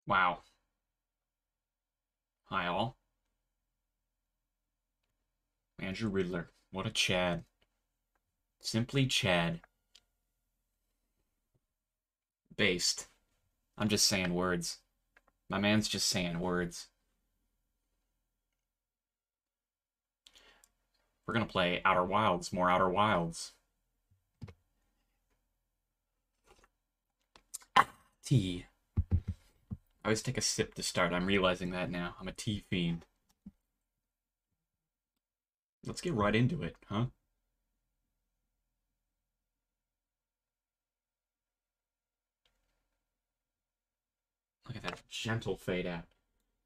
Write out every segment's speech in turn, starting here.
Wow. Hi, all. Andrew Riddler. What a Chad. Simply Chad. Based. I'm just saying words. My man's just saying words. We're gonna play Outer Wilds. More Outer Wilds. Tea. I always take a sip to start. I'm realizing that now. I'm a tea fiend. Let's get right into it, huh? Look at that gentle fade out.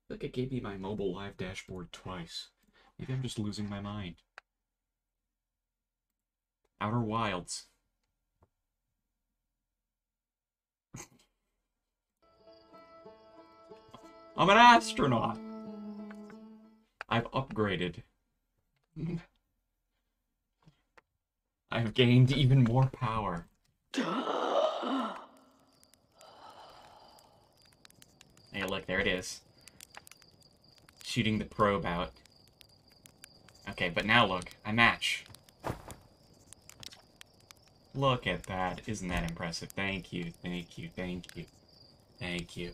Look, it gave me my mobile live dashboard twice. Maybe I'm just losing my mind. Outer Wilds. I'm an astronaut. I've upgraded. I have gained even more power. Hey, look, there it is. Shooting the probe out. Okay, but now look, I match. Look at that. Isn't that impressive? Thank you, thank you, thank you, thank you.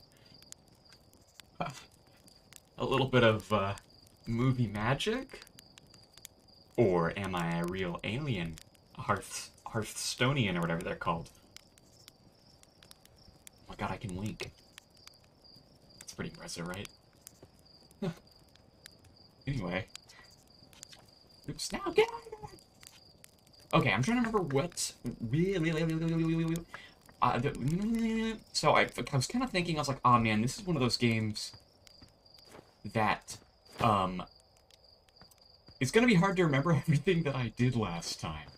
A little bit of, movie magic? Or am I a real alien? Hearthstonian or whatever they're called. Oh my god, I can wink. That's pretty impressive, right? Anyway. Oops, now get out of there! Okay, I'm trying to remember what... So I was kind of thinking, I was like, oh man, this is one of those games that, it's gonna be hard to remember everything that I did last time.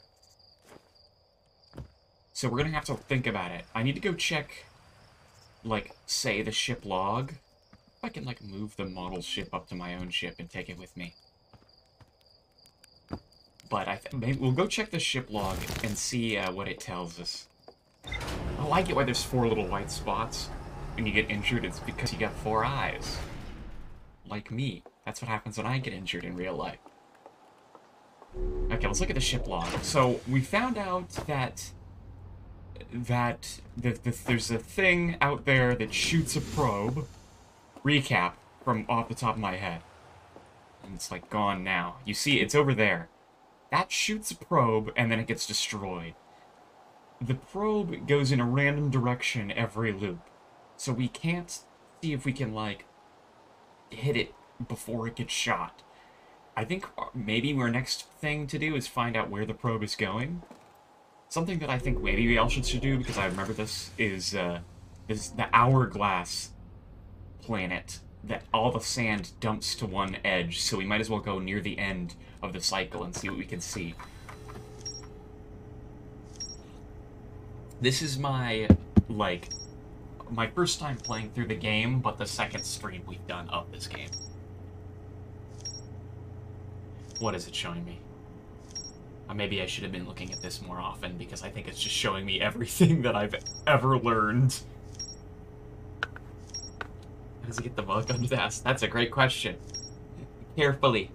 So we're gonna have to think about it. I need to go check, like, say, the ship log. If I can, like, move the model ship up to my own ship and take it with me. But maybe we'll go check the ship log and see what it tells us. Oh, I get why there's 4 little white spots. When you get injured, it's because you got 4 eyes. Like me. That's what happens when I get injured in real life. Okay, let's look at the ship log. So, we found out that there's a thing out there that shoots a probe. Recap from off the top of my head. And it's like gone now. You see, it's over there. That shoots a probe, and then it gets destroyed. The probe goes in a random direction every loop. So we can't see if we can, like, hit it before it gets shot. I think maybe our next thing to do is find out where the probe is going. Something that I think maybe we all should do, because I remember this, is the Hourglass planet. That all the sand dumps to one edge, so we might as well go near the end of the cycle and see what we can see. This is my, like, my first time playing through the game, but the second stream we've done of this game. What is it showing me? Maybe I should have been looking at this more often, because I think it's just showing me everything that I've ever learned. How does he get the bug under the ass? That's a great question. Carefully.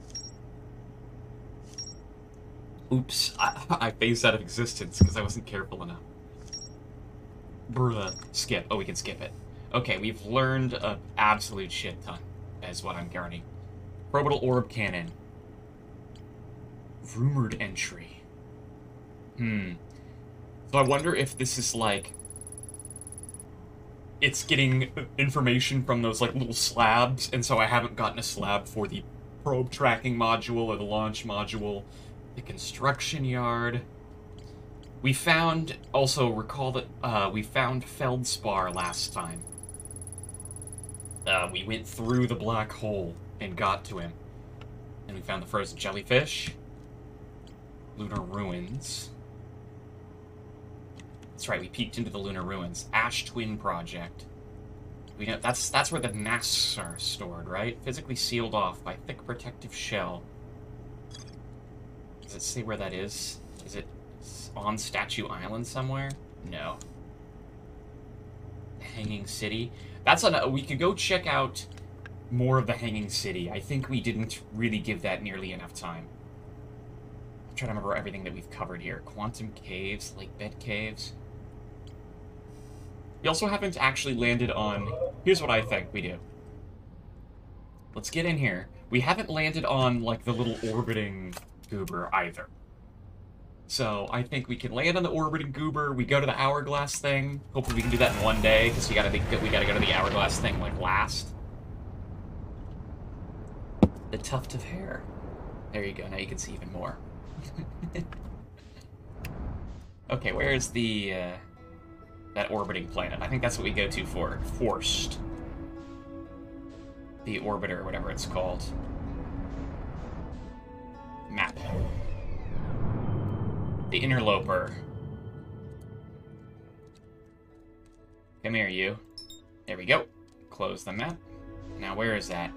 Oops, I phased out of existence because I wasn't careful enough. Bruh. Skip. Oh, we can skip it. Okay, we've learned an absolute shit ton, is what I'm guaranteeing. Orbital orb cannon. Rumored entry. So I wonder if this is like... It's getting information from those, like, little slabs, and so I haven't gotten a slab for the probe tracking module or the launch module. The construction yard. We found, also recall that we found Feldspar last time. We went through the black hole and got to him. And we found the frozen jellyfish. Lunar ruins. That's right, we peeked into the lunar ruins. Ash Twin Project. We know that's where the masks are stored, right? Physically sealed off by thick protective shell. Does it say where that is? Is it on Statue Island somewhere? No. Hanging City. That's we could go check out more of the Hanging City. I think we didn't really give that nearly enough time. I'm trying to remember everything that we've covered here. Quantum Caves, Lake Bed Caves. We also haven't actually landed on... Here's what I think we do. Let's get in here. We haven't landed on, like, the little orbiting goober either. So I think we can land on the orbiting goober. We go to the hourglass thing. Hopefully we can do that in one day, because we gotta go to the hourglass thing, like, last. The tuft of hair. There you go. Now you can see even more. Okay, where is the... that orbiting planet? I think that's what we go to for first. The orbiter, whatever it's called. Map. The interloper. Come here, you. There we go. Close the map. Now, where is that?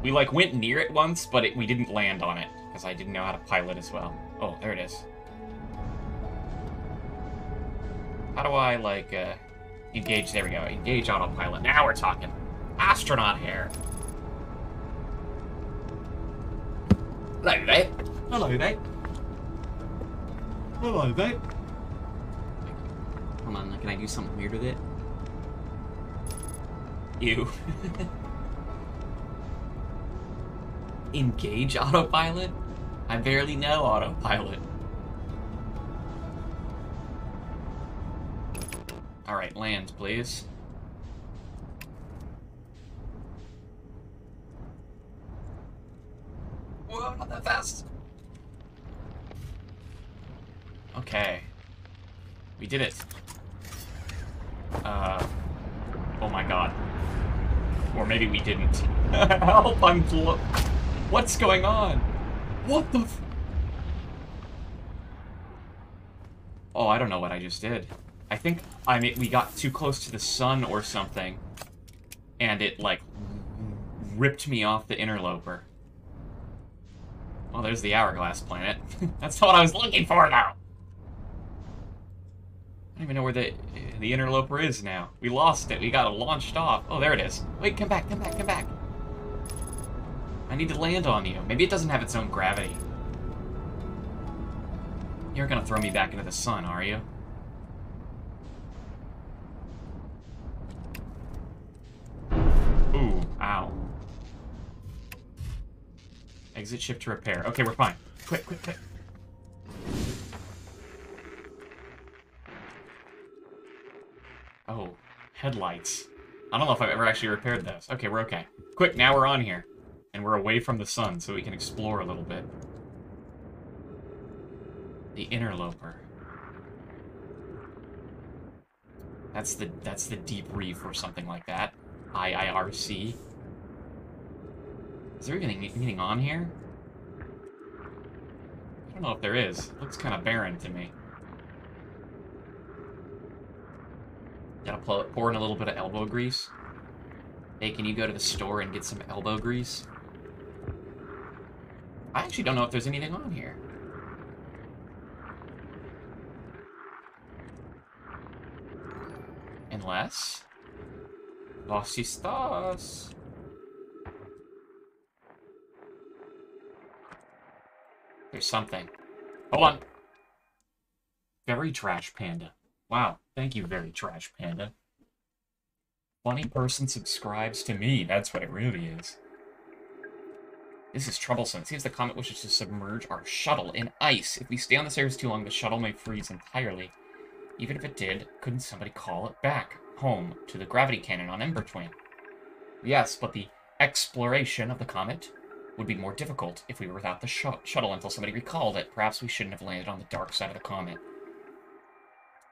We, like, went near it once, but we didn't land on it, because I didn't know how to pilot as well. Oh, there it is. How do I, like, engage? There we go. Engage autopilot. Now we're talking. Astronaut hair. Hello, mate. Hello, mate. Hello, mate. Hold on, can I do something weird with it? Ew. Engage autopilot? I barely know autopilot. Alright, land, please. Whoa, not that fast! Okay. We did it. Oh my god. Or maybe we didn't. Help, what's going on? What the Oh, I don't know what I just did. I think we got too close to the sun or something, and it, like, ripped me off the interloper. Oh, there's the hourglass planet. That's not what I was looking for, now! I don't even know where the interloper is now. We lost it. We got it launched off. Oh, there it is. Wait, come back, come back, come back. I need to land on you. Maybe it doesn't have its own gravity. You're gonna throw me back into the sun, are you? Ooh, ow. Exit ship to repair. Okay, we're fine. Quick, quick, quick. Oh, headlights. I don't know if I've ever actually repaired those. Okay, we're okay. Quick, now we're on here. And we're away from the sun, so we can explore a little bit. The interloper. That's the deep reef or something like that. IIRC. Is there even anything on here? I don't know if there is. It looks kind of barren to me. Gotta pour in a little bit of elbow grease. Hey, can you go to the store and get some elbow grease? I actually don't know if there's anything on here. Unless... Los estás. There's something. Hold on. Very Trash Panda. Wow. Thank you, Very Trash Panda. Funny person subscribes to me. That's what it really is. This is troublesome. It seems the comet wishes to submerge our shuttle in ice. If we stay on the surface too long, the shuttle may freeze entirely. Even if it did, couldn't somebody call it back home to the gravity cannon on Ember Twin? Yes, but the exploration of the comet would be more difficult if we were without the shuttle until somebody recalled it. Perhaps we shouldn't have landed on the dark side of the comet.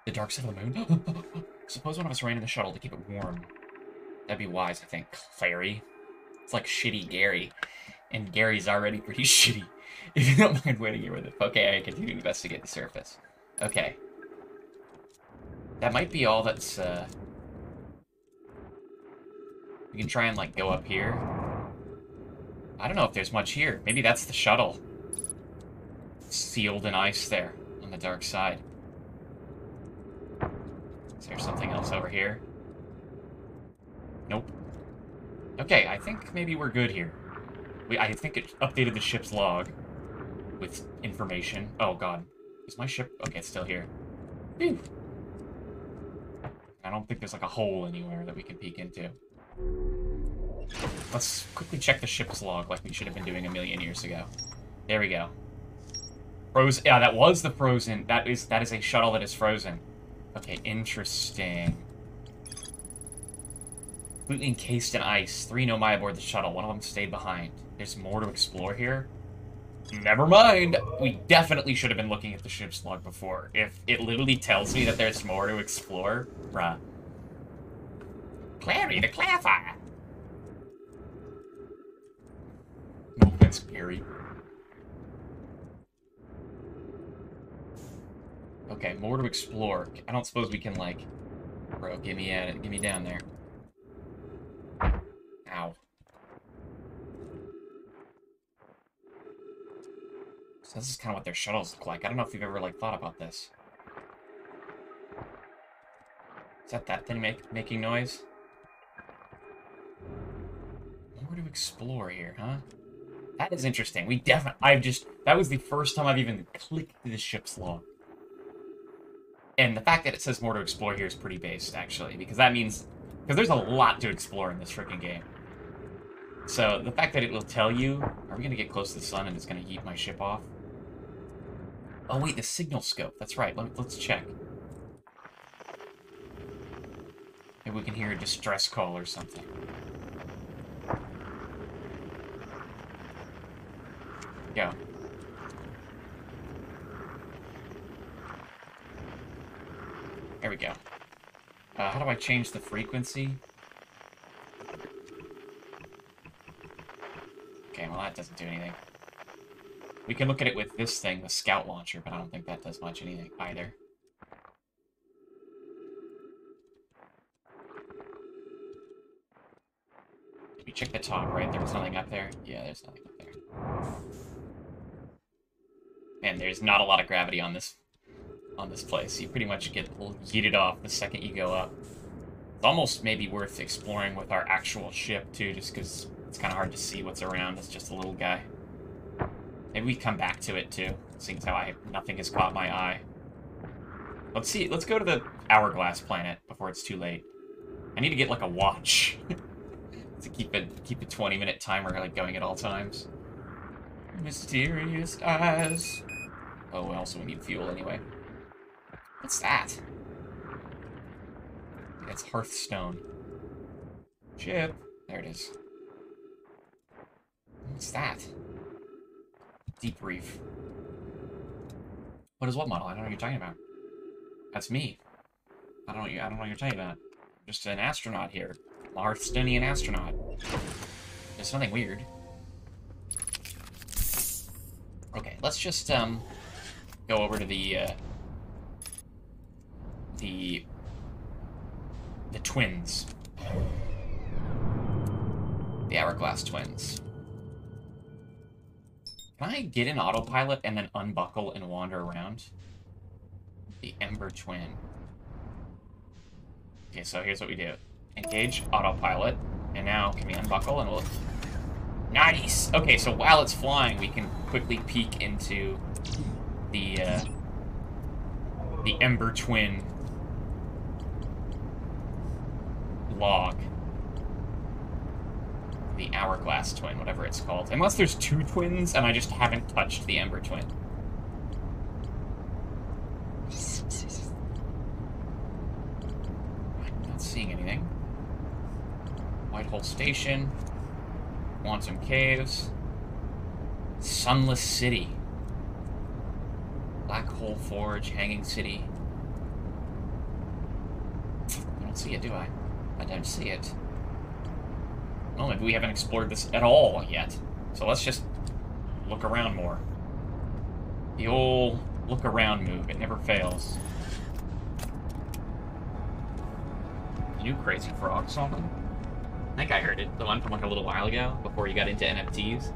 The dark side of the moon? Suppose one of us ran in the shuttle to keep it warm. That'd be wise, I think. Clary. It's like shitty Gary. And Gary's already pretty shitty. If you don't mind waiting here with it. Okay, I continue to investigate the surface. Okay. That might be all that's, We can try and, like, go up here. I don't know if there's much here. Maybe that's the shuttle. Sealed in ice there, on the dark side. Is there something else over here? Nope. Okay, I think maybe we're good here. I think it updated the ship's log with information. Oh god. Is my ship... Okay, it's still here. Phew. I don't think there's like a hole anywhere that we can peek into. Let's quickly check the ship's log like we should have been doing a million years ago. There we go. Frozen. Yeah, that was the frozen. That is a shuttle that is frozen. Okay, interesting. Completely encased in ice. 3 Nomai aboard the shuttle. One of them stayed behind. There's more to explore here. Never mind. We definitely should have been looking at the ship's log before. If it literally tells me that there's more to explore, bruh. Clary the Clarifier. No offense, Gary. Okay, more to explore. I don't suppose we can, like... Bro, get me at it. Get me down there. Ow. So this is kind of what their shuttles look like. I don't know if you've ever, like, thought about this. Is that thing making noise? More to explore here, huh? That is interesting. That was the first time I've even clicked the ship's log. And the fact that it says more to explore here is pretty based, actually, because that means... Because there's a lot to explore in this freaking game. So, the fact that it will tell you... Are we going to get close to the sun and it's going to yeet my ship off? Oh, wait, the signal scope. That's right. Let's check. Maybe we can hear a distress call or something. Go. There we go. How do I change the frequency? Okay, well that doesn't do anything. We can look at it with this thing, the scout launcher, but I don't think that does much anything either. Did we check the top, right? There was nothing up there? Yeah, there's nothing up there. Man, there's not a lot of gravity on this place. You pretty much get yeeted off the second you go up. It's almost maybe worth exploring with our actual ship, too, just because it's kind of hard to see what's around. It's just a little guy. Maybe we come back to it, too, seeing as how nothing has caught my eye. Let's see. Let's go to the Hourglass planet before it's too late. I need to get, like, a watch to keep a 20-minute timer, like, going at all times. Mysterious eyes. Oh, also we need fuel anyway. What's that? It's Hearthstone. Ship. There it is. What's that? Deep Reef. What is what model? I don't know what you're talking about. That's me. I don't know what you're talking about. I'm just an astronaut here. I'm a Hearthstonian astronaut. There's nothing weird. Okay, let's just go over to the twins. The Hourglass twins. Can I get in autopilot and then unbuckle and wander around? The Ember Twin. Okay, so here's what we do. Engage autopilot, and now can we unbuckle and we'll... Nice! Okay, so while it's flying, we can quickly peek into the Ember Twin log. The Hourglass Twin, whatever it's called. Unless there's 2 twins, and I just haven't touched the Ember Twin. I'm not seeing anything. Whitehole Station. Quantum Caves. Sunless City. Black Hole Forge, Hanging City. I don't see it, do I? I don't see it. Well, maybe we haven't explored this at all yet. So let's just look around more. The old look around move, it never fails. New Crazy Frog song? I think I heard it. The one from like a little while ago, before you got into NFTs.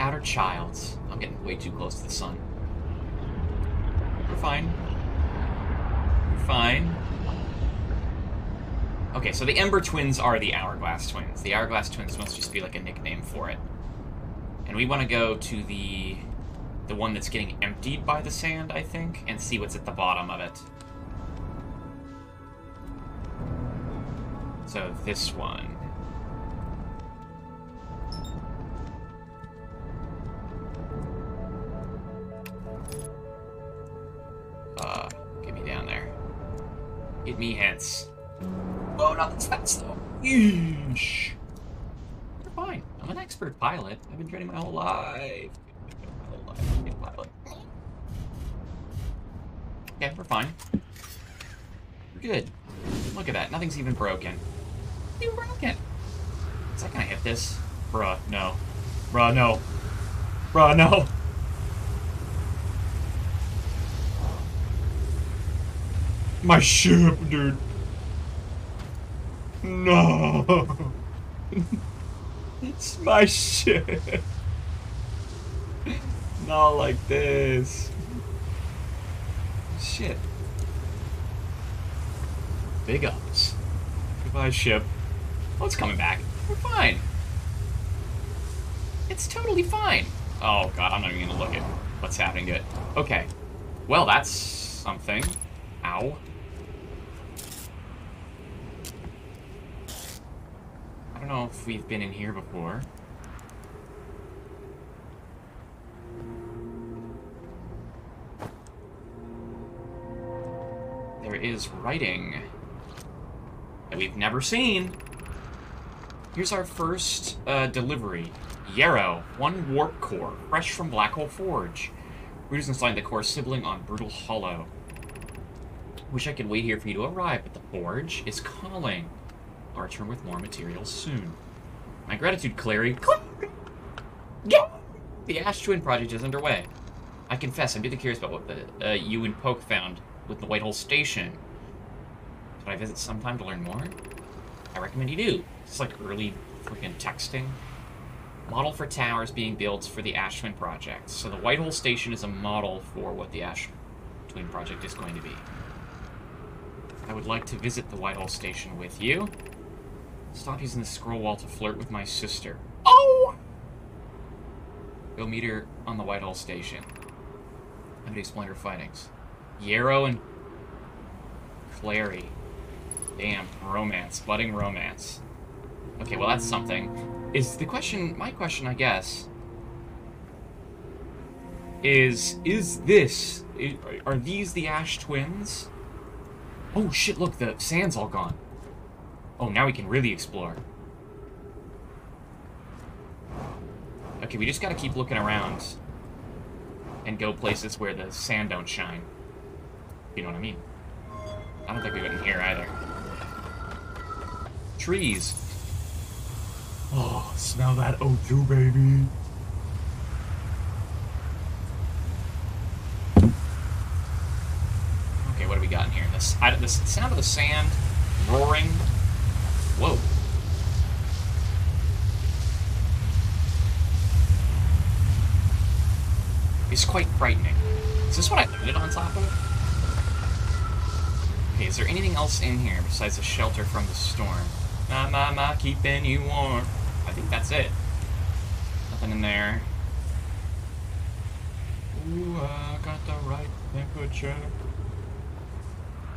outer childs. I'm getting way too close to the sun. We're fine. We're fine. Okay, so the Ember Twins are the Hourglass Twins. The Hourglass Twins must just be like a nickname for it. And we want to go to the one that's getting emptied by the sand, I think, and see what's at the bottom of it. So this one. Get me down there. Get me hence. Oh, not this fast though. Yeesh. We're fine. I'm an expert pilot. I've been training my whole life. To be a pilot. Okay, we're fine. We're good. Look at that. Nothing's even broken. Nothing even broken. Is that gonna hit this? Bruh, no. Bruh, no. Bruh, no. My ship, dude. No. It's my ship. Not like this. Shit. Big ups. Goodbye, ship. Oh, it's coming back. We're fine. It's totally fine. Oh, God, I'm not even gonna look at what's happening to it. Okay. Well, that's something. Ow. I don't know if we've been in here before. There is writing that we've never seen. Here's our first delivery. Yarrow, 1 warp core, fresh from Black Hole Forge. Rooters inside the core sibling on Brutal Hollow. Wish I could wait here for you to arrive, but the Forge is calling. I'll return with more materials soon. My gratitude, Clary. The Ash Twin project is underway. I confess, I'm deeply curious about what you and Poke found with the Whitehole Station. Should I visit sometime to learn more? I recommend you do. It's like early freaking texting. Model for towers being built for the Ash Twin project. So the Whitehole Station is a model for what the Ash Twin project is going to be. I would like to visit the Whitehole Station with you. Stop using the scroll wall to flirt with my sister. Oh! Go meet her on the Whitehall Station. I'm to explain her findings. Yarrow and Clary. Damn, romance. Budding romance. Okay, well that's something. Is the question, my question, I guess, are these the Ash Twins? Oh shit, look, the sand's all gone. Oh, now we can really explore. Okay, we just gotta keep looking around and go places where the sand don't shine. You know what I mean? I don't think we went in here either. Trees. Oh, smell that O2, baby. Okay, what do we got in here? The sound of the sand roaring. Whoa. It's quite frightening. Is this what I landed on top of? Okay, is there anything else in here besides a shelter from the storm? Ma, keeping you warm. I think that's it. Nothing in there. Ooh, I got the right temperature.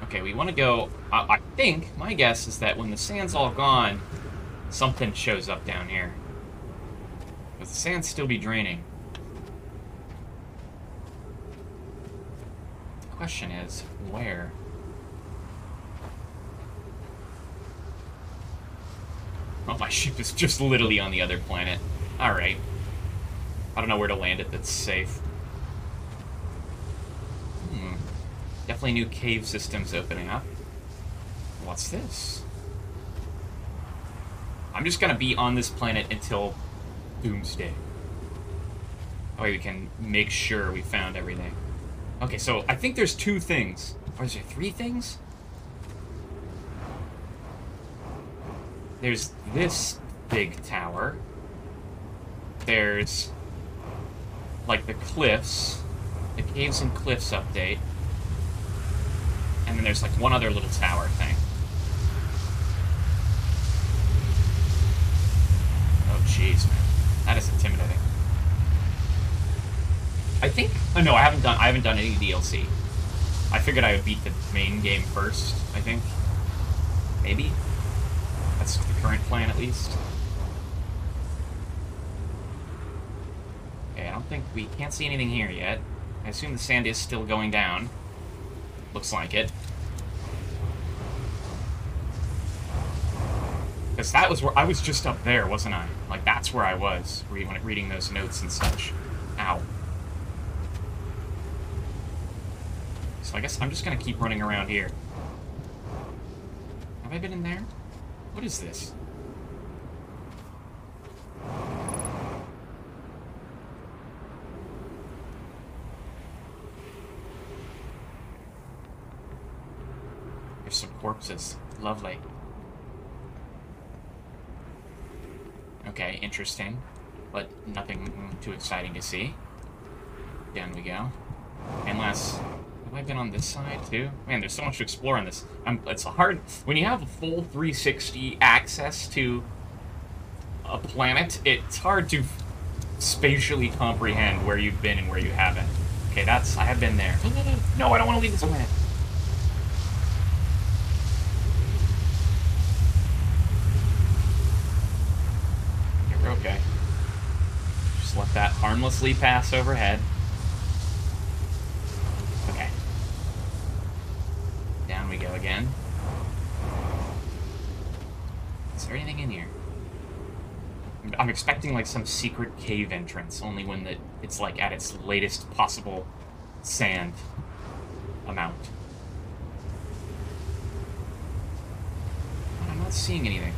Okay, we want to go... I think, my guess is that when the sand's all gone, something shows up down here. But the sand still be draining. The question is, where? Oh, my ship is just literally on the other planet. Alright. I don't know where to land it that's safe. Definitely new cave systems opening up. What's this? I'm just gonna be on this planet until doomsday. That way we can make sure we found everything. Okay, so I think there's 2 things. Or is there 3 things? There's this big tower. There's like, the cliffs, the caves and cliffs update, and then there's, like, one other little tower thing. Oh, jeez, man. That is intimidating. I think... Oh, no, I haven't done any DLC. I figured I would beat the main game first, I think. Maybe? That's the current plan, at least. Okay, I don't think... We can't see anything here yet. I assume the sand is still going down. Looks like it. Because that was where... I was just up there, wasn't I? Like, that's where I was, reading those notes and such. Ow. So I guess I'm just gonna keep running around here. Have I been in there? What is this? There's some corpses. Lovely. Okay, interesting. But nothing too exciting to see. Down we go. Unless... Have I been on this side, too? Man, there's so much to explore on this. It's hard... When you have a full 360 access to a planet, it's hard to spatially comprehend where you've been and where you haven't. Okay, I have been there. No, I don't want to leave this planet. We're okay. Just let that harmlessly pass overhead. Okay. Down we go again. Is there anything in here? I'm expecting like some secret cave entrance, only when it's like at its latest possible sand amount. I'm not seeing anything.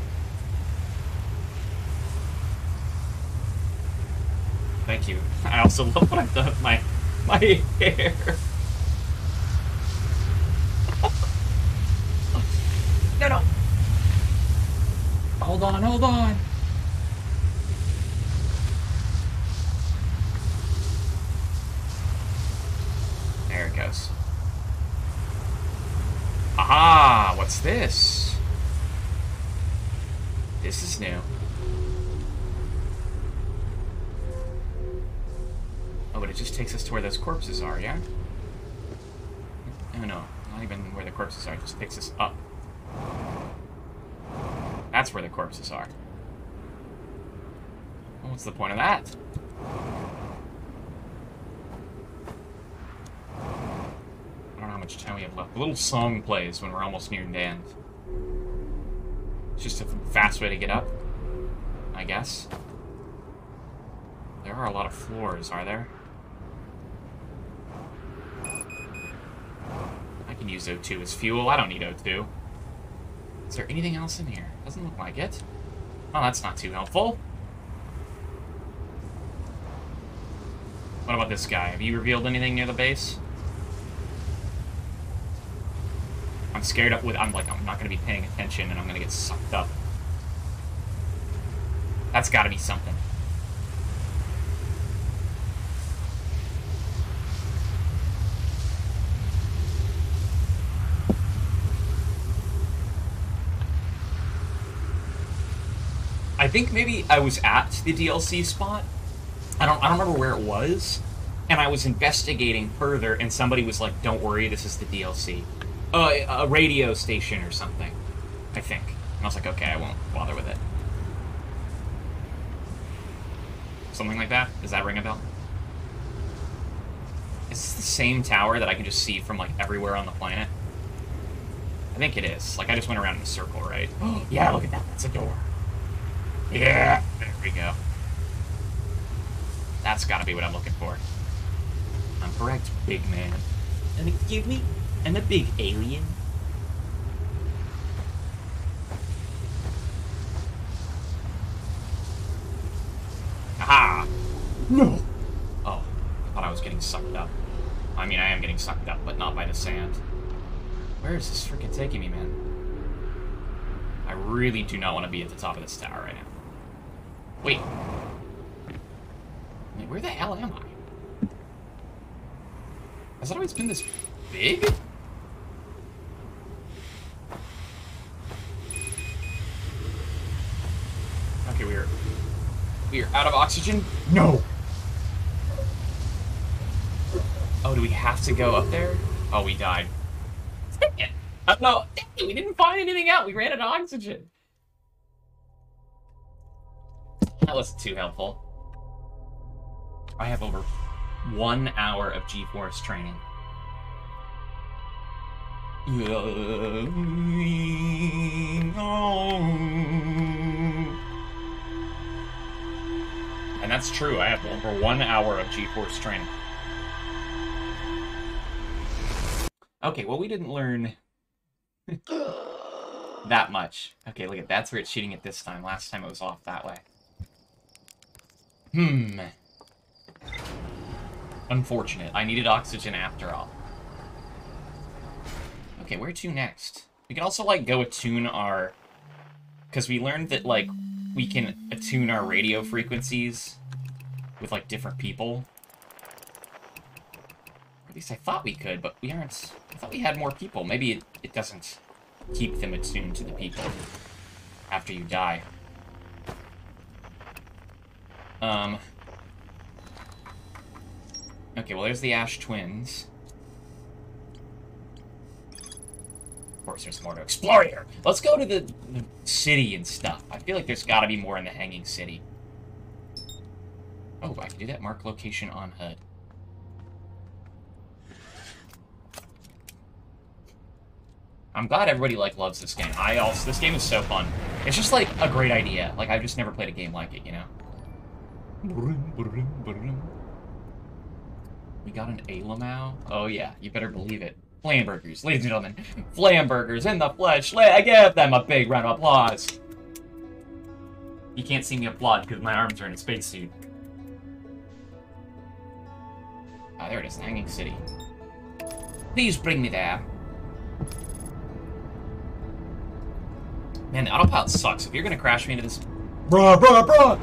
Thank you. I also love what I've done with my hair. No. Hold on. There it goes. Aha! What's this? This is new. Oh, but it just takes us to where those corpses are, yeah? Oh, no. Not even where the corpses are. It just takes us up. That's where the corpses are. Well, what's the point of that? I don't know how much time we have left. The little song plays when we're almost near the end. It's just a fast way to get up, I guess. There are a lot of floors, are there? I can use O2 as fuel. I don't need O2. Is there anything else in here? Doesn't look like it. Oh, that's not too helpful. What about this guy? Have you revealed anything near the base? I'm scared up with... I'm not going to be paying attention and I'm going to get sucked up. That's got to be something. I think maybe I was at the DLC spot. I don't remember where it was, and I was investigating further, and somebody was like, "Don't worry, this is the DLC." A radio station or something, I think. And I was like, "Okay, I won't bother with it." Something like that. Does that ring a bell? Is this the same tower that I can just see from like everywhere on the planet? I think it is. Like I just went around in a circle, right? Oh yeah, look at that. That's a door. Yeah, there we go. That's gotta be what I'm looking for. I'm correct, big man. And excuse me? I'm a big alien. Aha! No! Oh, I thought I was getting sucked up. I mean, I am getting sucked up, but not by the sand. Where is this freaking taking me, man? I really do not want to be at the top of this tower right now. Wait. Wait, where the hell am I? Has it always been this big? Okay, we are out of oxygen. No. Oh, do we have to go up there? Oh, we died. Dang it. No, dang, we didn't find anything out. We ran out of oxygen. That wasn't too helpful. I have over 1 hour of G-Force training. And that's true. I have over 1 hour of G-Force training. Okay, well, we didn't learn that much. Okay, look at that's where it's shooting it this time. Last time it was off that way. Unfortunate. I needed oxygen after all. Okay, where to next? We can also, like, go attune our... Because we learned that, like, we can attune our radio frequencies with, like, different people. At least I thought we could, but we aren't... I thought we had more people. Maybe it doesn't keep them attuned to the people after you die. Okay, well, there's the Ash Twins. Of course, there's more to explore here. Let's go to the city and stuff. I feel like there's got to be more in the Hanging City. Oh, I can do that. Mark location on HUD. I'm glad everybody, like, loves this game. This game is so fun. It's just, like, a great idea. Like, I've just never played a game like it, you know? We got an Alamau? Oh, yeah. You better believe it. Flamburgers, ladies and gentlemen. Flamburgers in the flesh. I give them a big round of applause. You can't see me applaud because my arms are in a spacesuit. Ah, there it is. Hanging City. Please bring me there. Man, the autopilot sucks. If you're gonna crash me into this... Bruh!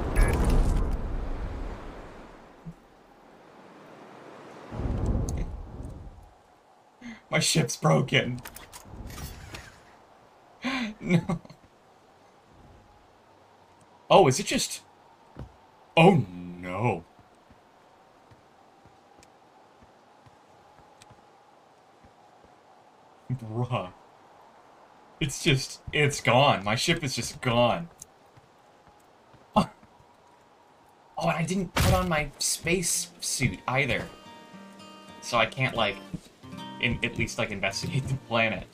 My ship's broken. No. Oh, is it just... Oh, no. Bruh. It's gone. My ship is just gone. Oh, and I didn't put on my space suit either. So I can't, like, at least, like, investigate the planet.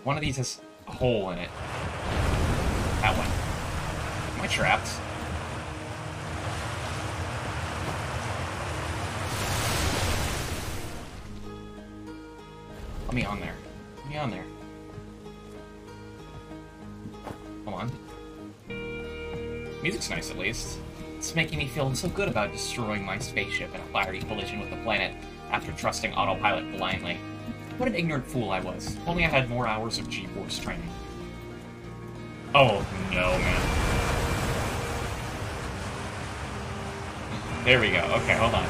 One of these has a hole in it. That one. Am I trapped? Let me on there. Let me on there. Come on. Music's nice, at least. It's making me feel so good about destroying my spaceship in a fiery collision with the planet after trusting autopilot blindly. What an ignorant fool I was. If only I had more hours of G-Force training. Oh, no, man. There we go. Okay, hold on.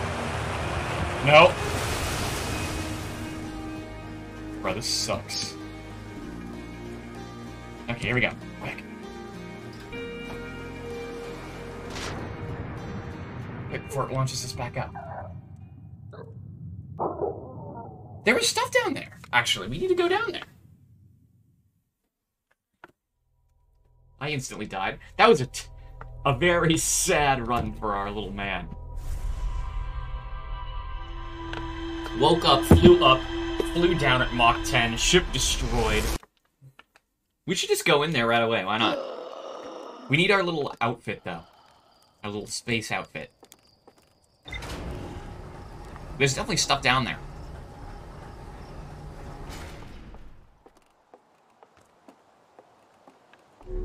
No. Bro, this sucks. Okay, here we go. Quick. Quick, before it launches us back up. There was stuff down there. Actually, we need to go down there. I instantly died. That was a very sad run for our little man. Woke up, flew down at Mach 10, ship destroyed. We should just go in there right away, why not? We need our little outfit, though. Our little space outfit. There's definitely stuff down there.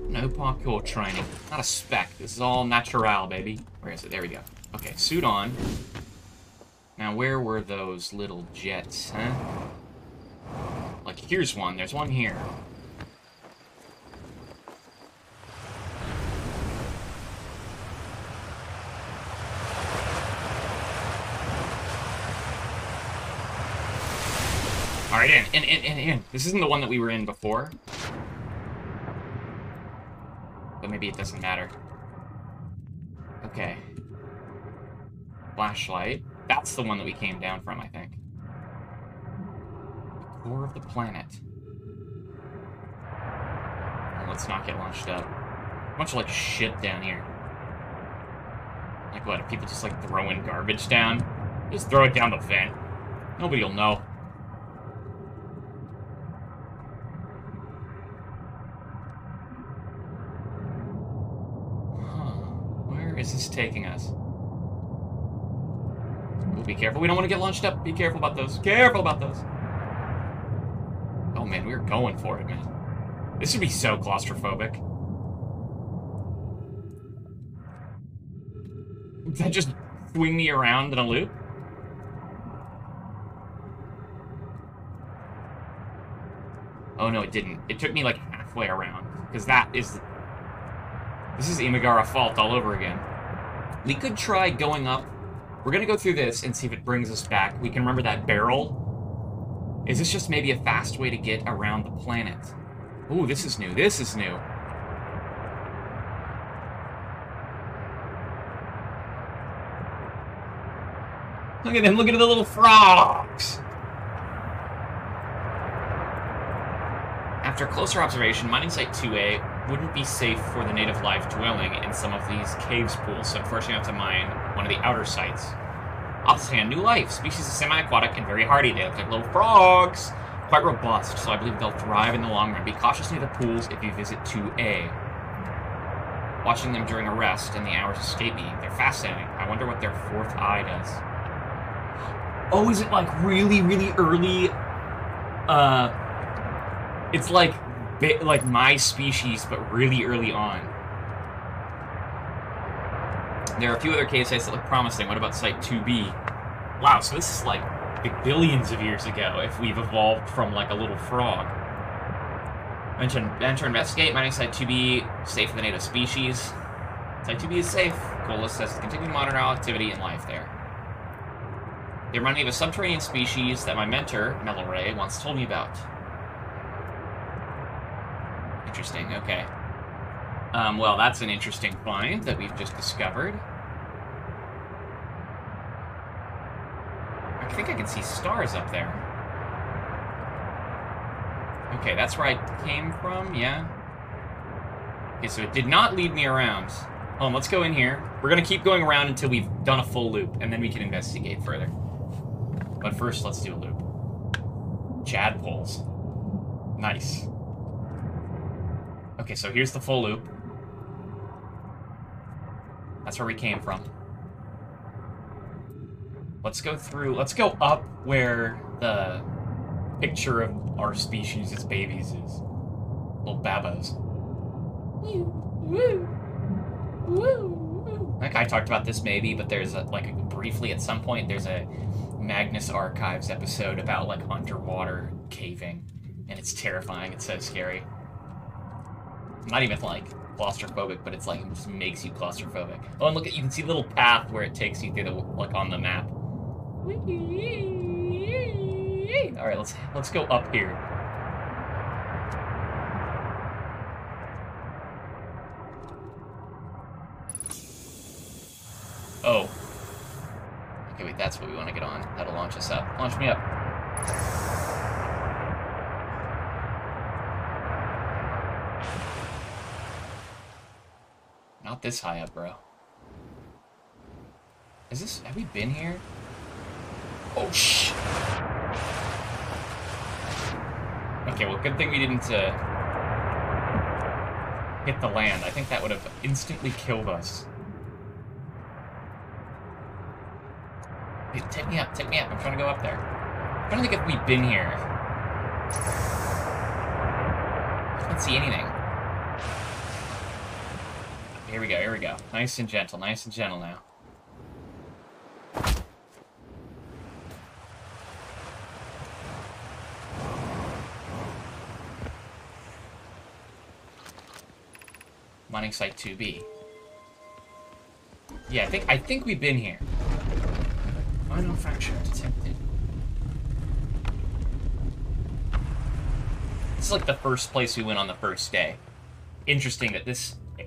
No parkour training. Not a spec. This is all natural, baby. Where is it? There we go. Okay, suit on. Now, where were those little jets, huh? Like, here's one. There's one here. Alright, in. This isn't the one that we were in before. But maybe it doesn't matter. Okay. Flashlight. That's the one that we came down from, I think. The core of the planet. Well, let's not get launched up. A bunch of, like, shit down here. Like, what, if people just, like, throwing garbage down? Just throw it down the vent. Nobody will know. Where is this taking us? We'll be careful. We don't want to get launched up. Be careful about those. Careful about those. Oh, man, we were going for it, man. This would be so claustrophobic. Did that just swing me around in a loop? Oh, no, it didn't. It took me, like, halfway around. Because that is... This is Imagara fault all over again. We could try going up. We're going to go through this and see if it brings us back. We can remember that barrel. Is this just maybe a fast way to get around the planet? Ooh, this is new. This is new. Look at them. Look at the little frogs. After closer observation, mining site 2A wouldn't be safe for the native life dwelling in some of these caves pools, so unfortunately I have to mine one of the outer sites. Opposite hand, new life. Species is semi-aquatic and very hardy. They look like little frogs. Quite robust, so I believe they'll thrive in the long run. Be cautious near the pools if you visit 2A. Watching them during a rest and the hours escape me, they're fascinating. I wonder what their fourth eye does. Oh, is it like really, really early? It's like my species, but really early on. There are a few other cave sites that look promising. What about Site 2B? Wow, so this is like billions of years ago if we've evolved from like a little frog. Enter investigate. Mining Site 2B, safe for the native species. Site 2B is safe. Colas says continued modern activity and life there. They remind me of a subterranean species that my mentor, Melloray, once told me about. Interesting, okay. Well, that's an interesting find that we've just discovered. I think I can see stars up there. Okay, that's where I came from, yeah. Okay, so it did not lead me around. Let's go in here. We're gonna keep going around until we've done a full loop, and then we can investigate further. But first, let's do a loop. Chad poles. Nice. Okay, so here's the full loop. That's where we came from. Let's go through... Let's go up where the picture of our species' babies is. Little babas. I think I talked about this maybe, but there's briefly at some point there's a Magnus Archives episode about like underwater caving, and it's terrifying. It's so scary. Not even like claustrophobic, but it's like it just makes you claustrophobic. Oh, and look at you can see the little path where it takes you through the like on the map. All right, let's go up here. Oh. Okay, wait, that's what we want to get on. That'll launch us up. Launch me up. Not this high up, bro. Is this... Have we been here? Oh, shh. Okay, well, good thing we didn't, hit the land. I think that would have instantly killed us. Hey, take me up, take me up. I'm trying to go up there. I don't think if we've been here. I can't see anything. Here we go, here we go. Nice and gentle now. Mining Site 2B. Yeah, I think we've been here. Minor fracture detected. is like the first place we went on the first day. Interesting that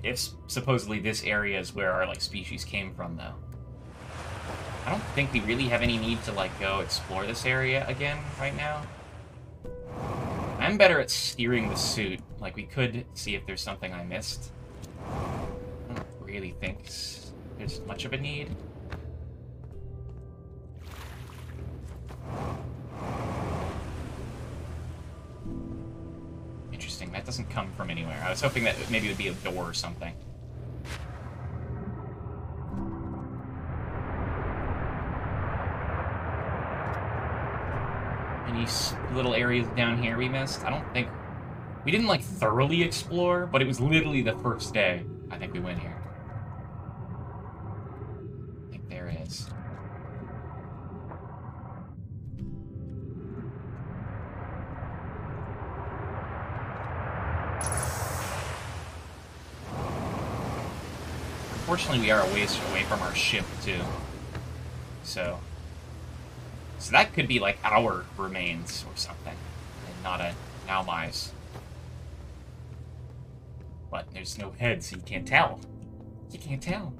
if supposedly this area is where our like species came from, though. I don't think we really have any need to like go explore this area again right now. I'm better at steering the suit. Like, we could see if there's something I missed. I don't really think there's much of a need. Interesting, that doesn't come from anywhere. I was hoping that maybe it would be a door or something. Any little areas down here we missed? I don't think... We didn't, like, thoroughly explore, but it was literally the first day I think we went here. I think there is. Unfortunately, we are a ways away from our ship, too. So that could be, like, our remains or something, and not a Naumai's. But there's no head, so you can't tell. You can't tell.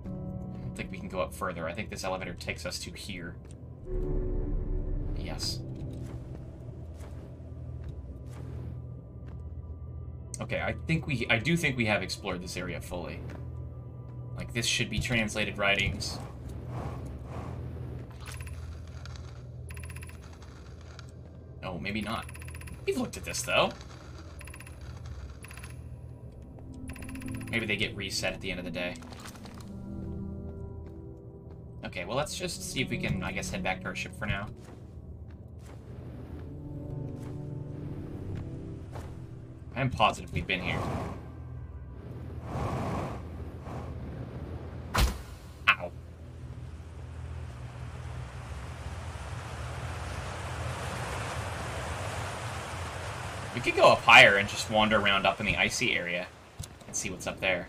I don't think we can go up further. I think this elevator takes us to here. Yes. Okay, I do think we have explored this area fully. Like, this should be translated writings. Oh, maybe not. We've looked at this, though. Maybe they get reset at the end of the day. Okay, well, let's just see if we can, I guess, head back to our ship for now. I'm positive we've been here. Ow. We could go up higher and just wander around up in the icy area and see what's up there.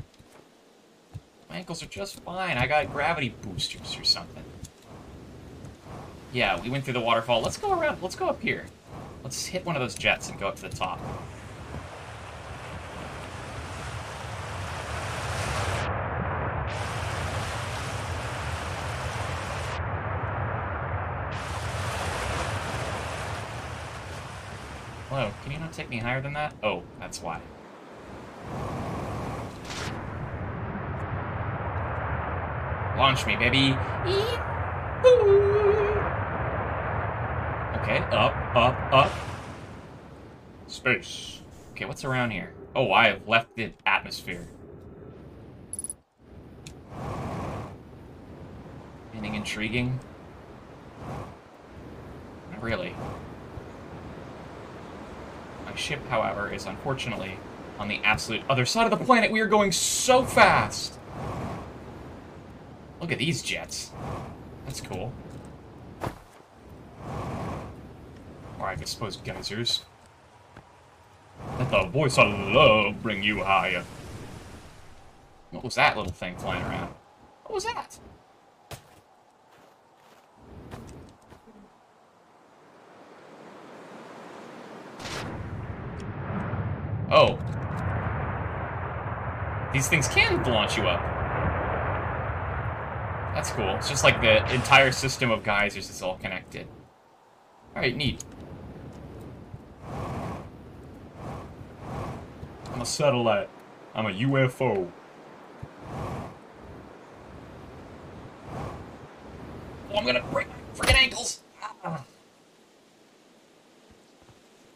My ankles are just fine. I got gravity boosters or something. Yeah, we went through the waterfall. Let's go around. Let's go up here. Let's hit one of those jets and go up to the top. Hello, can you not take me higher than that? Oh, that's why. Launch me, baby. Okay, up. Space. Okay, what's around here? Oh, I have left the atmosphere. Anything intriguing? Not really. My ship, however, is unfortunately on the absolute other side of the planet. We are going so fast! Look at these jets. That's cool. Or I suppose geysers. Let the voice of love bring you higher. What was that little thing flying around? What was that? Oh. These things can launch you up. That's cool. It's just like the entire system of geysers is all connected. Alright, neat. I'm a satellite. I'm a UFO. Oh, I'm gonna break my freaking ankles! Ah.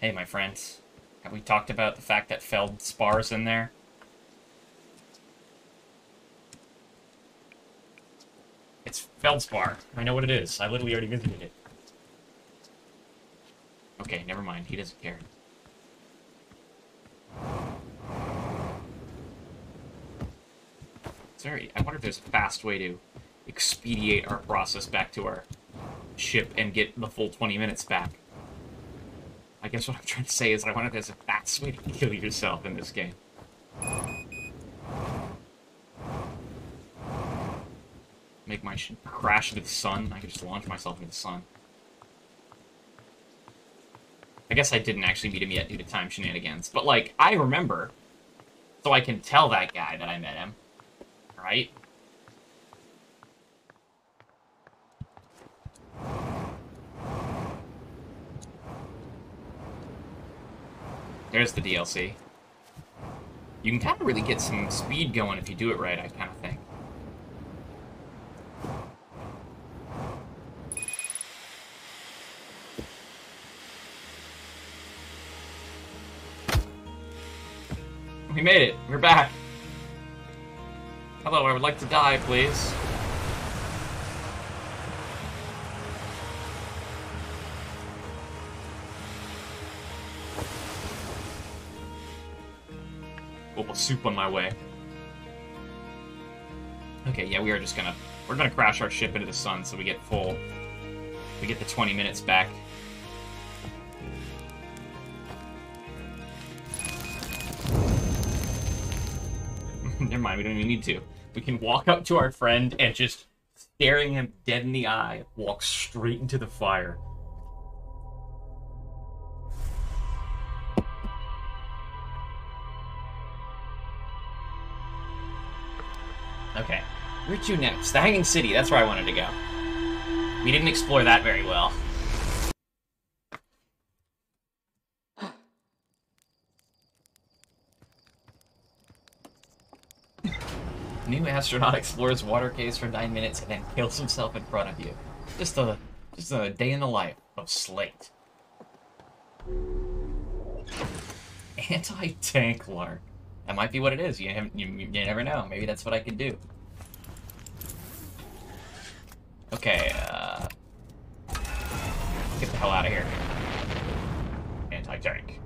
Hey, my friends. Have we talked about the fact that Feldspar's in there? It's Feldspar. I know what it is. I literally already visited it. Okay, never mind. He doesn't care. Sorry, I wonder if there's a fast way to expedite our process back to our ship and get the full 20 minutes back. I guess what I'm trying to say is I wonder if there's a fast way to kill yourself in this game. Make my ship crash into the sun. I could just launch myself into the sun. I guess I didn't actually meet him yet due to time shenanigans. But, like, I remember. So I can tell that guy that I met him. Right? There's the DLC. You can kind of really get some speed going if you do it right, I kind of think. We made it. We're back. Hello, I would like to die, please. Oh, soup on my way. Okay, yeah, we're gonna crash our ship into the sun so we get we get the 20 minutes back. Never mind, we don't even need to. We can walk up to our friend and just staring him dead in the eye, walk straight into the fire. Okay, where to next? The Hanging City, that's where I wanted to go. We didn't explore that very well. New astronaut explores water caves for 9 minutes and then kills himself in front of you. Just a day in the life of Slate. Anti-tank lark. That might be what it is. You never know. Maybe that's what I can do. Okay, get the hell out of here. Anti-tank.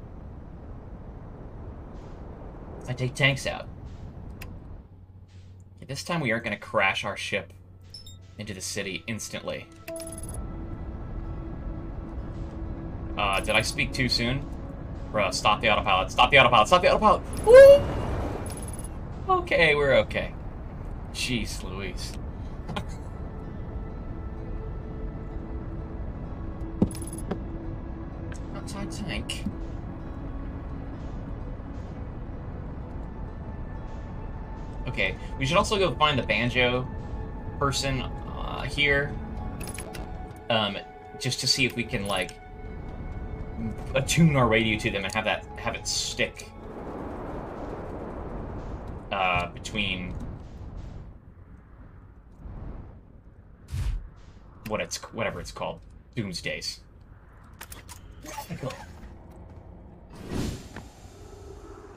I take tanks out. Okay, this time we aren't going to crash our ship into the city instantly. Did I speak too soon? Bruh, stop the autopilot. Stop the autopilot. Stop the autopilot. Woo! Okay, we're okay. Jeez Louise. Outside tank. Okay, we should also go find the banjo person here. Just to see if we can, like, attune our radio to them and have it stick between whatever it's called, Doomsdays. I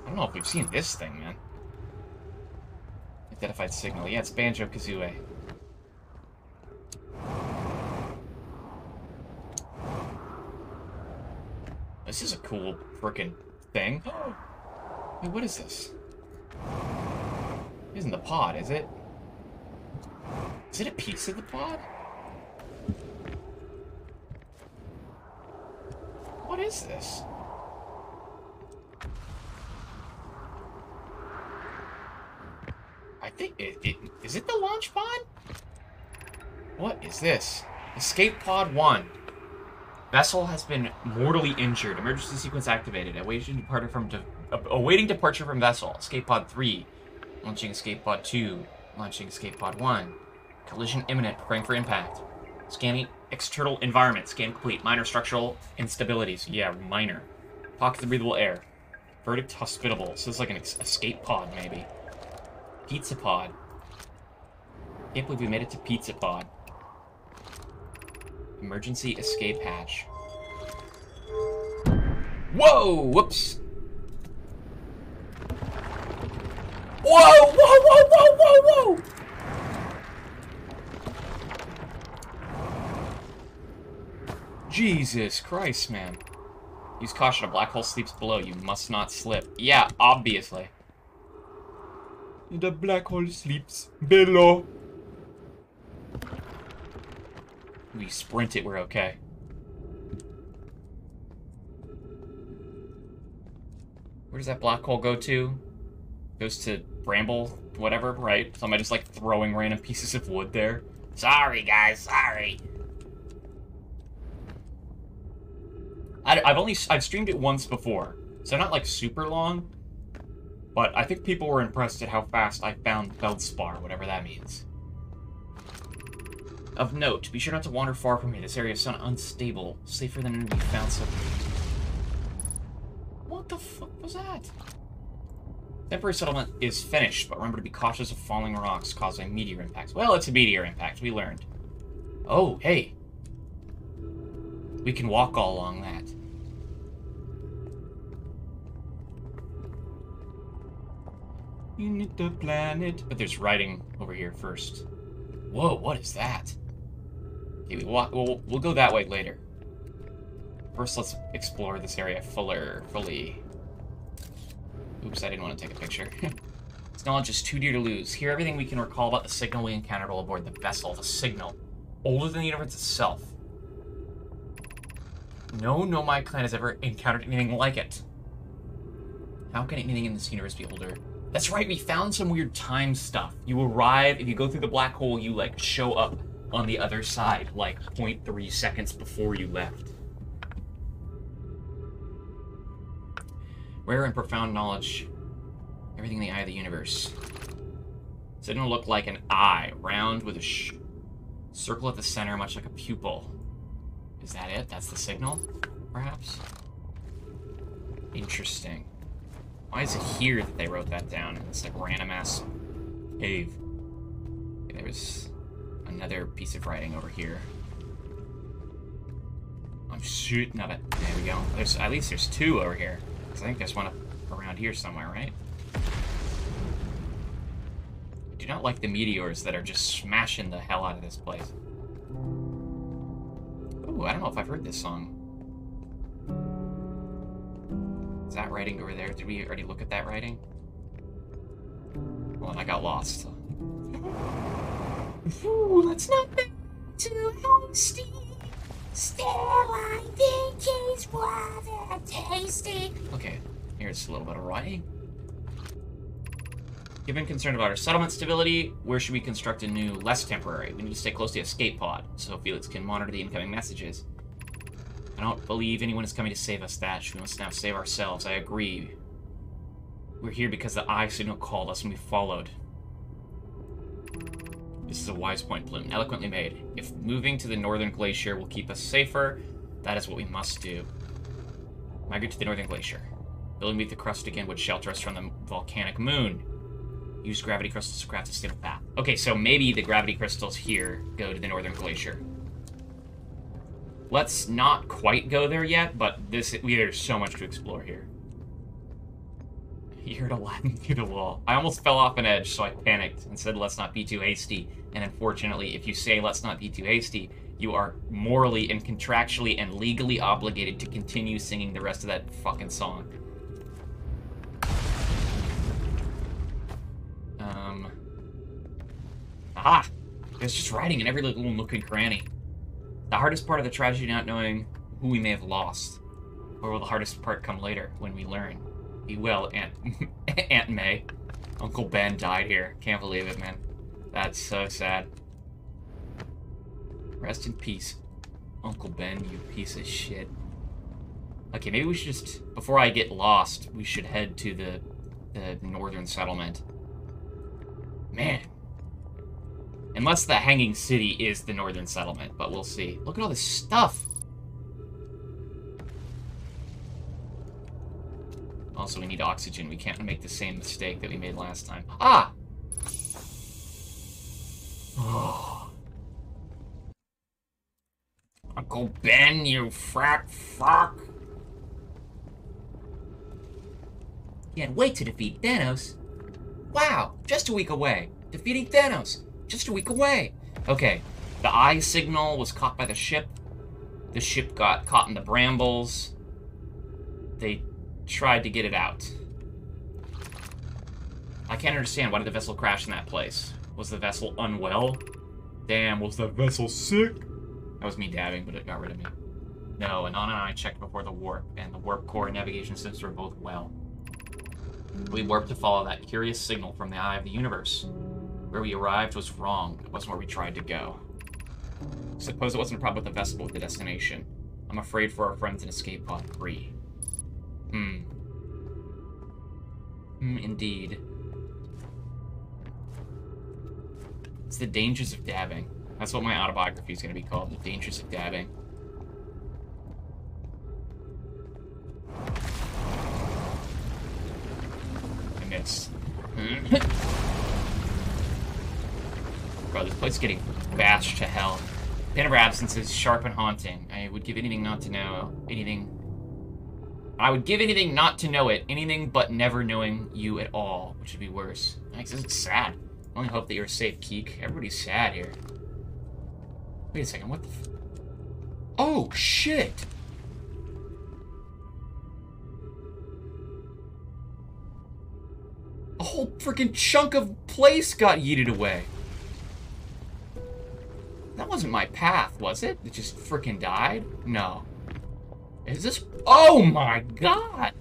don't know if we've seen this thing, man. Identified signal. Yeah, it's Banjo-Kazooie. This is a cool frickin' thing. Wait, what is this? It isn't the pod, is it? Is it a piece of the pod? What is this? I think is it the launch pod? What is this? Escape pod 1. Vessel has been mortally injured. Emergency sequence activated. Awaiting departure from vessel. Escape pod 3. Launching escape pod 2. Launching escape pod 1. Collision imminent. Preparing for impact. Scanning external environment. Scan complete. Minor structural instabilities. Yeah, minor. Pockets of breathable air. Verdict hospitable. So it's like an escape pod, maybe. Pizza pod. Can't believe we made it to Pizza pod. Emergency escape hatch. Whoa! Whoops! Whoa! Whoa! Whoa! Whoa! Whoa! Whoa! Jesus Christ, man. Use caution. A black hole sleeps below. You must not slip. Yeah, obviously. The black hole sleeps below. We sprint it, we're okay. Where does that black hole go to? Goes to Bramble, whatever, right? So am I just like throwing random pieces of wood there? Sorry, guys, sorry. I've streamed it once before, so not like super long, but I think people were impressed at how fast I found Feldspar, whatever that means. Of note, be sure not to wander far from here. This area is sound unstable, safer than we found so. What the fuck was that? Temporary settlement is finished, but remember to be cautious of falling rocks caused by meteor impacts. Well, it's a meteor impact, we learned. Oh, hey. We can walk all along that. You need the planet. But there's writing over here first. Whoa, what is that? Okay, we'll go that way later. First, let's explore this area fully. Oops, I didn't want to take a picture. This knowledge is too dear to lose. Hear everything we can recall about the signal we encountered while aboard the vessel. The signal. Older than the universe itself. No Nomai clan has ever encountered anything like it. How can anything in this universe be older? That's right, we found some weird time stuff. You arrive, if you go through the black hole, you, like, show up on the other side, like, 0.3 seconds before you left. Rare and profound knowledge. Everything in the eye of the universe. So it didn't look like an eye, round with a circle at the center, much like a pupil. Is that it? That's the signal, perhaps? Interesting. Why is it here that they wrote that down in this, like, random-ass cave? Okay, there's another piece of writing over here. I'm shooting of it. There we go. At least there's two over here. Because I think there's one up around here somewhere, right? I do not like the meteors that are just smashing the hell out of this place. Ooh, I don't know if I've heard this song. Is that writing over there? Did we already look at that writing? Well, I got lost. Ooh, let's not be too hasty. Still, I think it's rather tasty. Okay, here's a little bit of writing. Given concern about our settlement stability, where should we construct a new, less temporary? We need to stay close to the escape pod, so Felix can monitor the incoming messages. I don't believe anyone is coming to save us, Thatch. We must now save ourselves. I agree. We're here because the eye signal called us and we followed. This is a wise point, Bloom. Eloquently made. If moving to the northern glacier will keep us safer, that is what we must do. Migrate to the northern glacier. Building beneath the crust again would shelter us from the volcanic moon. Use gravity crystals to craft a stable path. Okay, so maybe the gravity crystals here go to the northern glacier. Let's not quite go there yet, but there's so much to explore here. You heard Aladdin through the wall. I almost fell off an edge, so I panicked and said, let's not be too hasty. And unfortunately, if you say, let's not be too hasty, you are morally and contractually and legally obligated to continue singing the rest of that fucking song. Aha! There's just writing in every little nook and cranny. The hardest part of the tragedy not knowing who we may have lost. Or will the hardest part come later, when we learn? Be well, Aunt May. Uncle Ben died here. Can't believe it, man. That's so sad. Rest in peace, Uncle Ben, you piece of shit. Okay, maybe we should just, before I get lost, we should head to the northern settlement. Man. Unless the Hanging City is the northern settlement, but we'll see. Look at all this stuff! Also, we need oxygen. We can't make the same mistake that we made last time. Ah! Oh. Uncle Ben, you fat fuck! Can't wait to defeat Thanos. Wow, just a week away. Defeating Thanos. Just a week away. Okay, the eye signal was caught by the ship. The ship got caught in the brambles. They tried to get it out. I can't understand, why did the vessel crash in that place? Was the vessel unwell? Damn, was the vessel sick? That was me dabbing, but it got rid of me. No, Anana and I checked before the warp, and the warp core and navigation systems were both well. We warped to follow that curious signal from the eye of the universe. Where we arrived was wrong. It wasn't where we tried to go. Suppose it wasn't a problem with the vessel, but with the destination. I'm afraid for our friends in Escape Pod 3. Indeed. It's the dangers of dabbing. That's what my autobiography is going to be called, The Dangers of Dabbing. I missed. Bro, this place is getting bashed to hell. Pain of absence is sharp and haunting. I would give anything not to know anything. I would give anything not to know it. Anything but never knowing you at all, which would be worse. This is sad. I only hope that you're safe, Keek. Everybody's sad here. Wait a second, what the Oh, shit! A whole freaking chunk of place got yeeted away. That wasn't my path, was it? It just freaking died? No. Is this... Oh my god!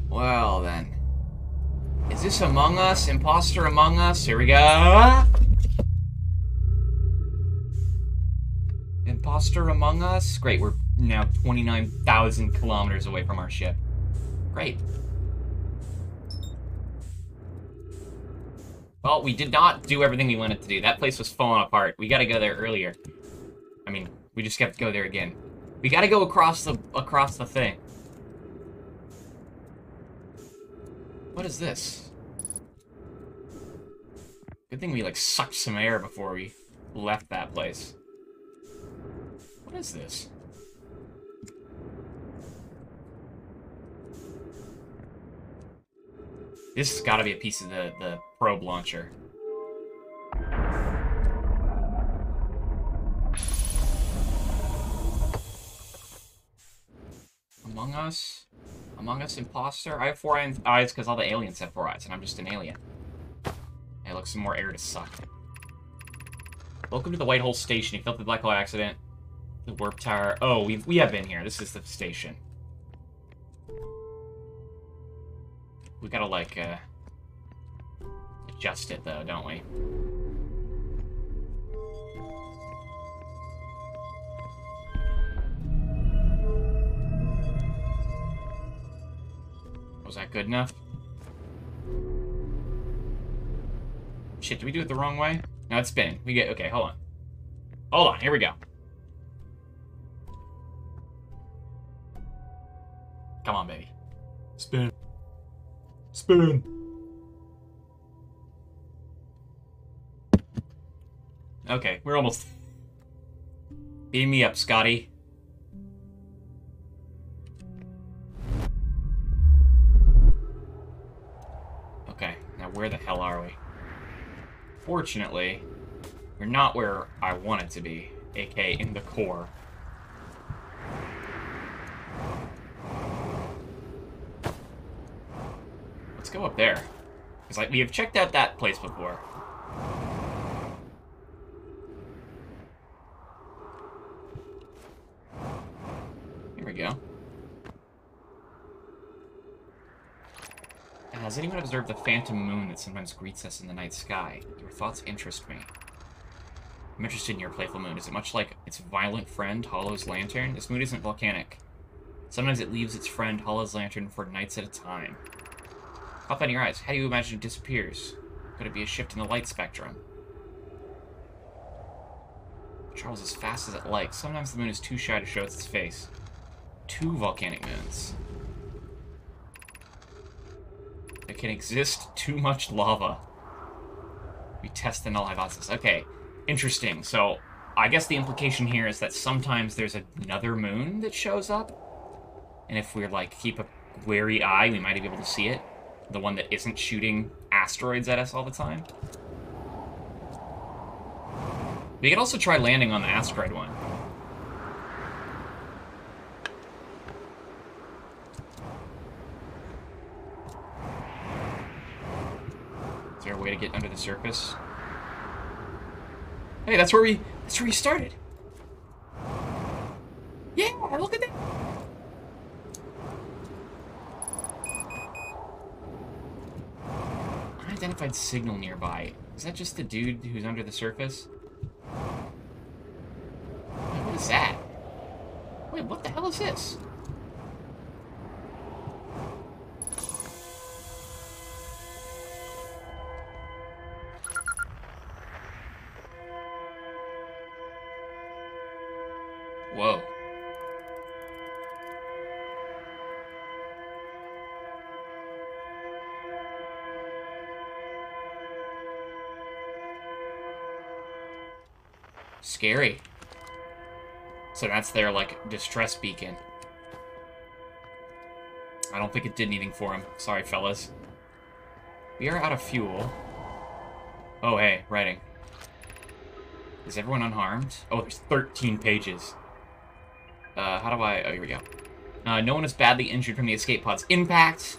Well then. Is this Among Us? Imposter Among Us? Here we go. Imposter Among Us? Great, we're now 29,000 kilometers away from our ship. Great. Well, we did not do everything we wanted to do. That place was falling apart. We gotta go there earlier. I mean, we just have to go there again. We gotta go across the thing. What is this? Good thing we, like, sucked some air before we left that place. What is this? This has got to be a piece of the probe launcher. Among Us? Among Us Imposter? I have 4 eyes because all the aliens have 4 eyes, and I'm just an alien. Hey, look, some more air to suck. Welcome to the White Hole Station. You felt the black hole accident. The warp tower. Oh, we have been here. This is the station. We gotta, like, adjust it, though, don't we? Was that good enough? Shit, did we do it the wrong way? No, it's spinning. We get... Okay, hold on. Hold on, here we go. Come on, baby. Spin. Spin. Okay, we're almost... Beam me up, Scotty. Okay, now where the hell are we? Fortunately, we're not where I want it to be, aka in the core. Let's go up there. Because, like, we have checked out that place before. Here we go. Has anyone observed the phantom moon that sometimes greets us in the night sky? Your thoughts interest me. I'm interested in your playful moon. Is it much like its violent friend, Hollow's lantern? This moon isn't volcanic. Sometimes it leaves its friend, Hollow's lantern, for nights at a time. Pop in your eyes. How do you imagine it disappears? Could it be a shift in the light spectrum? It travels as fast as it likes. Sometimes the moon is too shy to show its face. 2 volcanic moons. There can exist too much lava. We test the null hypothesis. Okay, interesting. So, I guess the implication here is that sometimes there's another moon that shows up. And if we're, like, keep a wary eye, we might be able to see it. The one that isn't shooting asteroids at us all the time. We could also try landing on the asteroid one. Is there a way to get under the surface? Hey, that's where we started. Oh, look at that! Unidentified signal nearby. Is that just the dude who's under the surface? Wait, what is that? Wait, what the hell is this? Whoa. Scary. So that's their, like, distress beacon. I don't think it did anything for him. Sorry, fellas. We are out of fuel. Oh, hey, writing. Is everyone unharmed? Oh, there's 13 pages. How do I... Oh, here we go. No one is badly injured from the escape pod's impact.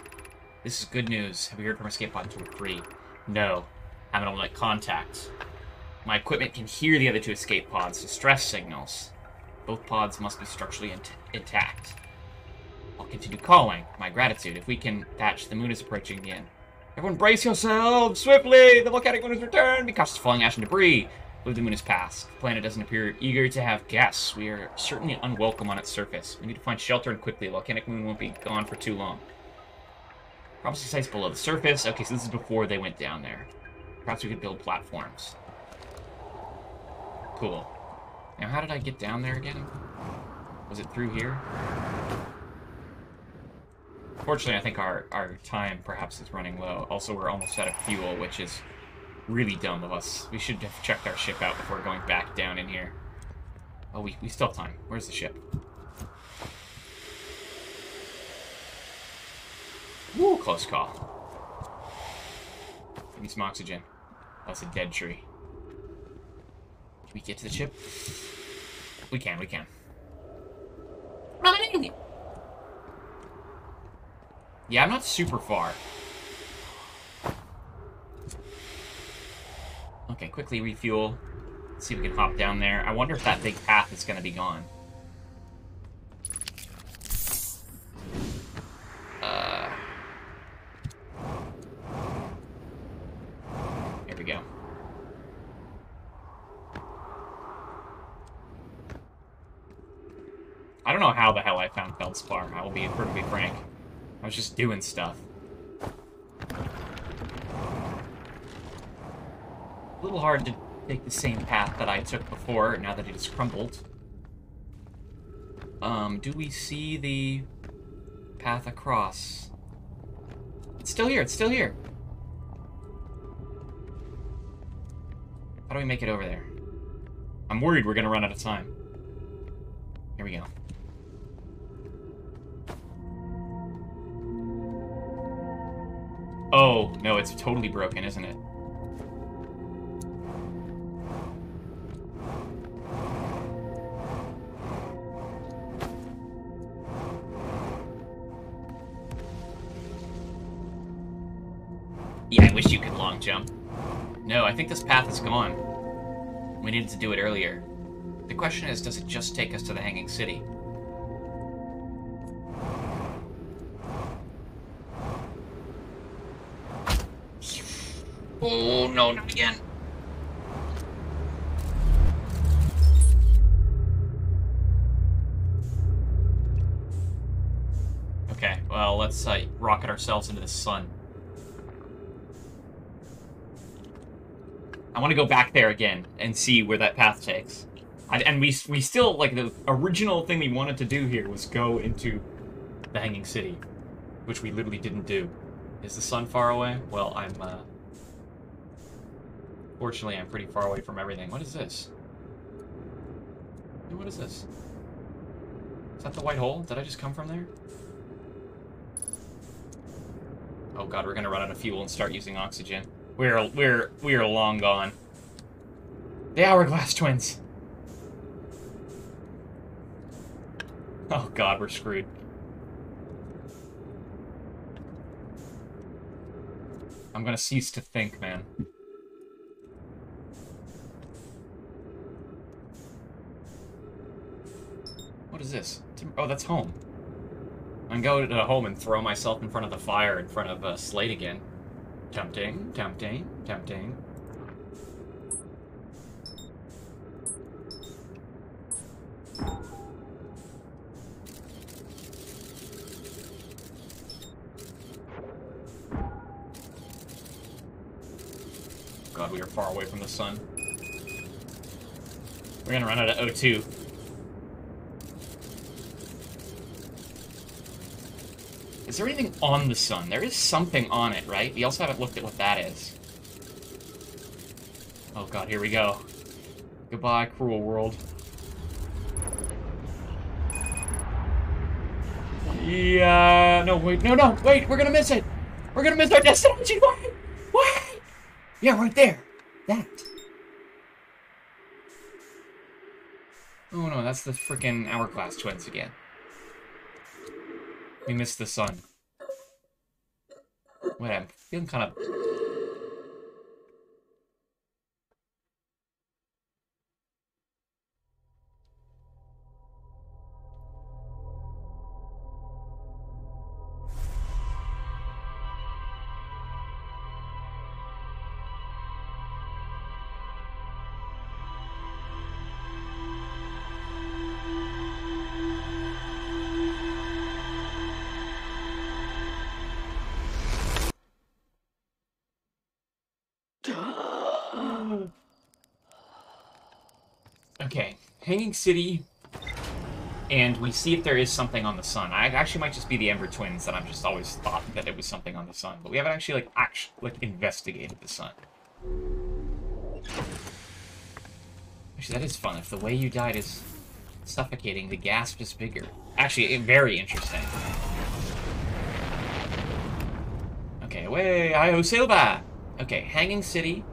This is good news. Have we heard from escape pod 2 or 3? No. Haven't on, like, contact. My equipment can hear the other 2 escape pods' distress signals. Both pods must be structurally intact. I'll continue calling. My gratitude. If we can patch, the moon is approaching the end. Everyone brace yourselves! Swiftly! The volcanic moon has returned! Be cautious of falling ash and debris. The moon is past. The planet doesn't appear eager to have guests. We are certainly unwelcome on its surface. We need to find shelter and quickly. The volcanic moon won't be gone for too long. Promising sites below the surface. Okay, so this is before they went down there. Perhaps we could build platforms. Cool. Now, how did I get down there again? Was it through here? Fortunately, I think our time perhaps is running low. Also, we're almost out of fuel, which is really dumb of us. We should have checked our ship out before going back down in here. Oh, we still have time. Where's the ship? Woo, close call. Give me some oxygen. That's a dead tree. Can we get to the ship? We can. Yeah, I'm not super far. Okay, quickly refuel. Let's see if we can hop down there. I wonder if that big path is going to be gone. Here we go. I don't know how the hell I found Feldspar. I will be perfectly frank. I was just doing stuff. A little hard to take the same path that I took before, now that it is crumbled. Do we see the path across? It's still here, it's still here! How do we make it over there? I'm worried we're gonna run out of time. Here we go. Oh, no, it's totally broken, isn't it? Yeah, I wish you could long jump. No, I think this path is gone. We needed to do it earlier. The question is, does it just take us to the Hanging City? Oh, no, not again. Okay, well, let's rocket ourselves into the sun. I want to go back there again and see where that path takes. And we still, like, the original thing we wanted to do here was go into the Hanging City, which we literally didn't do. Is the sun far away? Well, fortunately, I'm pretty far away from everything. What is this? Hey, what is this? Is that the white hole? Did I just come from there? Oh god, we're gonna run out of fuel and start using oxygen. We are long gone. The Hourglass Twins. Oh god, we're screwed. I'm gonna cease to think, man. What is this? Oh, that's home. I can go to home and throw myself in front of the fire in front of Slate again. Tempting, tempting, tempting. God, we are far away from the sun. We're gonna run out of O2. Is there anything on the sun? There is something on it, right? We also haven't looked at what that is. Oh god, here we go. Goodbye, cruel world. Yeah, no, wait, no, wait, we're gonna miss it! We're gonna miss our destination! What? Yeah, right there. That. Oh no, that's the freaking Hourglass Twins again. We missed the sun. Wait, I'm feeling kind of... Okay, Hanging City, and we see if there is something on the sun. I actually might just be the Ember Twins that I've just always thought that it was something on the sun, but we haven't actually investigated the sun. Actually, that is fun. If the way you died is suffocating, the gasp is bigger. Actually, very interesting. Okay, away, I sail back. Okay, Hanging City,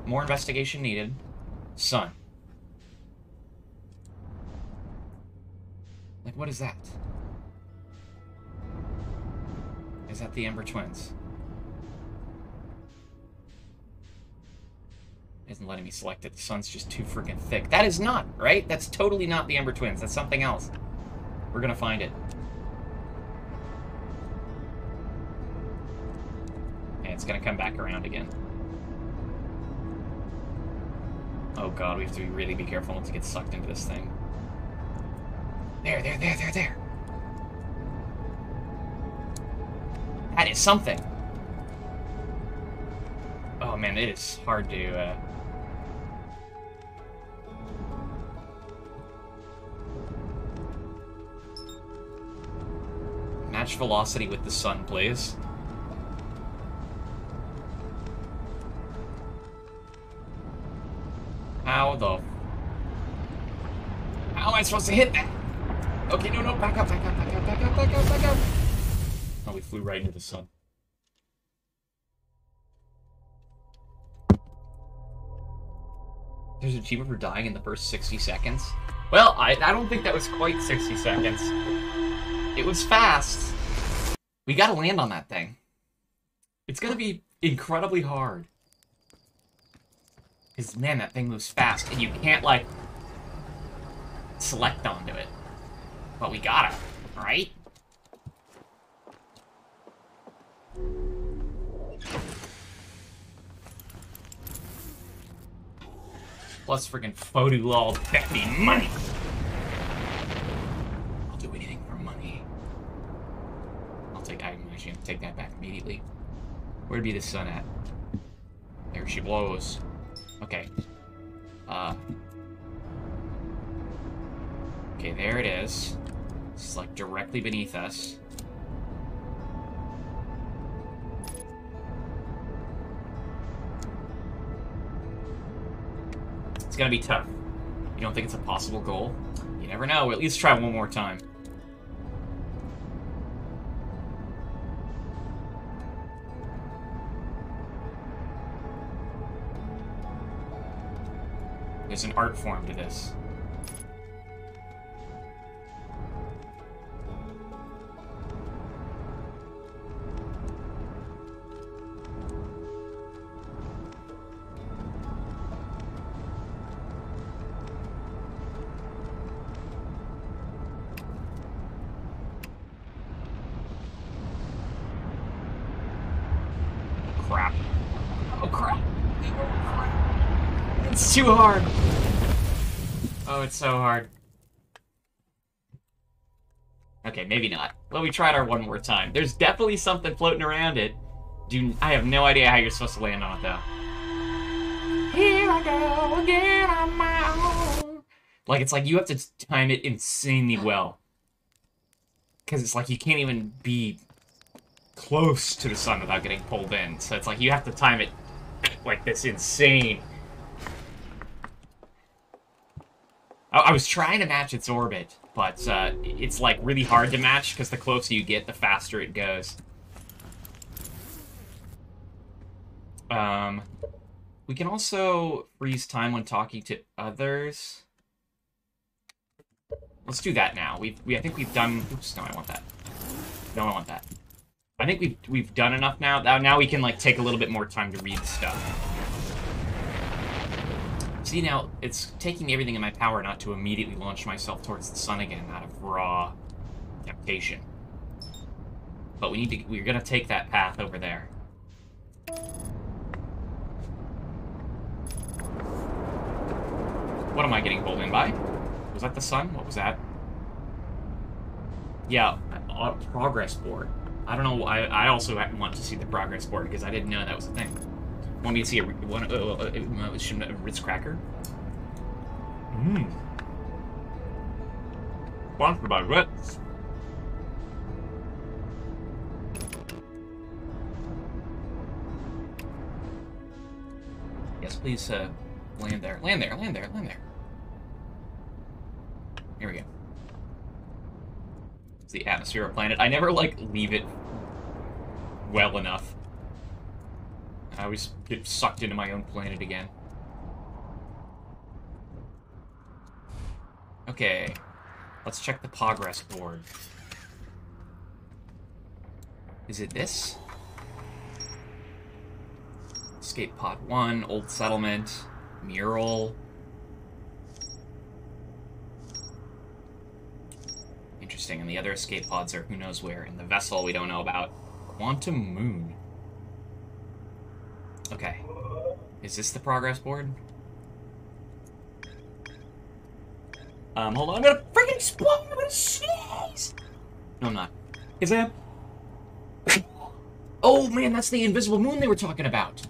more investigation needed. Sun. Like, what is that? Is that the Ember Twins? Isn't letting me select it. The sun's just too freaking thick. That is not, right? That's totally not the Ember Twins. That's something else. We're gonna find it. And it's gonna come back around again. Oh god, we have to really be careful not to get sucked into this thing. There. That is something. Oh man, it is hard to, match velocity with the sun, please. How am I supposed to hit that? Okay, no, back up. Oh, we flew right into the sun. There's an achievement for dying in the first 60 seconds? Well, I don't think that was quite 60 seconds. It was fast. We gotta land on that thing. It's gonna be incredibly hard. Because, man, that thing moves fast, and you can't, like, select onto it. But we gotta, right? Plus friggin' Fodulal Becky money! I'll do anything for money. I'm actually gonna take that back immediately. Where'd be the sun at? There she blows. Okay. Okay, there it is. It's like directly beneath us. It's gonna be tough. You don't think it's a possible goal? You never know. We'll at least try one more time. There's an art form to this. Oh, crap. It's too hard. Oh, it's so hard. Okay, maybe not. Well, we tried our one more time. There's definitely something floating around it. I have no idea how you're supposed to land on it, though. Here I go again on my own. Like, it's like you have to time it insanely well. Because it's like you can't even be close to the sun without getting pulled in. So it's like you have to time it like this insane. I was trying to match its orbit, but it's like really hard to match because the closer you get, the faster it goes. We can also freeze time when talking to others. Let's do that now. I think we've done. Oops, no, I want that. No, I want that. I think we've done enough now. Now we can like take a little bit more time to read stuff. See, now it's taking everything in my power not to immediately launch myself towards the sun again out of raw temptation. But we're gonna take that path over there. What am I getting pulled in by? Was that the sun? What was that? Yeah, progress board. I don't know why. I also want to see the progress board because I didn't know that was a thing. Want me to see a Ritz cracker? Mmm. Sponsored by Ritz. Yes, please land there. Land there. Land there. Land there. Here we go. It's the atmosphere of planet. I never, like, leave it well enough. I always get sucked into my own planet again. Okay. Let's check the progress board. Is it this? Escape Pod 1, Old Settlement, Mural. Interesting, and the other escape pods are who knows where. And the vessel we don't know about. Quantum Moon. Okay. Is this the progress board? Hold on, I'm gonna freaking explode! I'm gonna sneeze! No, I'm not. Is that? Oh man, that's the invisible moon they were talking about!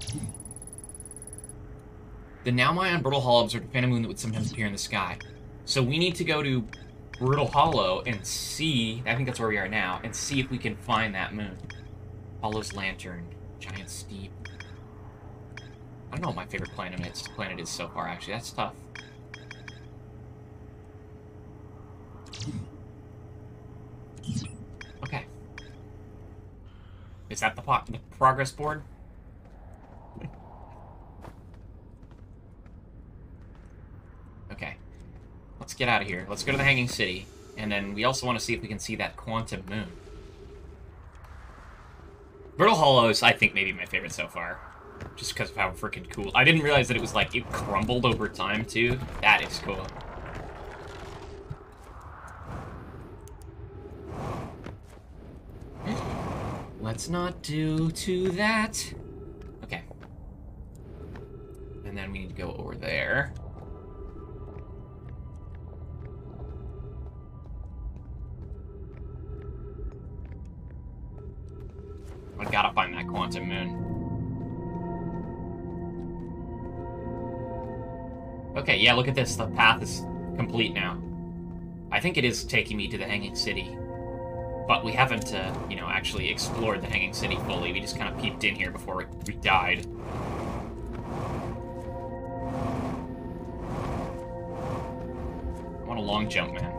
The Naumai Brittle Hollow observed a phantom moon that would sometimes appear in the sky. So we need to go to Brittle Hollow and see, I think that's where we are now, and see if we can find that moon. Hollow's Lantern, Giant Steep. I don't know what my favorite planet is so far, actually. That's tough. Okay. Is that the progress board? Okay. Let's get out of here. Let's go to the Hanging City. And then we also want to see if we can see that quantum moon. Brittle Hollow is, I think, maybe my favorite so far. Just because of how freaking cool. I didn't realize that it was like, it crumbled over time, too. That is cool. Let's not do to that. Okay. And then we need to go over there. I gotta find that quantum moon. Okay, yeah, look at this. The path is complete now. I think it is taking me to the Hanging City. But we haven't, you know, actually explored the Hanging City fully. We just kind of peeped in here before we died. I want a long jump, man.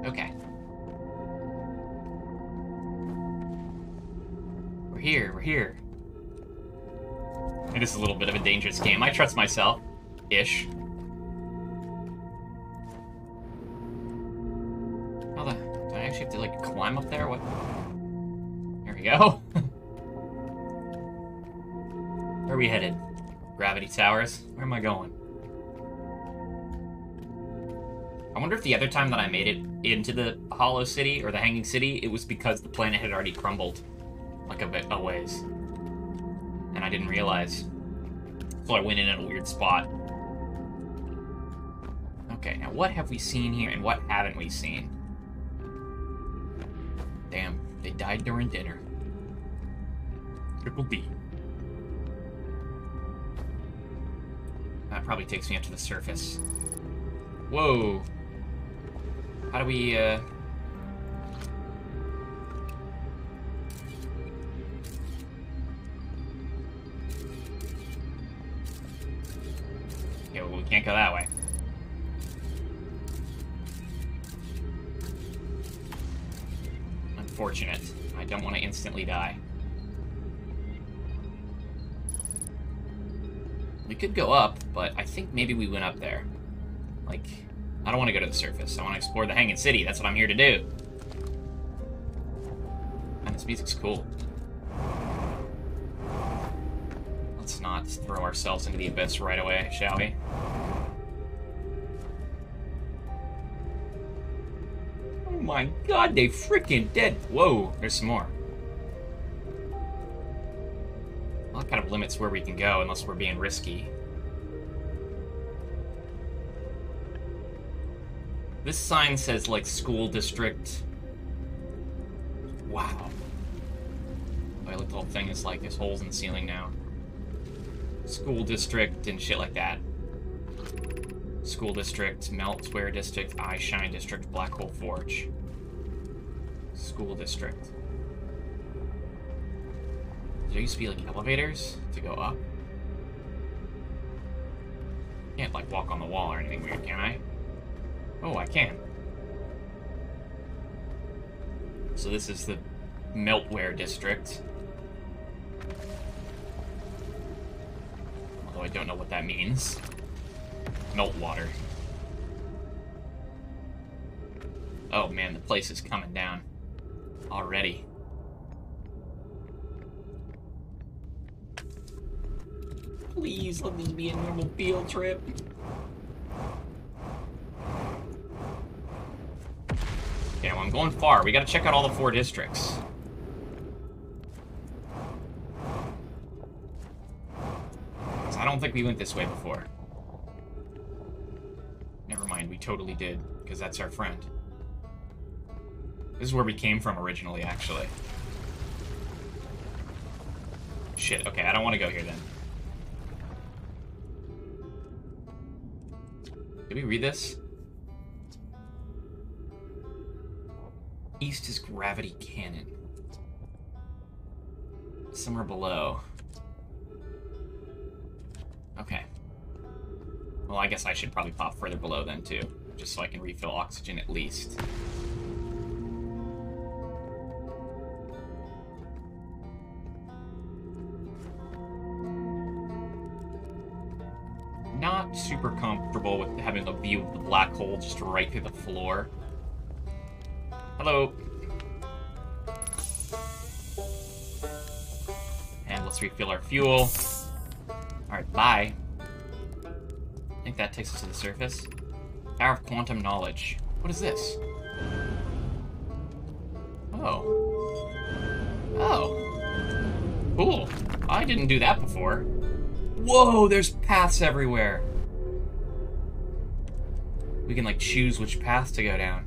Okay. We're here. It is a little bit of a dangerous game. I trust myself. Ish. How the... Do I actually have to, like, climb up there? What? There we go. Where are we headed? Gravity Towers? Where am I going? I wonder if the other time that I made it into the Hollow City, or the Hanging City, it was because the planet had already crumbled, like a ways. And I didn't realize. So I went in at a weird spot. Okay, now what have we seen here, and what haven't we seen? Damn, they died during dinner. Triple D. That probably takes me up to the surface. Whoa. How do we, Yeah, well, we can't go that way. Unfortunate. I don't want to instantly die. We could go up, but I think maybe we went up there. Like, I don't want to go to the surface. I want to explore the Hanging City. That's what I'm here to do. And this music's cool. Let's not throw ourselves into the abyss right away, shall we? Oh my god, they freaking dead. Whoa, there's some more. Well, that kind of limits where we can go unless we're being risky. This sign says, like, school district. Wow. Like, the whole thing is like, there's holes in the ceiling now. School district and shit like that. School district, Meltware district, Eyeshine district, Black Hole Forge. School district. There used to be, like, elevators to go up. Can't, like, walk on the wall or anything weird, can I? Oh, I can. So this is the Meltware district. Although I don't know what that means. Melt water. Oh man, the place is coming down. Already. Please let this be a normal field trip. Okay, well, I'm going far. We gotta check out all the 4 districts. I don't think we went this way before. Never mind, we totally did, because that's our friend. This is where we came from originally, actually. Shit, okay, I don't want to go here then. Did we read this? East is Gravity Cannon. Somewhere below. Okay. Well, I guess I should probably pop further below then, too. Just so I can refill oxygen at least. Not super comfortable with having a view of the black hole just right through the floor. Hello. And let's refill our fuel. Alright, bye. I think that takes us to the surface. Power of Quantum Knowledge. What is this? Oh. Oh. Cool. I didn't do that before. Whoa, there's paths everywhere. We can, like, choose which path to go down.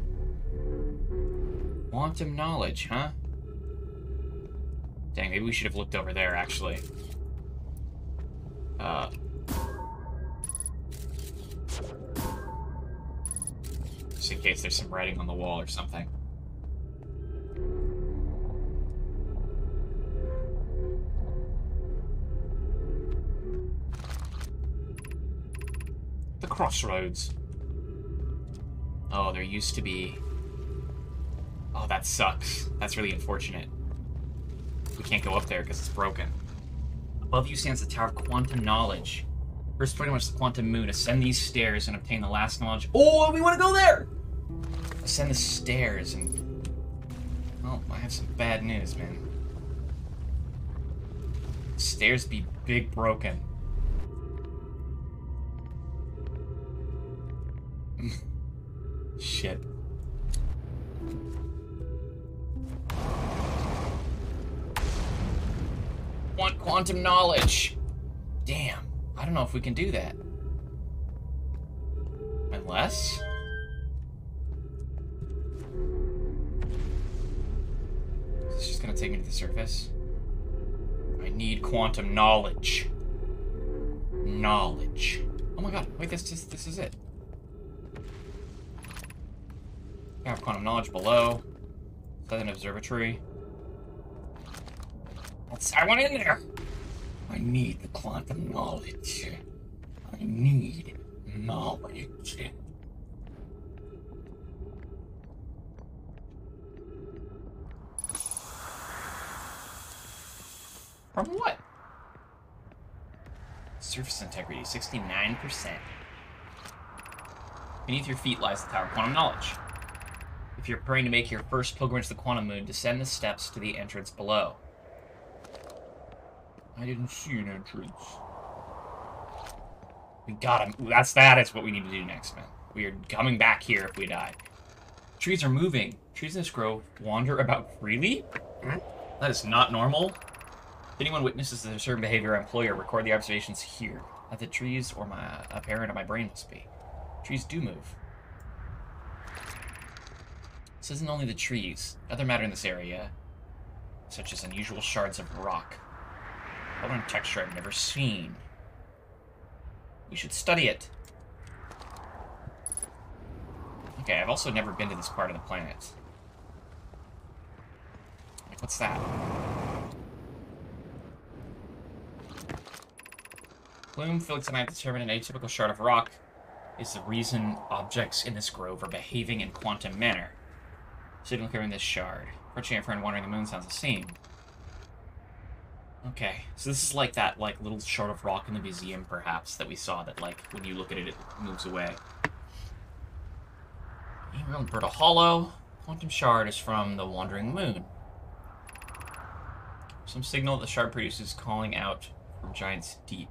Quantum knowledge, huh? Dang, maybe we should have looked over there, actually. Just in case there's some writing on the wall or something. The crossroads. Oh, there used to be... Oh, that sucks. That's really unfortunate. We can't go up there because it's broken. Above you stands the Tower of Quantum Knowledge. First pretty much the Quantum Moon. Ascend these stairs and obtain the last knowledge. Oh, we want to go there! Ascend the stairs and... Oh, I have some bad news, man. Stairs be big broken. Shit. Want quantum knowledge. Damn. I don't know if we can do that. Unless... Is this just gonna take me to the surface? I need quantum knowledge. Knowledge. Oh my god, wait, this is it. I have quantum knowledge below. Is that an observatory? I went in there! I need the quantum knowledge. I need knowledge. From what? Surface integrity, 69%. Beneath your feet lies the Tower of Quantum Knowledge. If you're preparing to make your first pilgrimage to the Quantum Moon, descend the steps to the entrance below. I didn't see an entrance. We got him. That is what we need to do next, man. We are coming back here if we die. Trees are moving. Trees in this grove wander about freely? That is not normal. If anyone witnesses a certain behavior, employer, record the observations here. At the trees or a parent of my brain must be. Trees do move. This isn't only the trees. Other matter in this area, such as unusual shards of rock. Color and texture I've never seen. We should study it. Okay, I've also never been to this part of the planet. Like, what's that? Bloom, Felix, and I have determined an atypical shard of rock is the reason objects in this grove are behaving in quantum manner. Signal carrying this shard. Approaching a friend wandering the moon sounds the same. Okay, so this is like that, like, little shard of rock in the museum, perhaps, that we saw that, like, when you look at it, it moves away. We're on Berta Hollow. Quantum shard is from the wandering moon. Some signal the shard produces calling out from giants deep.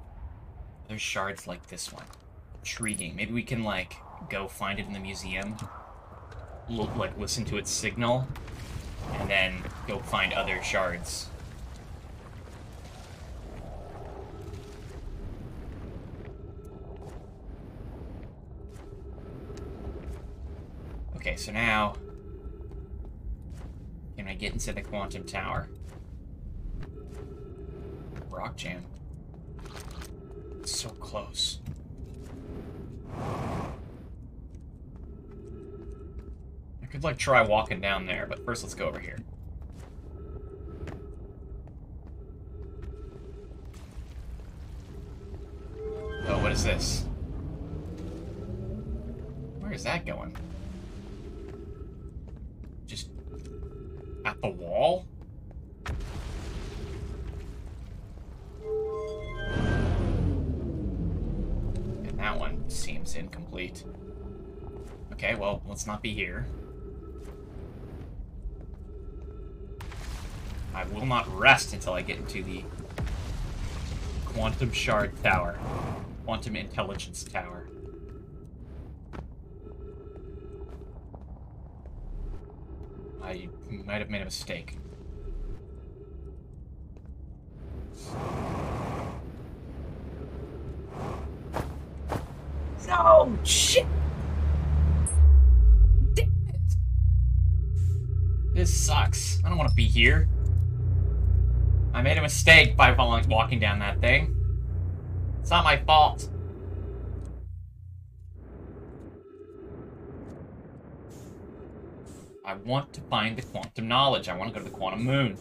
There's shards like this one. Intriguing. Maybe we can, like, go find it in the museum. Listen to its signal. And then go find other shards. Okay, so now... Can I get into the quantum tower? Rock jam. So close. I could, like, try walking down there, but first let's go over here. Oh, what is this? Where is that going? Just at the wall? That one seems incomplete. Okay, well, let's not be here. I will not rest until I get into the Quantum Shard Tower. Quantum Intelligence Tower. I might have made a mistake. No! Shit! Damn it! This sucks. I don't want to be here. I made a mistake by walking down that thing. It's not my fault. I want to find the quantum knowledge. I want to go to the quantum moon.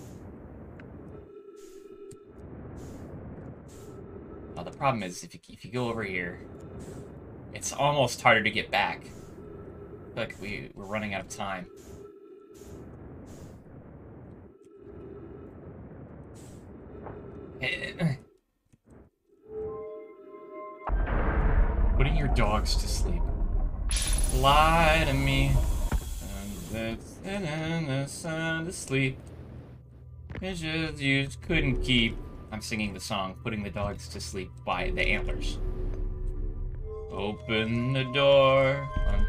Now, the problem is, if you go over here, it's almost harder to get back. I feel like we're running out of time. Putting your dogs to sleep. Lie to me. And the sun to sleep. It's just you couldn't keep. I'm singing the song Putting the Dogs to Sleep by The Antlers. Open the door,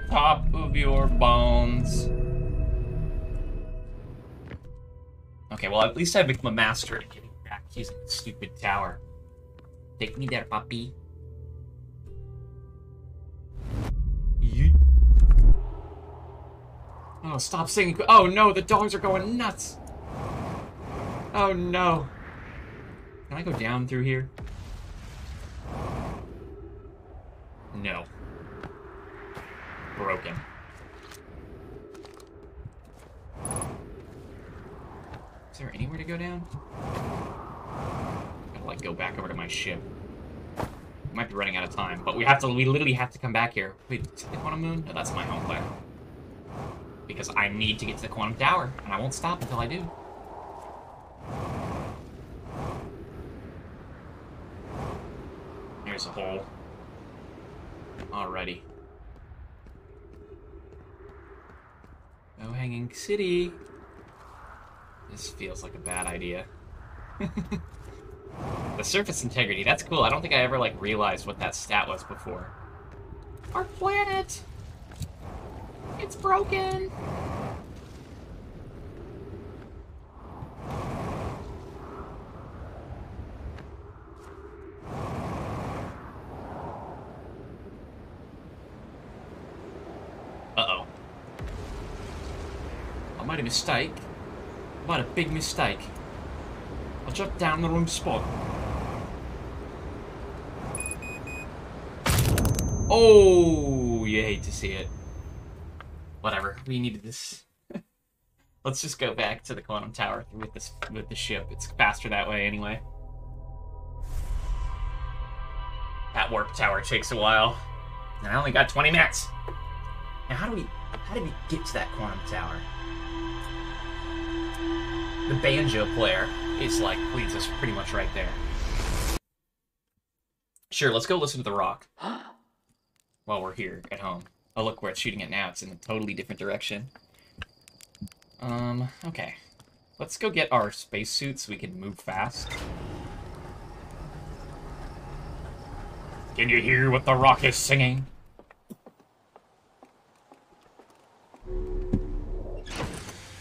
top of your bones. Okay, well, at least I've become a master at getting back using the stupid tower. Take me there, puppy. Yeet. Oh, stop singing. Oh no, the dogs are going nuts. Oh no. Can I go down through here? No. Broken. Is there anywhere to go down? Gotta like go back over to my ship. We might be running out of time, but we literally have to come back here. Wait, is that the Quantum Moon? No, that's my home planet. Because I need to get to the Quantum Tower, and I won't stop until I do. Here's a hole. Alrighty. No hanging city. This feels like a bad idea. The surface integrity, that's cool. I don't think I ever, like, realized what that stat was before. Our planet! It's broken! Uh-oh. I made a mistake. I made a big mistake. I jumped down the wrong spot. Oh, you hate to see it. Whatever, we needed this. Let's just go back to the Quantum Tower with the ship. It's faster that way anyway. That warp tower takes a while. And I only got 20 minutes. Now how did we get to that Quantum Tower? The banjo player is like leads us pretty much right there. Sure, let's go listen to the rock. While we're here at home. Oh, look where it's shooting at now. It's in a totally different direction. Okay. Let's go get our spacesuits so we can move fast. Can you hear what the rock is singing?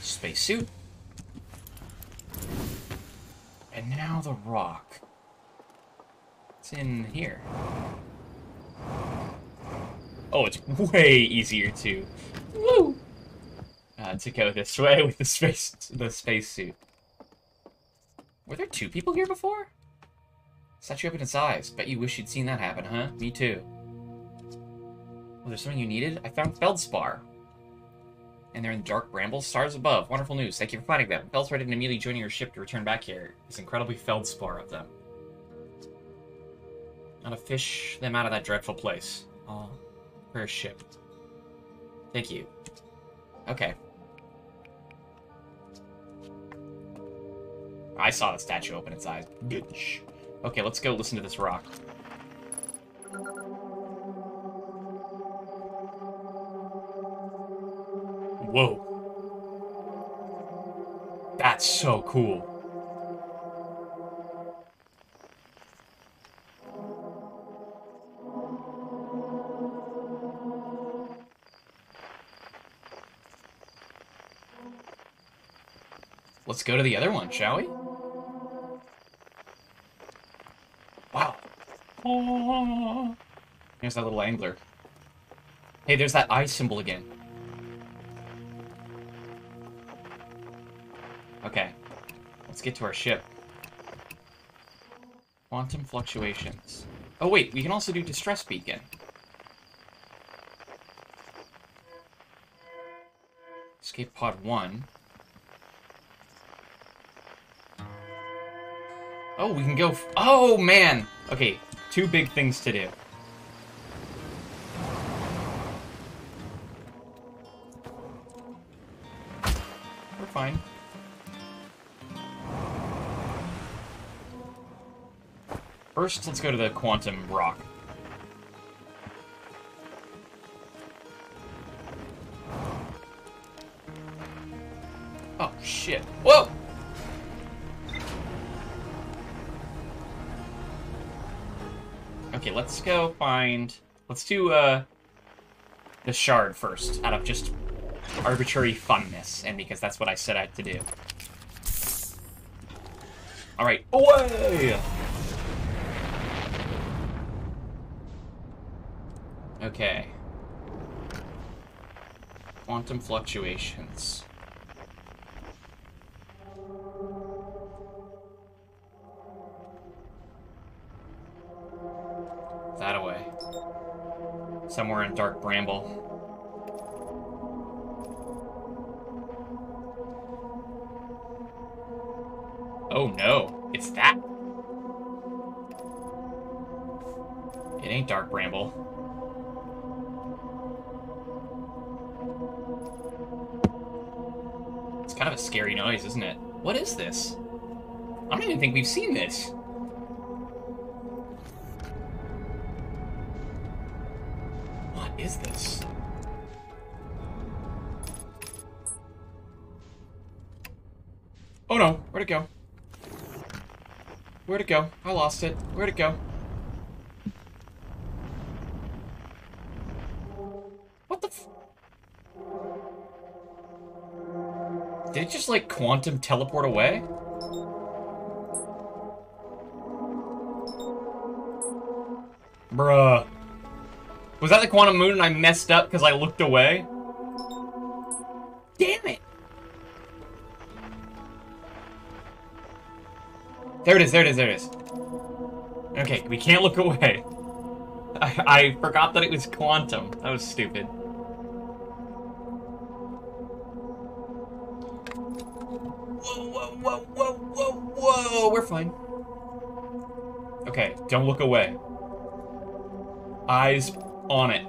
Spacesuit. And now the rock. It's in here. Oh, it's way easier to go this way with the spacesuit. Were there two people here before? Set you up in its eyes. Bet you wish you'd seen that happen, huh? Me too. Was there something you needed? I found Feldspar. And they're in the dark brambles. Stars above. Wonderful news. Thank you for finding them. Feldspar didn't immediately join your ship to return back here. It's incredibly Feldspar of them. How to fish them out of that dreadful place. Oh. For a ship. Thank you. Okay. I saw the statue open its eyes. Bitch. Okay, let's go listen to this rock. Whoa. That's so cool. Let's go to the other one, shall we? Wow. Oh. Here's that little angler. Hey, there's that eye symbol again. Okay. Let's get to our ship. Quantum fluctuations. Oh, wait, we can also do distress beacon. Escape pod 1. Oh, we can go... Oh, man! Okay, two big things to do. We're fine. First, let's go to the Quantum Rock. Oh, shit. Whoa! Okay, let's go find... Let's do, the shard first, out of just arbitrary funness, and because that's what I set out to do. Alright, away! Okay. Quantum fluctuations. That away. Somewhere in Dark Bramble. Oh no, it's that. It ain't Dark Bramble. It's kind of a scary noise, isn't it? What is this? I don't even think we've seen this. What is this? Oh no, where'd it go? Where'd it go? I lost it. Where'd it go? What the f- Did it just, like, quantum teleport away? Bruh. Was that the quantum moon and I messed up because I looked away? Damn it! There it is, there it is, there it is. Okay, we can't look away. I forgot that it was quantum. That was stupid. Whoa, whoa, whoa, whoa, whoa, whoa! We're fine. Okay, don't look away. Eyes on it.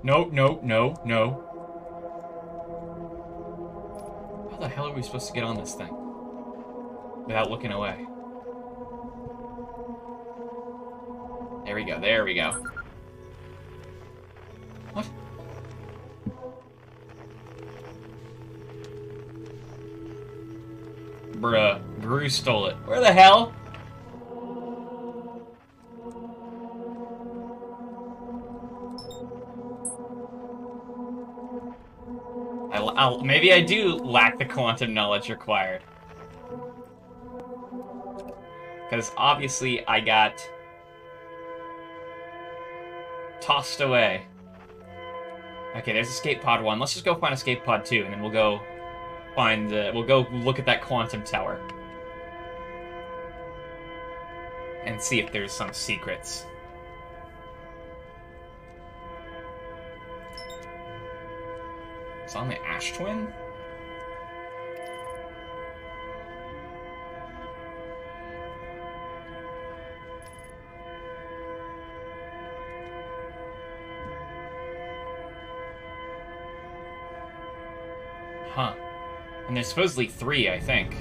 No, no, no, no. How the hell are we supposed to get on this thing? Without looking away. There we go, there we go. What? Bruh, Gru stole it. Where the hell? Maybe I do lack the quantum knowledge required. Because obviously I got tossed away. Okay, there's escape pod 1. Let's just go find escape pod 2, and then we'll go find we'll go look at that quantum tower. And see if there's some secrets. It's on the Ash Twin? Huh. And there's supposedly 3, I think.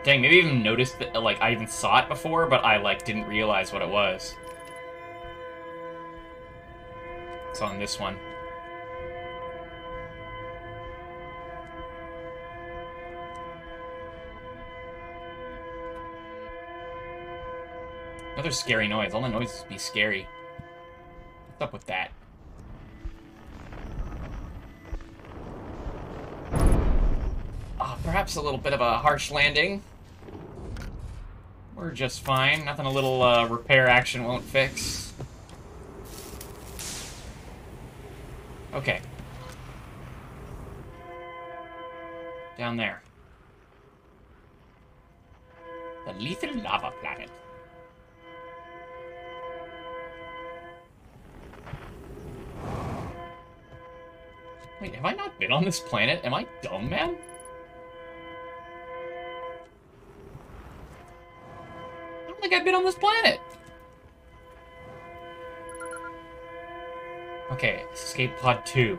Dang, maybe I even noticed that, like, I even saw it before, but I, like, didn't realize what it was. It's on this one. Another scary noise. All the noises be scary. What's up with that? Perhaps a little bit of a harsh landing. We're just fine. Nothing a little repair action won't fix. Okay. Down there. The Lethal Lava Planet. Wait, have I not been on this planet? Am I dumb, man? I don't think I've been on this planet. Okay, escape pod 2.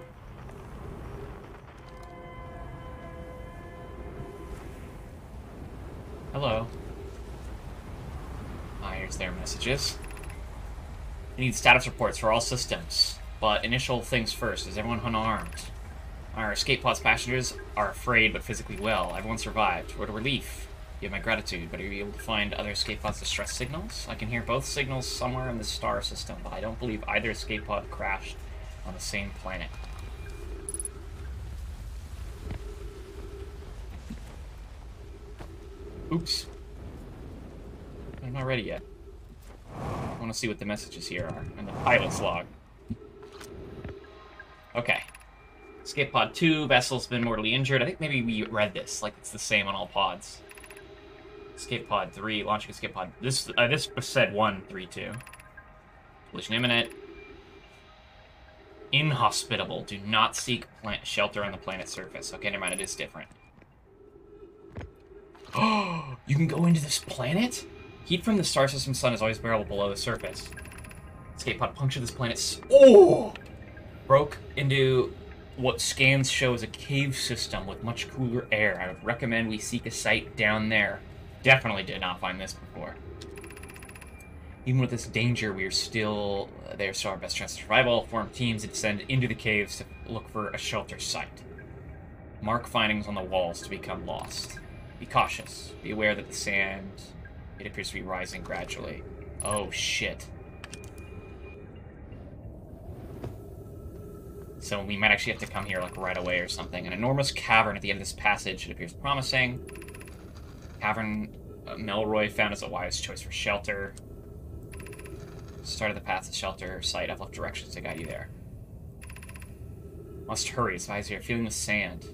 Hello. Ah, here's their messages. We need status reports for all systems, but initial things first. Is everyone unarmed? Our escape pod's passengers are afraid but physically well. Everyone survived. Word of relief. You have my gratitude, but are you able to find other escape pod's distress signals? I can hear both signals somewhere in the star system, but I don't believe either escape pod crashed on the same planet. Oops. I'm not ready yet. I want to see what the messages here are, and the pilot's log. Okay. Escape pod 2, vessel's been mortally injured. I think maybe we read this, like it's the same on all pods. Escape pod 3, launching escape pod. This said 132. Collision imminent. Inhospitable. Do not seek shelter on the planet's surface. Okay, never mind, it is different. Oh, you can go into this planet? Heat from the star system sun is always bearable below the surface. Escape pod punctured this planet's... Oh! Broke into what scans show as a cave system with much cooler air. I would recommend we seek a site down there. Definitely did not find this before. Even with this danger, we are still there, so our best chance of survival. Form teams and descend into the caves to look for a shelter site. Mark findings on the walls to become lost. Be cautious. Be aware that the sand, it appears to be rising gradually. Oh, shit. So we might actually have to come here, like, right away or something. An enormous cavern at the end of this passage. It appears promising. Cavern Melroy found as a wise choice for shelter. Start of the path to shelter site. I've left directions to guide you there. Must hurry. It's eyes here. Feeling the sand.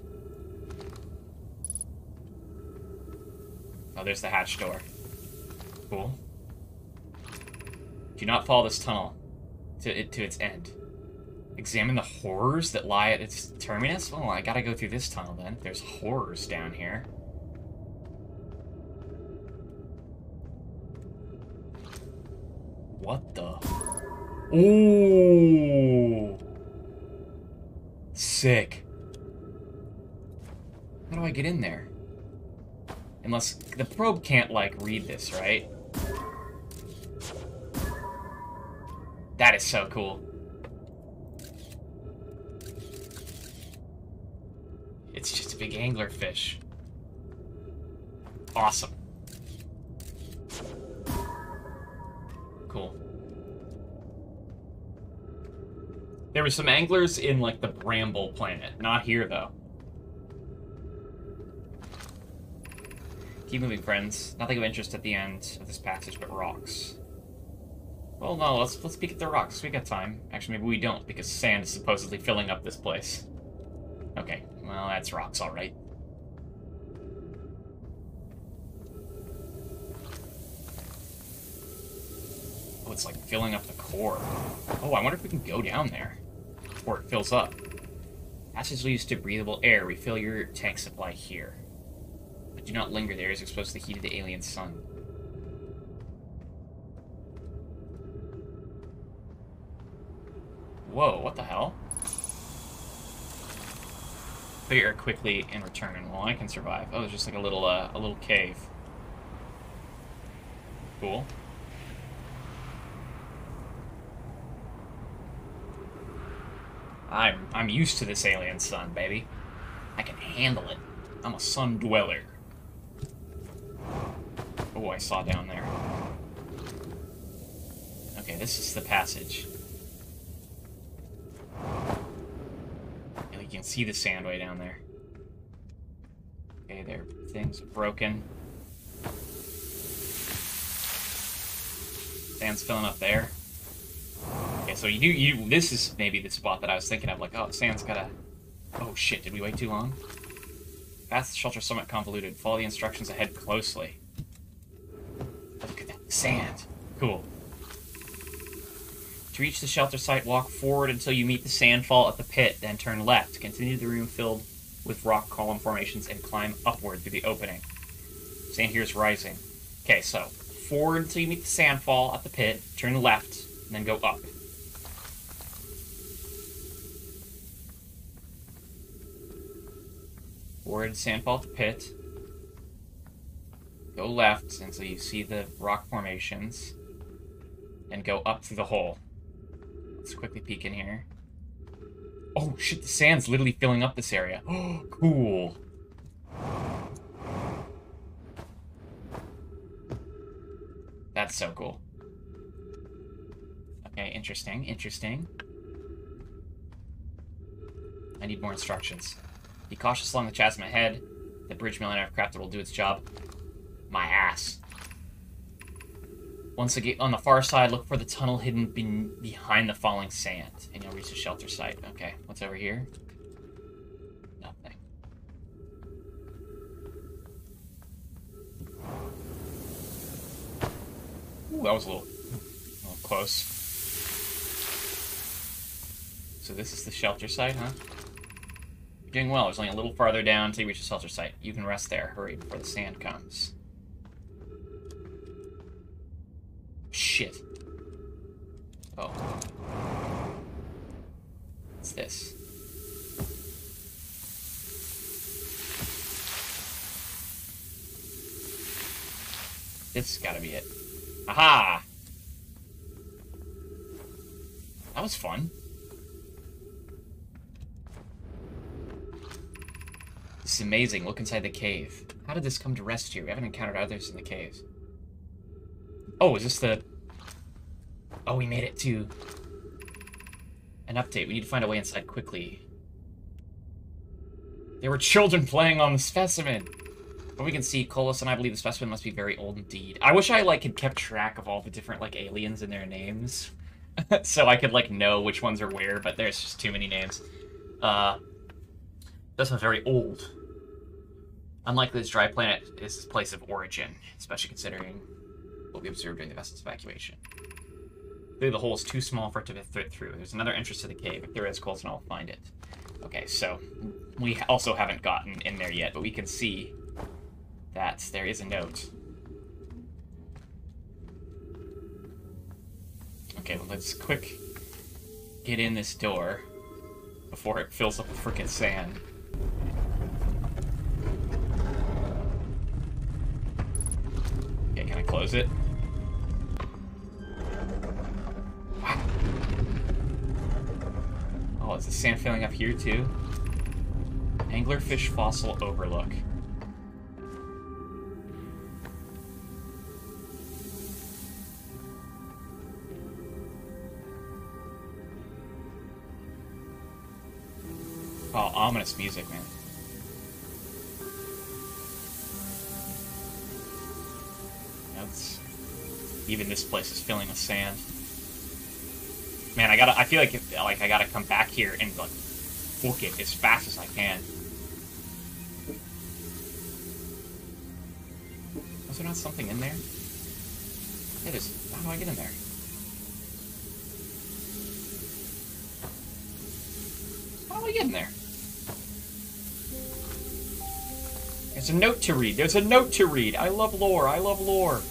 Oh, there's the hatch door. Cool. Do not follow this tunnel to its end. Examine the horrors that lie at its terminus? Oh, I gotta go through this tunnel then. There's horrors down here. What the? Ooh! Sick. How do I get in there? Unless the probe can't, like, read this, right? That is so cool. It's just a big anglerfish. Awesome. Cool. There were some anglers in, like, the Bramble planet. Not here, though. Keep moving, friends. Nothing of interest at the end of this passage but rocks. Well, no, let's peek at the rocks. We got time. Actually, maybe we don't, because sand is supposedly filling up this place. Okay, well, that's rocks, alright. Oh, it's like filling up the core. Oh, I wonder if we can go down there before it fills up. Passage leads to breathable air. Refill your tank supply here. But do not linger there, as exposed to the heat of the alien sun. Whoa, what the hell? Clear quickly and return. Well, I can survive. Oh, there's just like a little cave. Cool. I'm used to this alien sun, baby. I can handle it. I'm a sun dweller. Oh, I saw down there. Okay, this is the passage. And you can see the sand way down there. Okay, there. Things broken. Sand's filling up there. Okay, so this is maybe the spot that I was thinking of, like, oh, sand's gotta... Oh shit, did we wait too long? Path to the shelter somewhat convoluted. Follow the instructions ahead closely. Look at that sand. Cool. To reach the shelter site, walk forward until you meet the sandfall at the pit, then turn left. Continue the room filled with rock column formations and climb upward through the opening. Sand here is rising. Okay, so forward until you meet the sandfall at the pit, turn left, and then go up. Forward, sandfall at the pit. Go left until you see the rock formations. And go up through the hole. Let's quickly peek in here. Oh, shit, the sand's literally filling up this area. Oh, cool. That's so cool. Okay, interesting, interesting. I need more instructions. Be cautious along the chasm ahead. The bridge millionaire crafted will do its job. My ass. Once again, on the far side, look for the tunnel hidden behind the falling sand, and you'll reach the shelter site. Okay, what's over here? Nothing. Ooh, that was a little close. So this is the shelter site, huh? You're doing well. There's only a little farther down until you reach the shelter site. You can rest there. Hurry before the sand comes. Shit. Oh. What's this? This has gotta be it. Aha! That was fun. This is amazing. Look inside the cave. How did this come to rest here? We haven't encountered others in the caves. Oh, is this the... Oh, we made it to... An update. We need to find a way inside quickly. There were children playing on the specimen. But we can see, Colas and I believe the specimen must be very old indeed. I wish I, like, had kept track of all the different, like, aliens and their names. So I could, like, know which ones are where, but there's just too many names. This one's very old. Unlike this dry planet, is its place of origin, especially considering what we observed during the vessel's evacuation. Clearly the hole is too small for it to fit through. There's another entrance to the cave. If there is, Colas and I will find it. Okay, so we also haven't gotten in there yet, but we can see that there is a note. Okay, well, let's quick get in this door before it fills up with frickin' sand. Okay, can I close it? Wow. Oh, is the sand filling up here too? Anglerfish fossil overlook. Oh, ominous music, man. Even this place is filling with sand. Man, I feel like I gotta come back here and like book it as fast as I can. Was there not something in there? It is. How do I get in there? How do I get in there? There's a note to read. There's a note to read. I love lore. I love lore.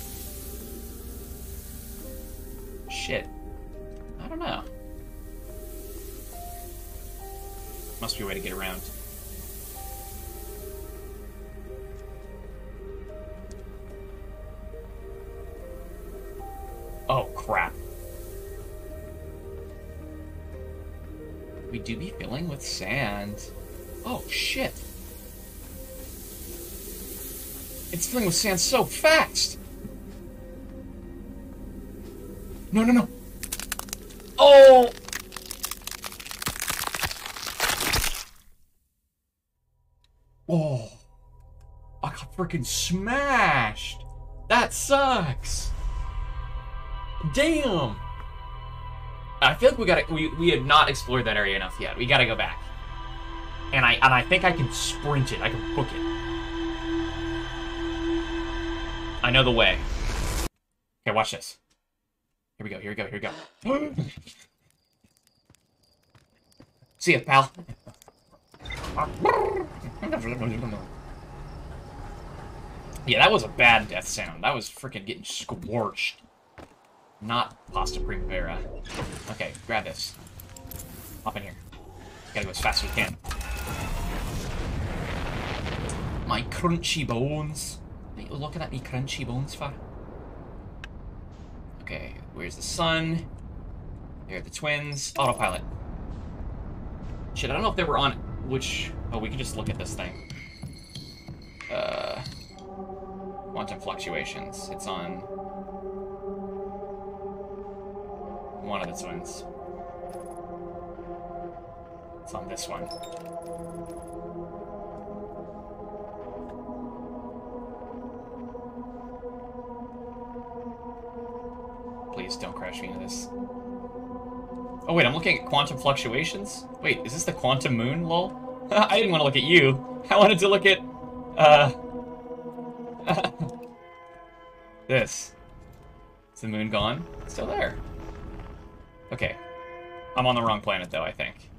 Shit. I don't know. Must be a way to get around. Oh, crap. We do be filling with sand. Oh, shit. It's filling with sand so fast! No, no, no! Oh! Oh! I got freaking smashed! That sucks! Damn! I feel like we had not explored that area enough yet. We gotta go back. And I think I can sprint it. I can book it. I know the way. Okay, watch this. Here we go, here we go, here we go. See ya, pal. Yeah, that was a bad death sound. That was freaking getting scorched. Not pasta primavera. Okay, grab this. Hop in here. Gotta go as fast as we can. My crunchy bones. What are you looking at me crunchy bones for? Okay, where's the sun? There are the twins. Autopilot. Shit, I don't know if they were on which... Oh, we can just look at this thing. Quantum fluctuations. It's on one of the twins. It's on this one. Please don't crash me into this. Oh wait, I'm looking at quantum fluctuations? Wait, is this the quantum moon, lol? I didn't want to look at you. I wanted to look at, this. Is the moon gone? It's still there. Okay. I'm on the wrong planet, though, I think.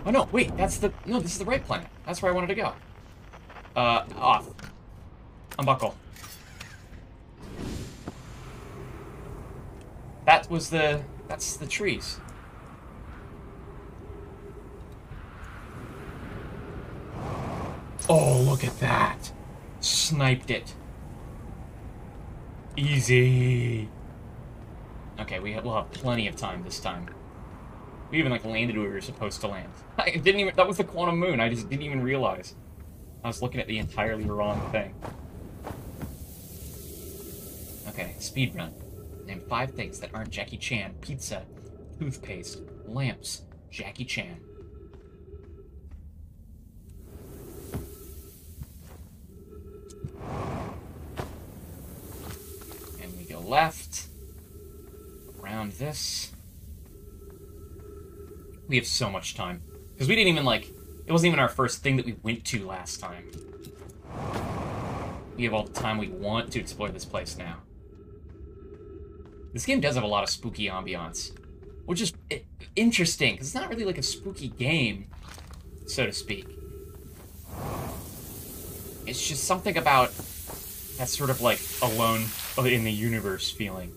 Oh, no, wait, that's the... No, this is the right planet. That's where I wanted to go. Off. Unbuckle. That was the... That's the trees. Oh, look at that. Sniped it. Easy. Okay, we'll have plenty of time this time. We even, like, landed where we were supposed to land. I didn't even... That was the quantum moon. I just didn't even realize. I was looking at the entirely wrong thing. Okay, speed run. Name 5 things that aren't Jackie Chan. Pizza, toothpaste, lamps, Jackie Chan. And we go left. Around this. We have so much time. Because we didn't even, like... It wasn't even our first thing that we went to last time. We have all the time we want to explore this place now. This game does have a lot of spooky ambiance. Which is interesting, because it's not really like a spooky game, so to speak. It's just something about that sort of, like, alone in the universe feeling.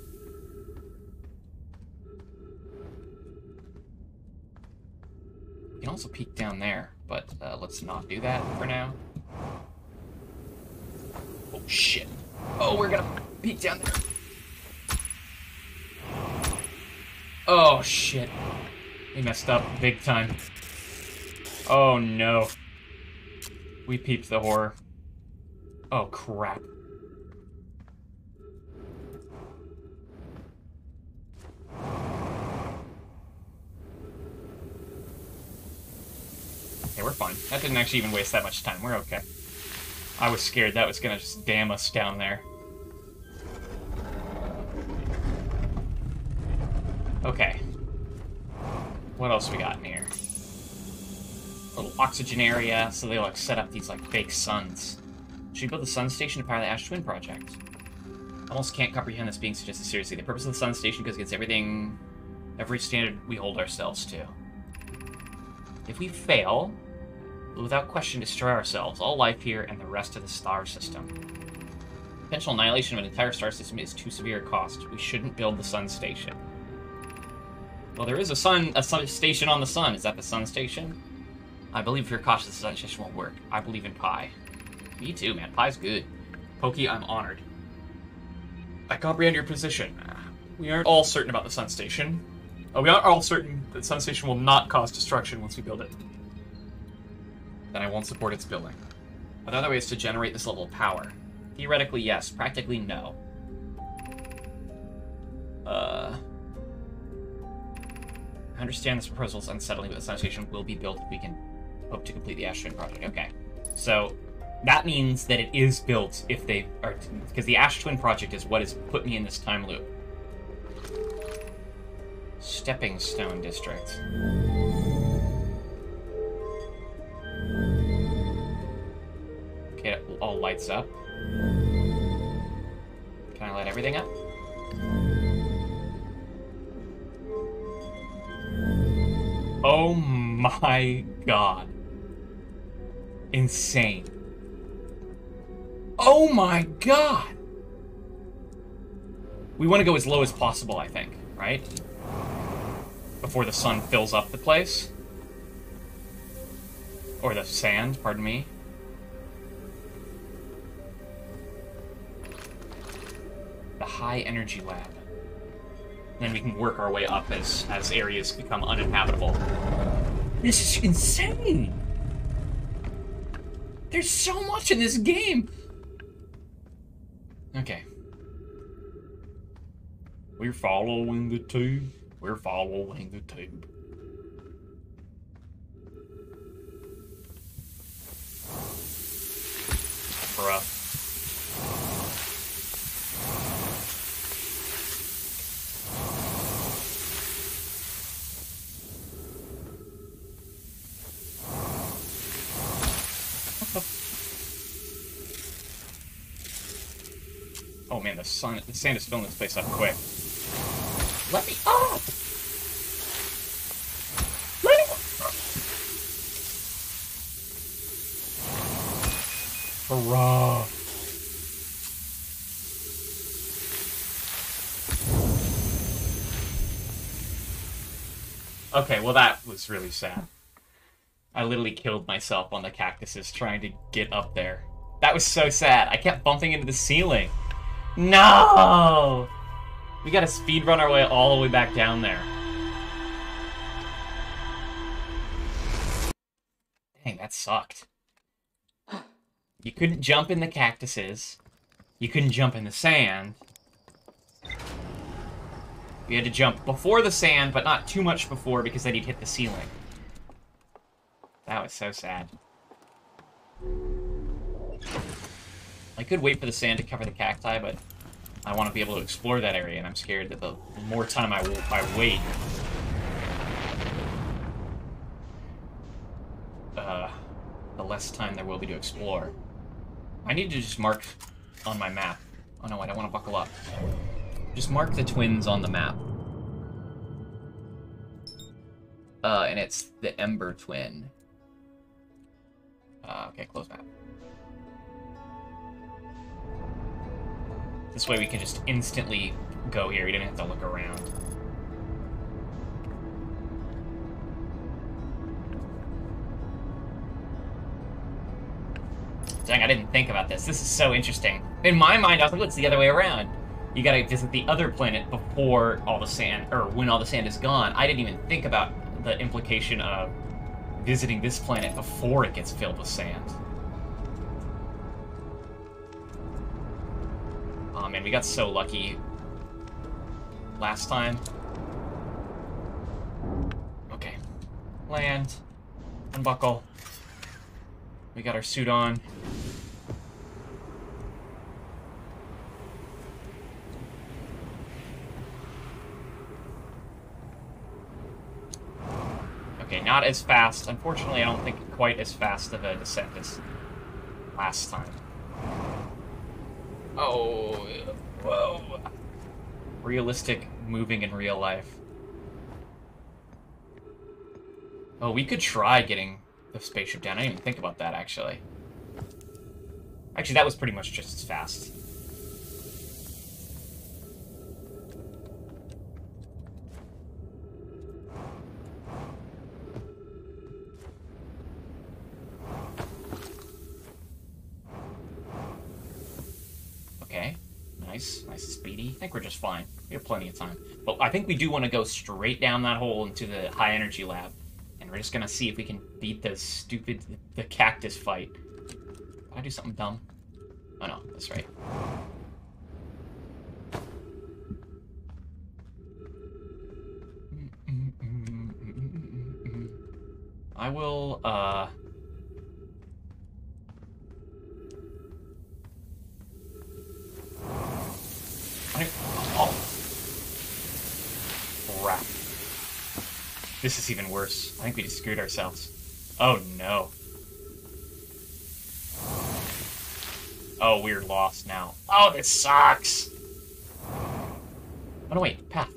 You can also peek down there, but let's not do that for now. Oh, shit. Oh, we're gonna peek down there. Oh, shit. We messed up big time. Oh, no. We peeped the horror. Oh, crap. Okay, we're fine. That didn't actually even waste that much time. We're okay. I was scared that was gonna just damn us down there. Okay. What else we got in here? Little oxygen area, so they like set up these like fake suns. Should we build the sun station to power the Ash Twin project? Almost can't comprehend this being suggested seriously. The purpose of the sun station goes against every standard we hold ourselves to. If we fail, we'll without question destroy ourselves, all life here, and the rest of the star system. Potential annihilation of an entire star system is too severe a cost. We shouldn't build the sun station. Well, there is a sun station on the sun. Is that the sun station? I believe if you're cautious, the sun station won't work. I believe in pie. Me too, man. Pie's good. Pokey, I'm honored. I comprehend your position. We aren't all certain about the sun station. Oh, we aren't all certain that the sun station will not cause destruction once we build it. Then I won't support its building. Are there other ways to generate this level of power? Theoretically, yes. Practically, no. I understand this proposal is unsettling, but the sun station will be built if we can hope to complete the Ash Twin project. Okay. So, that means that it is built if they are... Because the Ash Twin project is what has put me in this time loop. Stepping Stone District. Okay, it all lights up. Can I light everything up? Oh my god. Insane. Oh my god! We want to go as low as possible, I think, right? Before the sun fills up the place. Or the sand, pardon me. The High Energy Lab. then we can work our way up as areas become uninhabitable. This is insane! There's so much in this game! Okay. We're following the tube. We're following the tube. Bruh. Oh man, the sand is filling this place up quick. Let me up! Let me up! Hurrah! Okay, well that was really sad. I literally killed myself on the cactuses trying to get up there. That was so sad. I kept bumping into the ceiling. No! We gotta speedrun our way all the way back down there. Dang, that sucked. You couldn't jump in the cactuses. You couldn't jump in the sand. You had to jump before the sand, but not too much before, because then you'd hit the ceiling. That was so sad. I could wait for the sand to cover the cacti, but I want to be able to explore that area, and I'm scared that the more time I wait, the less time there will be to explore. I need to just mark on my map. Oh no, I don't want to buckle up. Just mark the twins on the map. And it's the Ember Twin. Okay, close map. This way we can just instantly go here. We didn't have to look around. Dang, I didn't think about this. This is so interesting. In my mind, I was like, well, it's the other way around. You gotta visit the other planet before all the sand, or when all the sand is gone. I didn't even think about the implication of visiting this planet before it gets filled with sand. Oh man, we got so lucky last time. Okay. Land. Unbuckle. We got our suit on. Okay, not as fast. Unfortunately, I don't think quite as fast of a descent as last time. Oh, whoa. Realistic moving in real life. Oh, we could try getting the spaceship down. I didn't even think about that, actually. Actually, that was pretty much just as fast. Okay. Nice. Nice and speedy. I think we're just fine. We have plenty of time. But I think we do want to go straight down that hole into the high-energy lab. And we're just gonna see if we can beat the cactus fight. Did I do something dumb? Oh no, that's right. I will, oh. Crap. This is even worse. I think we just screwed ourselves. Oh no. Oh, we're lost now. Oh, this sucks! Oh no, wait. Path.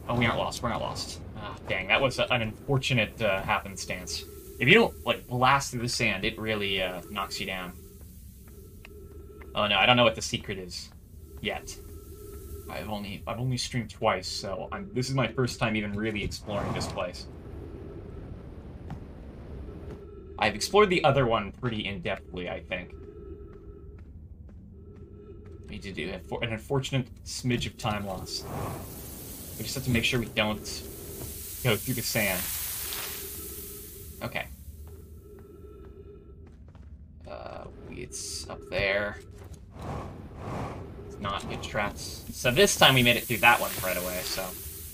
Oh, we aren't lost. We're not lost. Ah, dang, that was an unfortunate happenstance. If you don't, like, blast through the sand, it really knocks you down. Oh no, I don't know what the secret is yet. I've only streamed twice, so this is my first time even really exploring this place. I've explored the other one pretty in-depthly, I think. We did do an unfortunate smidge of time loss. We just have to make sure we don't go through the sand. Okay. It's up there. It's not good traps. So this time we made it through that one right away, so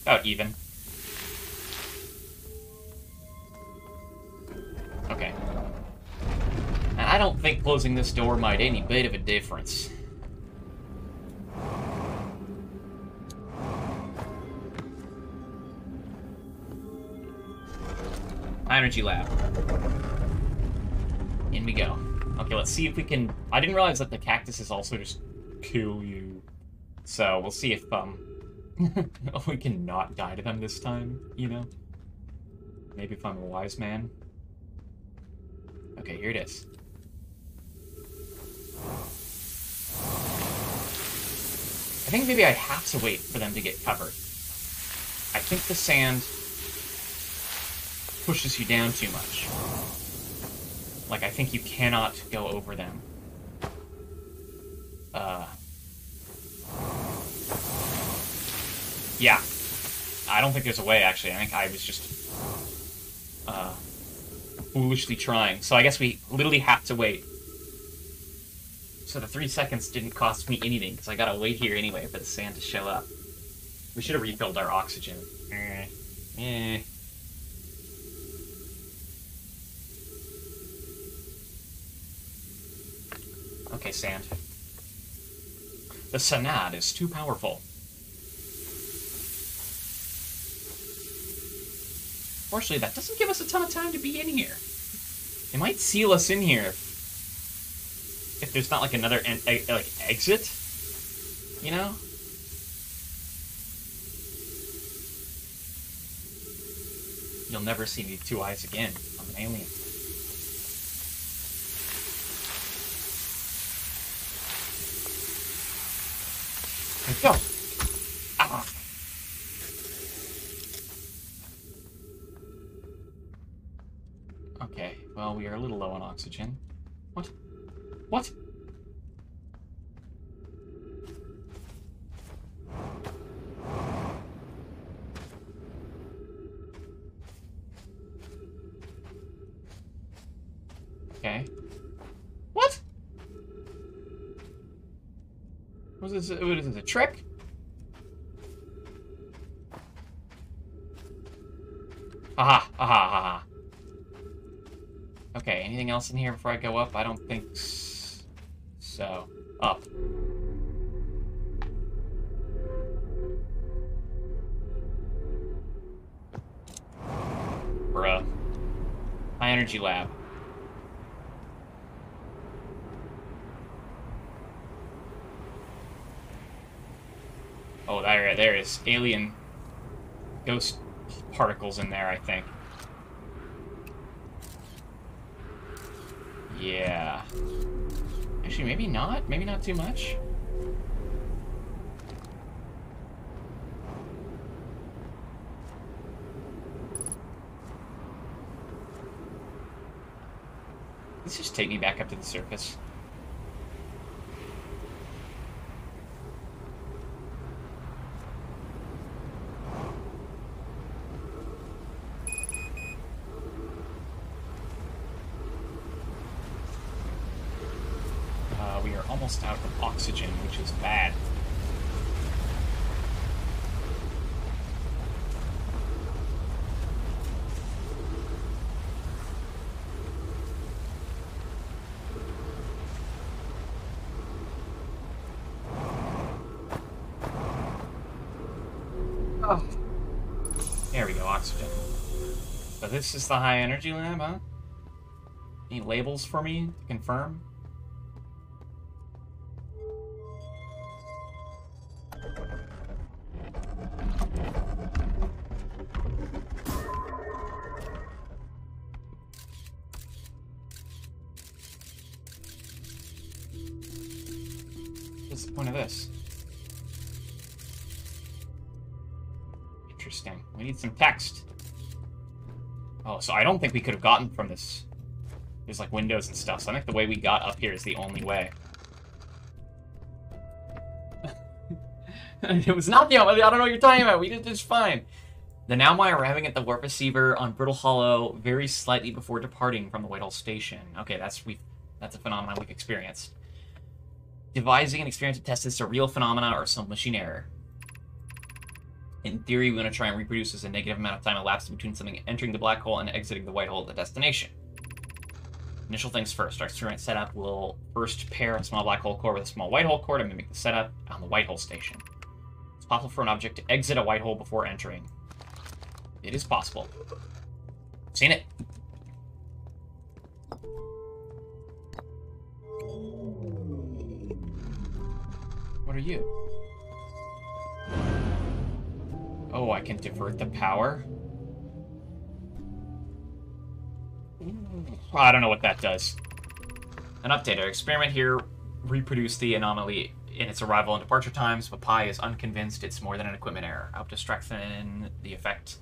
about even. Okay. And I don't think closing this door made any bit of a difference. Energy lab. In we go. Okay, let's see if we can... I didn't realize that the cactuses also just kill you. So, we'll see if, we can not die to them this time, you know? Maybe if I'm a wise man. Okay, here it is. I think maybe I have to wait for them to get covered. I think the sand pushes you down too much. Like, I think you cannot go over them. Yeah. I don't think there's a way, actually. I think I was just, foolishly trying. So I guess we literally have to wait. So the 3 seconds didn't cost me anything, because I gotta wait here anyway for the sand to show up. We should have refilled our oxygen. Okay, sand. The Sanad is too powerful. Fortunately, that doesn't give us a ton of time to be in here. It might seal us in here if there's not like another exit, you know? You'll never see these two eyes again. I'm an alien. Let's go. Ah. Okay, well, we are a little low on oxygen. What? What? Okay. What? What is this? What is this? A trick? Aha! Aha! Aha! Okay, anything else in here before I go up? I don't think so. Up. Bruh. High energy lab. Oh, there is alien ghost particles in there, I think. Yeah. Actually, maybe not. Maybe not too much. Let's just take me back up to the surface. We are almost out of oxygen, which is bad. Oh. There we go, oxygen. So this is the high energy lab, huh? Any labels for me to confirm? What's the point of this? Interesting. We need some text. Oh, so I don't think we could have gotten from this. There's like windows and stuff, so I think the way we got up here is the only way. It was not the anomaly. I don't know what you're talking about. We did just fine. The Naumai arriving at the warp receiver on Brittle Hollow very slightly before departing from the Whitehall station. Okay, that's a phenomenon we've experienced. Devising an experiment to test this a real phenomena or some machine error. In theory, we want to try and reproduce as a negative amount of time elapsed between something entering the black hole and exiting the white hole at the destination. Initial things first. Our experiment setup will first pair a small black hole core with a small white hole core to mimic the setup on the white hole station. It's possible for an object to exit a white hole before entering. It is possible. Seen it. What are you? Oh, I can divert the power? I don't know what that does. An update. Our experiment here reproduced the anomaly in its arrival and departure times, but Pi is unconvinced it's more than an equipment error. I hope to strengthen the effect.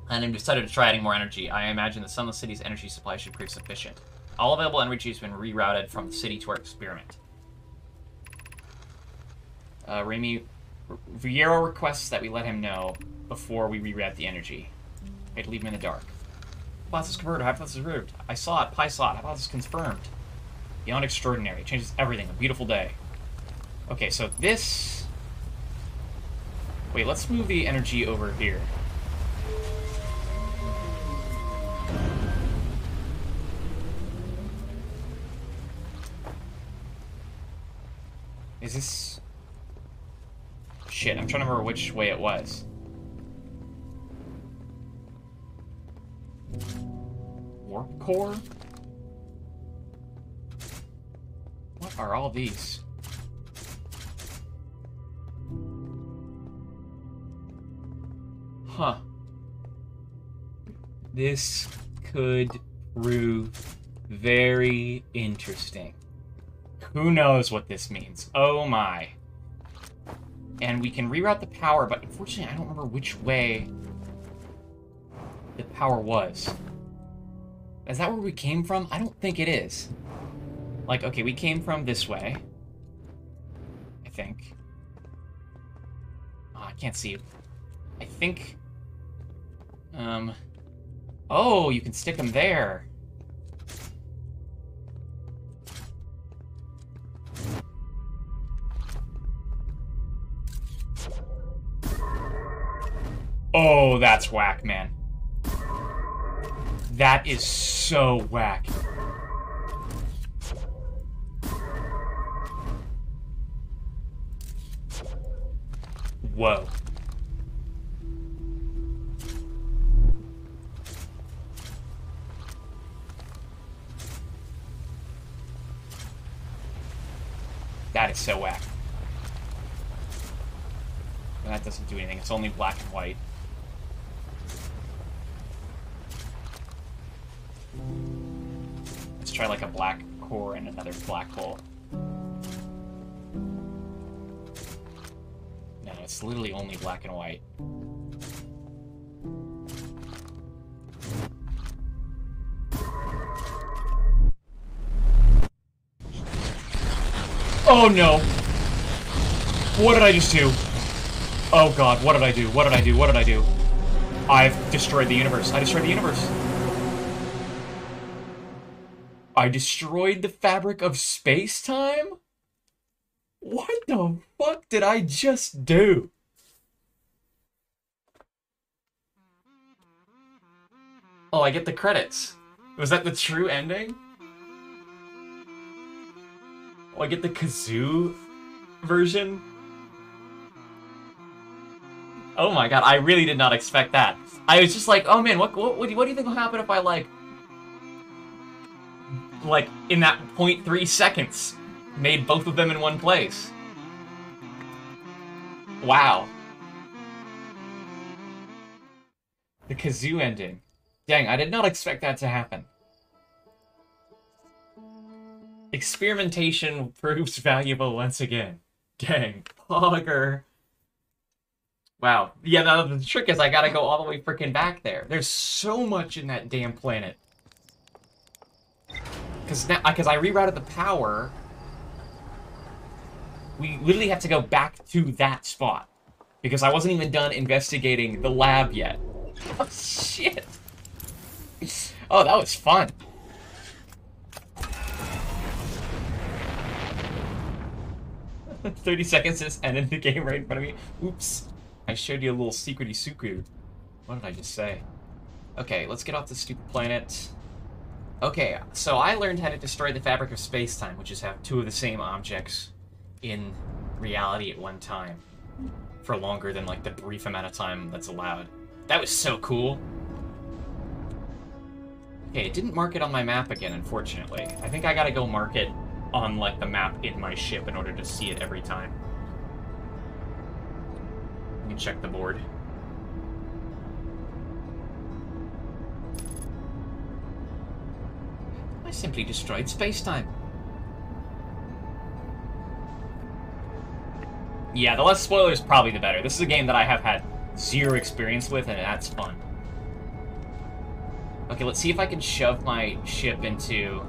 And I've decided to try adding more energy. I imagine the Sunless City's energy supply should prove sufficient. All available energy has been rerouted from the city to our experiment. Raimi, Viero requests that we let him know before we reroute the energy. We had to leave him in the dark. Hypothesis confirmed. Hypothesis proved. I saw it. Pi saw it. Hypothesis confirmed. Beyond extraordinary. It changes everything. A beautiful day. Okay, so this... Wait, let's move the energy over here. Is this... Shit, I'm trying to remember which way it was. Warp core? What are all these? Huh. This could prove very interesting. Who knows what this means? Oh my. And we can reroute the power, but unfortunately I don't remember which way the power was. Is that where we came from? I don't think it is. Like, okay, we came from this way. I think. Oh, I can't see. I think... Oh, you can stick them there. Oh, that's whack, man. That is so whack. Whoa. That is so whack. That doesn't do anything. It's only black and white. Let's try like a black core and another black hole. No, it's literally only black and white. Oh no! What did I just do? Oh god, what did I do? What did I do? What did I do? I've destroyed the universe. I destroyed the universe. I destroyed the fabric of space-time? What the fuck did I just do? Oh, I get the credits. Was that the true ending? Oh, I get the kazoo version? Oh my god, I really did not expect that. I was just like, oh man, what do you think will happen if I, like, in that 0.3 seconds, made both of them in one place? Wow. The kazoo ending. Dang, I did not expect that to happen. Experimentation proves valuable once again. Dang, Pogger. Wow. Yeah, the trick is I gotta go all the way freaking back there. There's so much in that damn planet. Because I rerouted the power. We literally have to go back to that spot. Because I wasn't even done investigating the lab yet. Oh, shit. Oh, that was fun. "30 seconds just ended the game right in front of me. Oops. I showed you a little secrety secret. What did I just say? Okay, let's get off this stupid planet. Okay, so I learned how to destroy the fabric of space-time, which is have two of the same objects in reality at one time. For longer than, like, the brief amount of time that's allowed. That was so cool. Okay, it didn't mark it on my map again, unfortunately. I think I gotta go mark it on, like, the map in my ship in order to see it every time. Let me check the board. I simply destroyed space-time. Yeah, the less spoilers, probably the better. This is a game that I have had zero experience with, and that's fun. Okay, let's see if I can shove my ship into...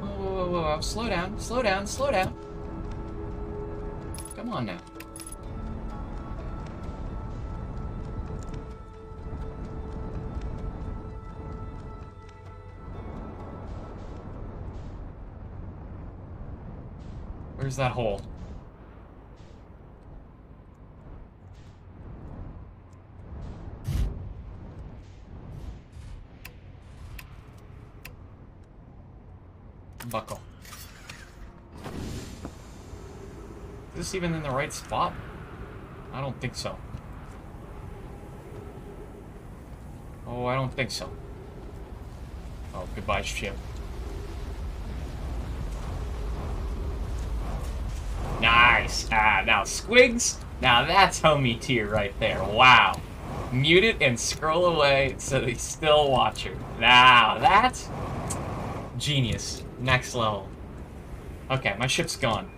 Whoa, whoa, whoa, whoa. Slow down, slow down, slow down. Come on now. Where's that hole? Buckle. Is this even in the right spot? I don't think so. Oh, I don't think so. Oh, goodbye, ship. Nice! Ah, now Squigs, now that's homie tier right there. Wow. Mute it and scroll away so they still watch her. Now, that's genius. Next level. Okay, my ship's gone.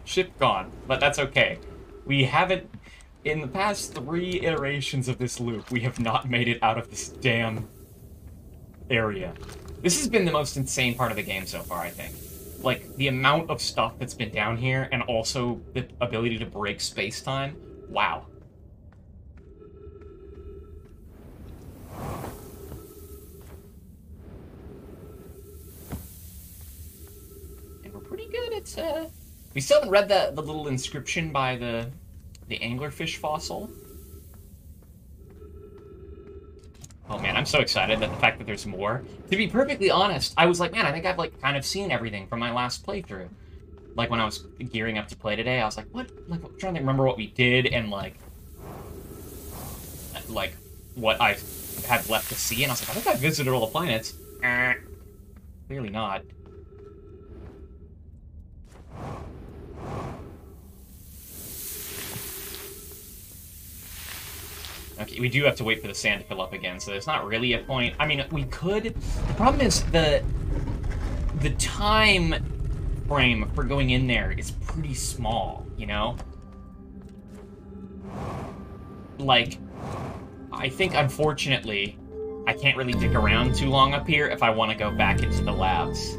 Ship gone, but that's okay. We haven't... In the past 3 iterations of this loop, we have not made it out of this damn area. This has been the most insane part of the game so far, I think. Like, the amount of stuff that's been down here, and also the ability to break space-time. Wow. And we're pretty good at, We still haven't read the little inscription by the anglerfish fossil. Oh man, I'm so excited that the fact that there's more. To be perfectly honest, I was like, man, I think I've like kind of seen everything from my last playthrough. Like when I was gearing up to play today, I was like, what? Like, I'm trying to remember what we did and like what I had left to see, and I was like, I think I visited all the planets. Clearly not. Okay, we do have to wait for the sand to fill up again, so there's not really a point. I mean, we could... The problem is the time frame for going in there is pretty small, you know? Like, I think, unfortunately, I can't really dick around too long up here if I want to go back into the labs.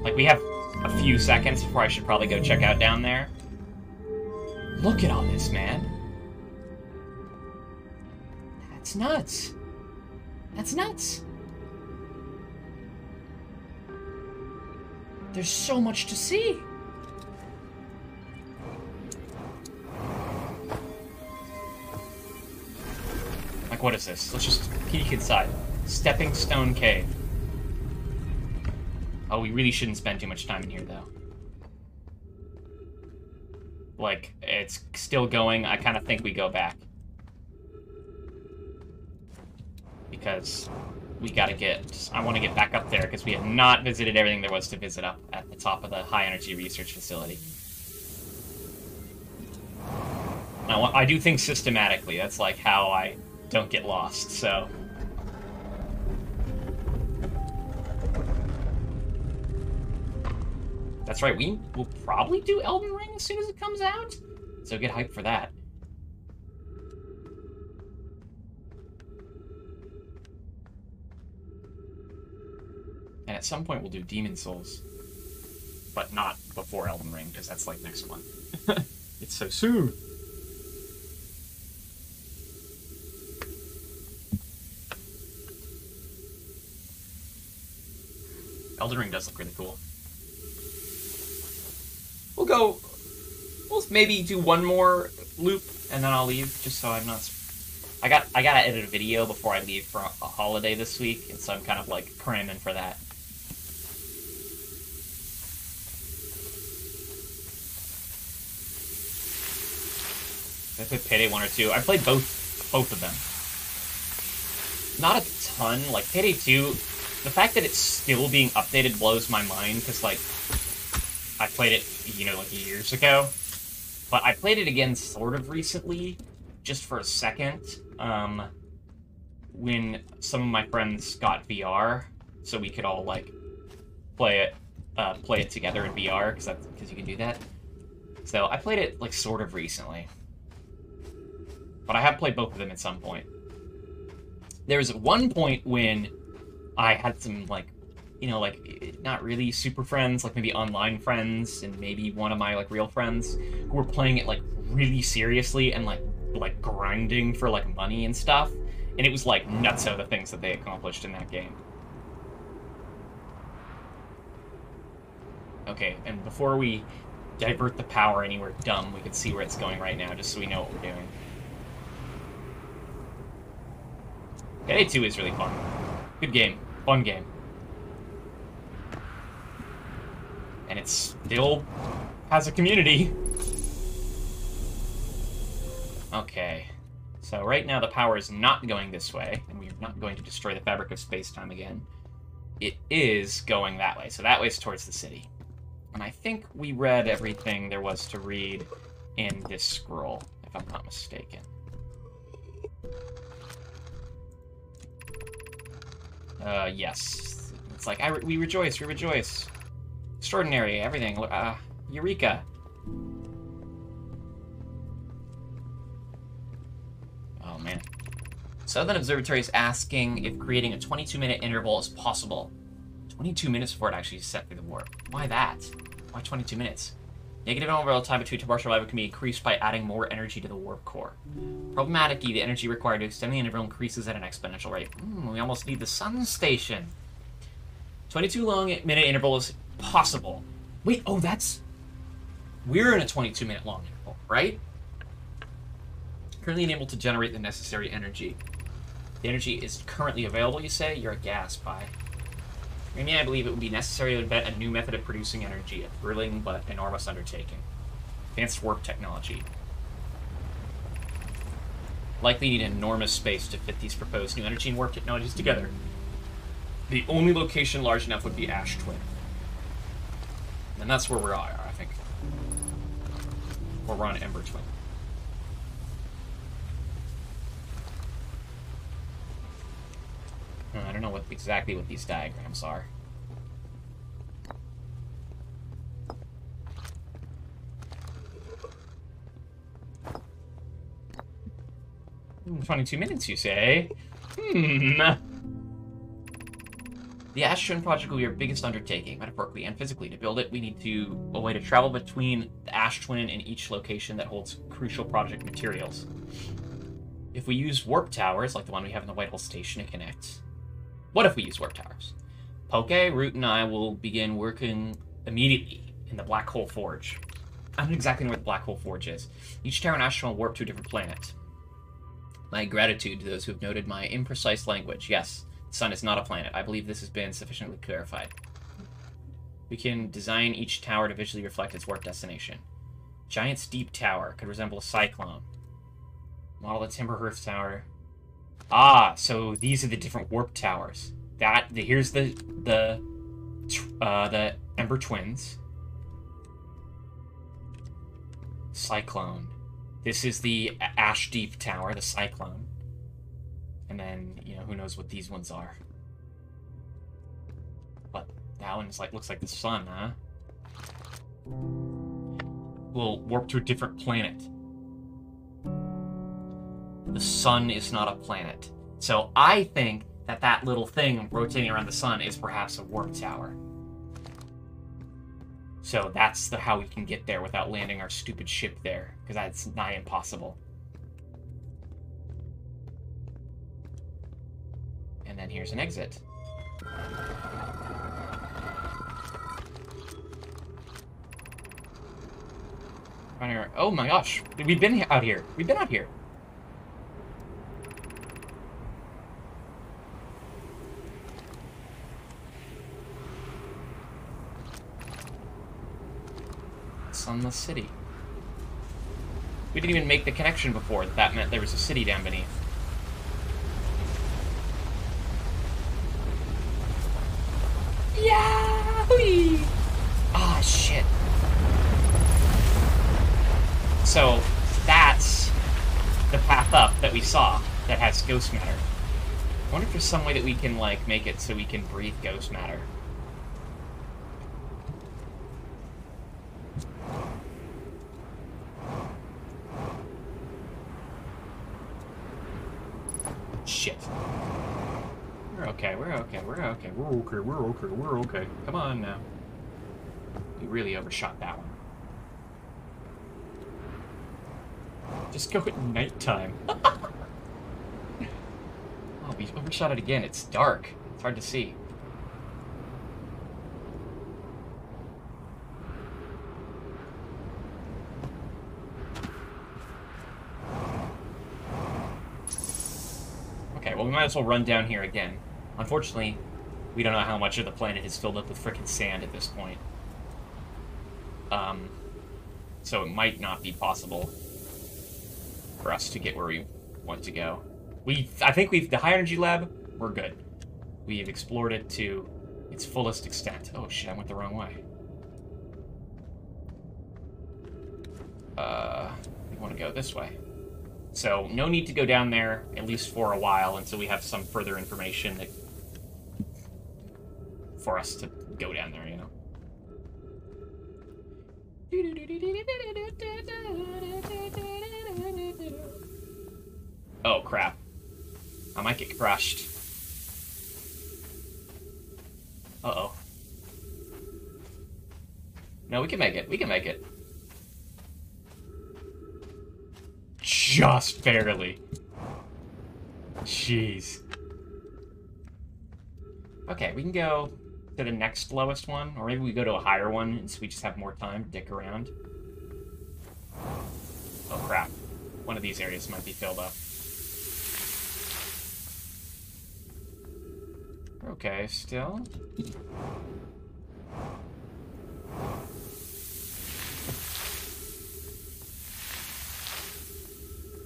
Like, we have a few seconds before I should probably go check out down there. Look at all this, man. That's nuts. That's nuts. There's so much to see. Like, what is this? Let's just peek inside. Stepping Stone Cave. Oh, we really shouldn't spend too much time in here, though. Like, it's still going. I kind of think we go back. Because we gotta get... I want to get back up there, because we have not visited everything there was to visit up at the top of the high-energy research facility. Now, I do think systematically. That's, like, how I don't get lost, so... That's right, we will probably do Elden Ring as soon as it comes out, so get hyped for that. And at some point we'll do Demon Souls. but not before Elden Ring, because that's like next month. It's so soon. Elden Ring does look really cool. We'll maybe do one more loop, and then I'll leave, just so I'm not... I gotta edit a video before I leave for a holiday this week, and so I'm kind of, like, cramming for that. I played Payday 1 or 2. I played both of them. Not a ton. Like, Payday 2, the fact that it's still being updated blows my mind, because, like, I played it, you know, like, years ago. But I played it again sort of recently, just for a second, when some of my friends got VR, so we could all, like, play it together in VR, because you can do that. So I played it, like, sort of recently. But I have played both of them at some point. There was one point when I had some, like, you know, like, not really super friends, like maybe online friends, and maybe one of my, like, real friends, who were playing it, like, really seriously and, like grinding for, like, money and stuff. And it was, like, nutso the things that they accomplished in that game. Okay, and before we divert the power anywhere dumb, we can see where it's going right now, just so we know what we're doing. Payday 2 is really fun. Good game. Fun game. And it still has a community. Okay. So right now the power is not going this way, and we're not going to destroy the fabric of space-time again. It is going that way, so that way's towards the city. And I think we read everything there was to read in this scroll, if I'm not mistaken. Yes. It's like, we rejoice, we rejoice. Extraordinary, everything. Eureka. Oh, man. Southern Observatory is asking if creating a 22-minute interval is possible. 22 minutes before it actually is set through the warp. Why that? Why 22 minutes? Negative overall time between two partial arrival can be increased by adding more energy to the warp core. Problematically, the energy required to extend the interval increases at an exponential rate. We almost need the sun station. 22-minute interval is possible. Wait, oh, that's... We're in a 22-minute long interval, right? Currently unable to generate the necessary energy. The energy is currently available, you say? You're a gas pie. Maybe I believe it would be necessary to invent a new method of producing energy, a thrilling but enormous undertaking. Advanced warp technology. Likely need enormous space to fit these proposed new energy and warp technologies together. The only location large enough would be Ash Twin. And that's where we are, I think. Or we're on Ember Twin. I don't know exactly what these diagrams are. Hmm, 22 minutes, you say? The Ash Twin project will be our biggest undertaking, metaphorically and physically. To build it, we need a way to travel between the Ash Twin and each location that holds crucial project materials. If we use warp towers, like the one we have in the Whitehall Station, to connect... What if we use warp towers? Poke, Root, and I will begin working immediately in the Black Hole Forge. I don't exactly know where the Black Hole Forge is. Each tower and Ash Twin will warp to a different planet. My gratitude to those who have noted my imprecise language. Yes, the sun is not a planet. I believe this has been sufficiently clarified. We can design each tower to visually reflect its warp destination. Giant's Deep Tower could resemble a cyclone. Model the Timberhearth Tower. Ah, so these are the different warp towers. Here's the Ember Twins. Cyclone. This is the Ash Deep Tower, the Cyclone. And then, you know, who knows what these ones are. But that one's looks like the sun, huh? We'll warp to a different planet. The sun is not a planet. So I think that little thing rotating around the sun is perhaps a warp tower. So that's how we can get there without landing our stupid ship there, because that's nigh impossible. And then here's an exit. Oh my gosh, we've been out here. We've been out here. Sunless City. We didn't even make the connection before that meant there was a city down beneath. Yahoo! Ah, shit. So, that's the path up that we saw that has ghost matter. I wonder if there's some way that we can, like, make it so we can breathe ghost matter. Shit. We're okay, we're okay, we're okay, we're okay, we're okay, we're okay. Come on now. We really overshot that one. Just go at nighttime. Oh, we overshot it again. It's dark. It's hard to see. Okay, well, we might as well run down here again. Unfortunately, we don't know how much of the planet is filled up with frickin' sand at this point. So it might not be possible for us to get where we want to go. I think the high energy lab, we're good. We've explored it to its fullest extent. Oh shit, I went the wrong way. We want to go this way. So no need to go down there, at least for a while, until we have some further information that for us to go down there, you know. Oh, crap. I might get crushed. Uh-oh. No, we can make it. We can make it. Just barely. Jeez. Okay, we can go to the next lowest one, or maybe we go to a higher one, so we just have more time to dick around. Oh, crap. One of these areas might be filled up. Okay, still.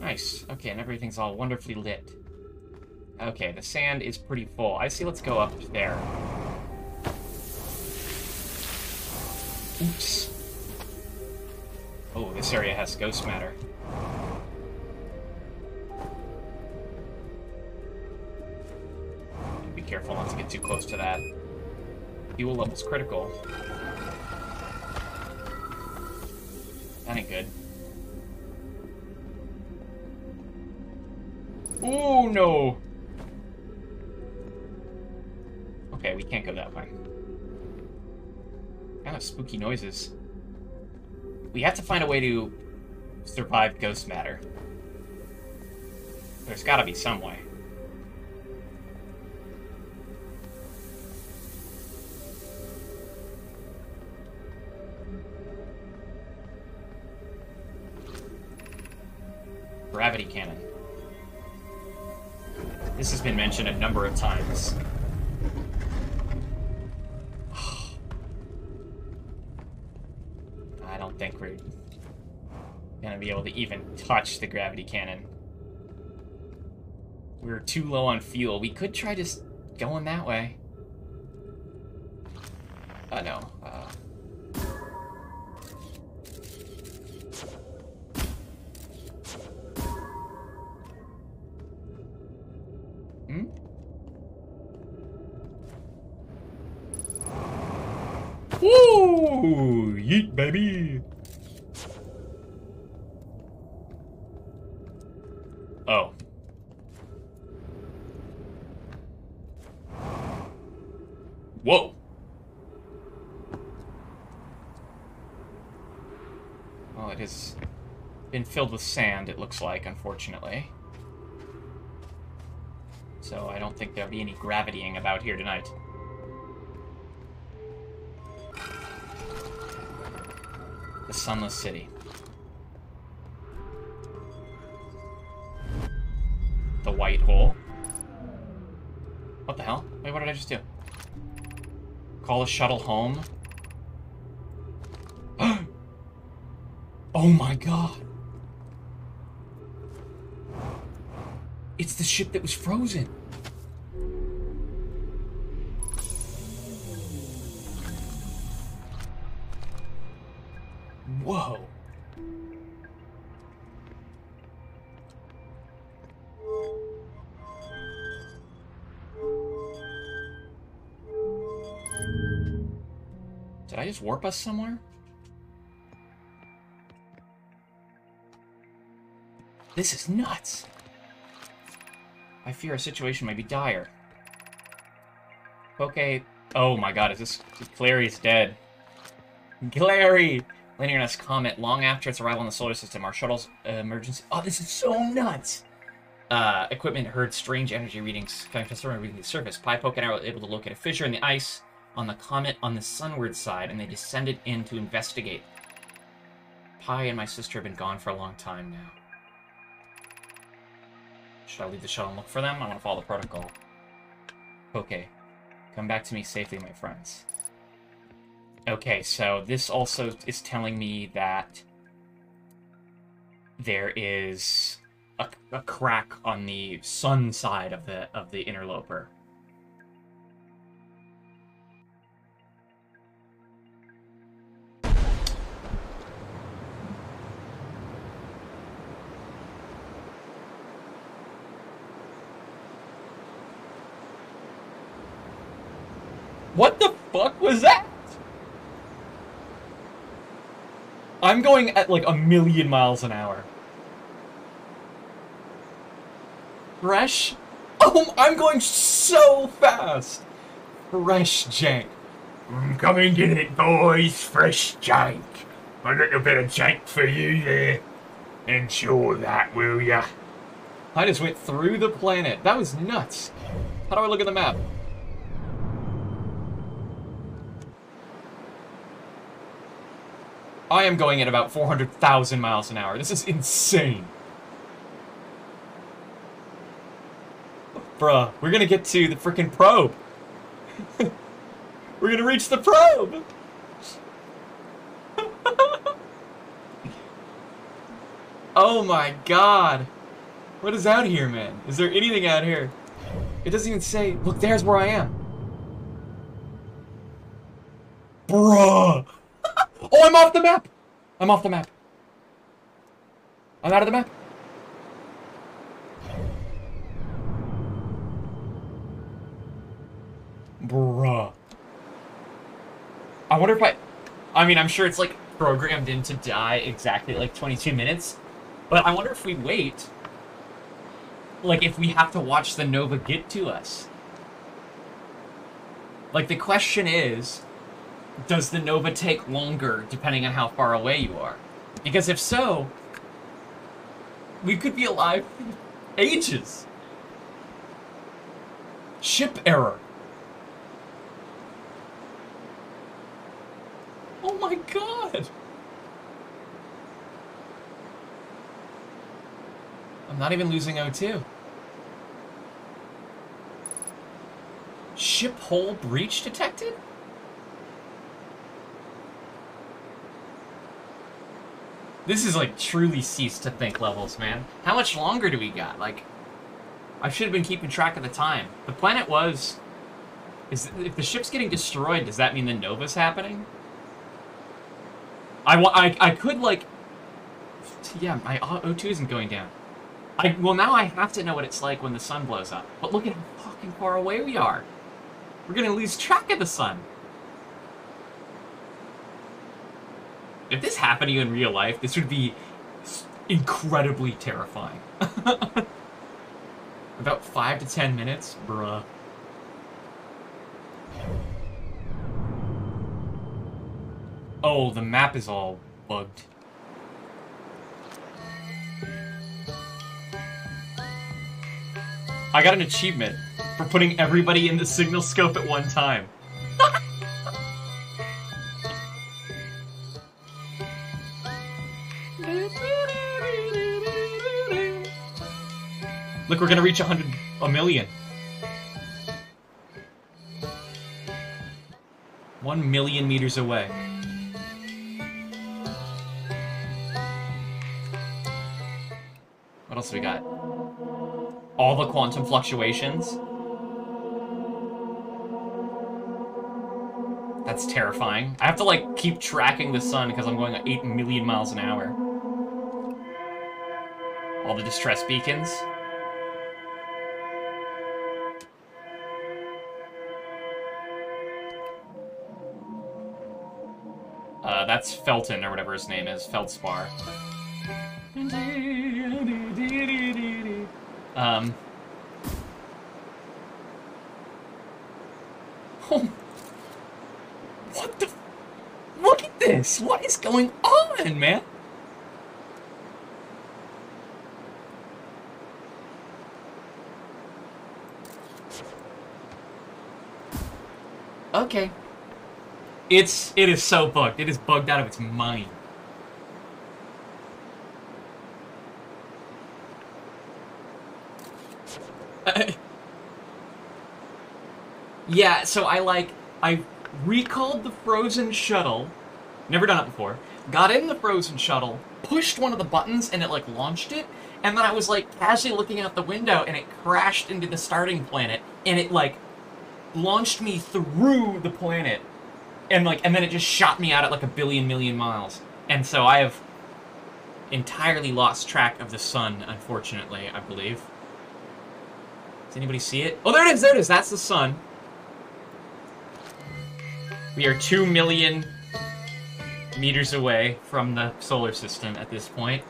Nice. Okay, and everything's all wonderfully lit. Okay, the sand is pretty full. I see, let's go up there. Oops. Oh, this area has ghost matter. Be careful not to get too close to that. Fuel level's critical. That ain't good. Oh no! Okay, we can't go that way. Kind of spooky noises. We have to find a way to survive ghost matter. There's gotta be some way. Gravity cannon. This has been mentioned a number of times. I don't think we're gonna be able to even touch the gravity cannon. We're too low on fuel. We could try just going that way. No. Woo! Yeet, baby! Oh. Whoa! has been filled with sand, it looks like, unfortunately. So I don't think there'll be any gravitying about here tonight. The Sunless City. The White Hole. What the hell? Wait, what did I just do? Call a shuttle home? Oh my god! It's the ship that was frozen! Whoa! Did I just warp us somewhere? This is nuts! I fear our situation may be dire. Okay. Oh my god, is this... Clary's dead. Clary! Landing on this comet long after its arrival in the solar system. Our shuttle's emergency... Oh, this is so nuts! Equipment heard strange energy readings coming from the surface. Poke and I were able to locate a fissure in the ice on the comet on the sunward side, and they descended in to investigate. Pi and my sister have been gone for a long time now. Should I leave the shuttle and look for them? I want to follow the protocol. Okay. Come back to me safely, my friends. Okay, so this also is telling me that there is a crack on the sun side of the interloper. What the fuck was that? I'm going at like 1,000,000 miles an hour. Fresh? Oh, I'm going so fast. Fresh jank. Come and get it, boys. Fresh jank. A little bit of jank for you there. Ensure that, will ya? I just went through the planet. That was nuts. How do I look at the map? I am going at about 400,000 miles an hour. This is insane. Bruh, we're gonna get to the frickin' probe. We're gonna reach the probe! Oh my god. What is out here, man? Is there anything out here? It doesn't even say, look, there's where I am. Bruh! Oh, I'm off the map! I'm off the map. I'm out of the map. Bruh. I wonder if I mean, I'm sure it's, like, programmed in to die exactly, like, 22 minutes. But I wonder if we wait. Like, if we have to watch the Nova get to us. Like, the question is... does the Nova take longer, depending on how far away you are? Because if so, we could be alive for ages. Ship error. Oh my god! I'm not even losing O2. Ship hull breach detected? This is like truly cease to think levels, man. How much longer do we got? Like, I should have been keeping track of the time. The planet was... if the ship's getting destroyed, does that mean the Nova's happening? I could, like... Yeah, my O2 isn't going down. Well, now I have to know what it's like when the sun blows up. But look at how fucking far away we are. We're gonna lose track of the sun. If this happened to you in real life, this would be incredibly terrifying. About 5 to 10 minutes? Bruh. Oh, the map is all bugged. I got an achievement for putting everybody in the signal scope at one time. Look, we're gonna reach a million. 1 million meters away. What else do we got? All the quantum fluctuations. That's terrifying. I have to, like, keep tracking the sun because I'm going at 8 million miles an hour. All the distress beacons. That's Felton, or whatever his name is. Feldspar. Oh. What the... Look at this! What is going on, man? Okay. It is so bugged. It is bugged out of its mind. Yeah, so I recalled the frozen shuttle, never done it before, got in the frozen shuttle, pushed one of the buttons, and it, like, launched it, and then I was, like, casually looking out the window, and it crashed into the starting planet, and it, like, launched me through the planet, and then it just shot me out at, like, 1 billion million miles. And so I have entirely lost track of the sun, unfortunately, I believe. Does anybody see it? Oh, there it is, that's the sun. We are 2 million meters away from the solar system at this point.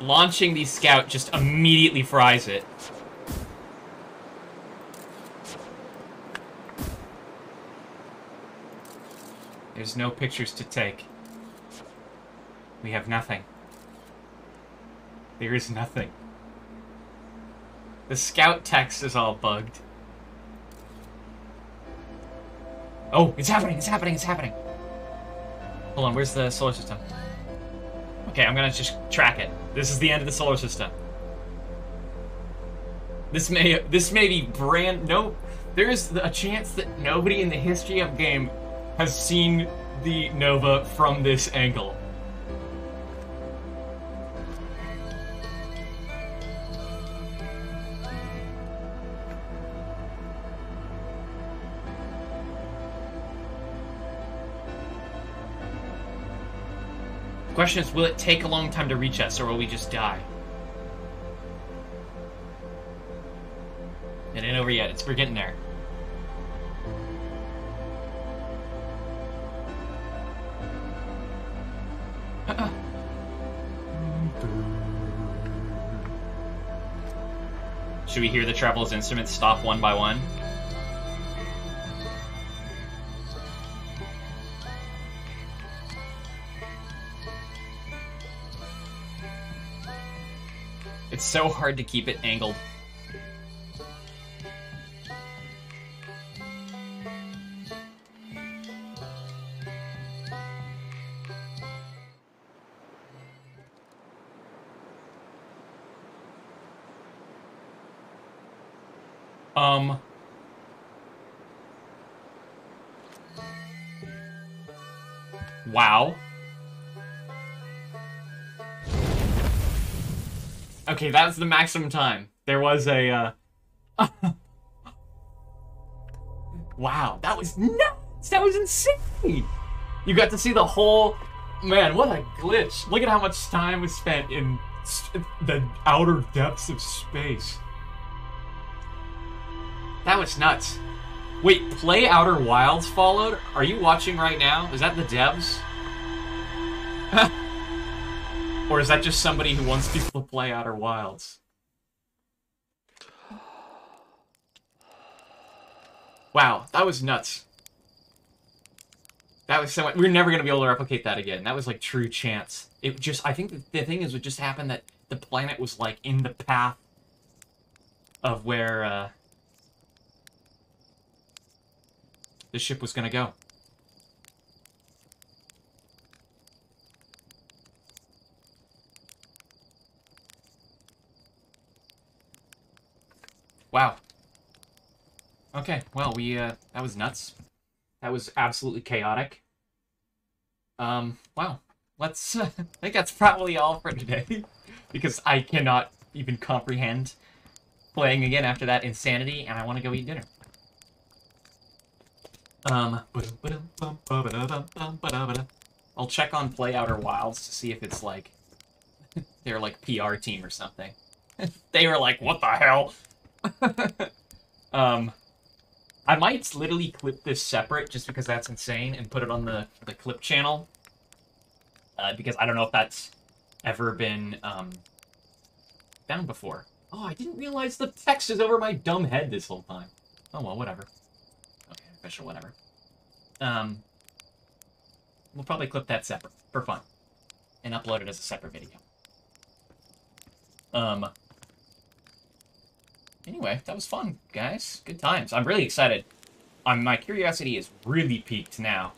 Launching the Scout just immediately fries it. There's no pictures to take. We have nothing. There is nothing. The Scout text is all bugged. Oh, it's happening, it's happening, it's happening. Hold on, where's the solar system? Okay, I'm gonna just track it. This is the end of the solar system. This may be there is a chance that nobody in the history of game has seen the Nova from this angle. The question is, will it take a long time to reach us, or will we just die? It ain't over yet. We're getting there. Should we hear the Traveler's instruments stop one by one? It's so hard to keep it angled. Wow. Okay, that's the maximum time. There was a, Wow, that was nuts! That was insane! You got to see the whole... Man, what a glitch. Look at how much time was spent in the outer depths of space. That was nuts. Wait, Play Outer Wilds followed? Are you watching right now? Is that the devs? Or is that just somebody who wants people to play Outer Wilds? Wow, that was nuts. That was so much. We're never going to be able to replicate that again. That was like true chance. It just, I think the thing is, it just happened that the planet was, like, in the path of where, the ship was gonna go. Wow. Okay, well, that was nuts. That was absolutely chaotic. Wow. Let's, I think that's probably all for today. Because I cannot even comprehend playing again after that insanity, and I want to go eat dinner. I'll check on Play Outer Wilds to see if it's like their like PR team or something. They were like, "What the hell?" I might literally clip this separate just because that's insane and put it on the clip channel. Because I don't know if that's ever been found before. Oh, I didn't realize the text is over my dumb head this whole time. Oh well, whatever. Okay, official, whatever. We'll probably clip that separate for fun and upload it as a separate video. Anyway, that was fun, guys. Good times. I'm really excited. My curiosity is really peaked now.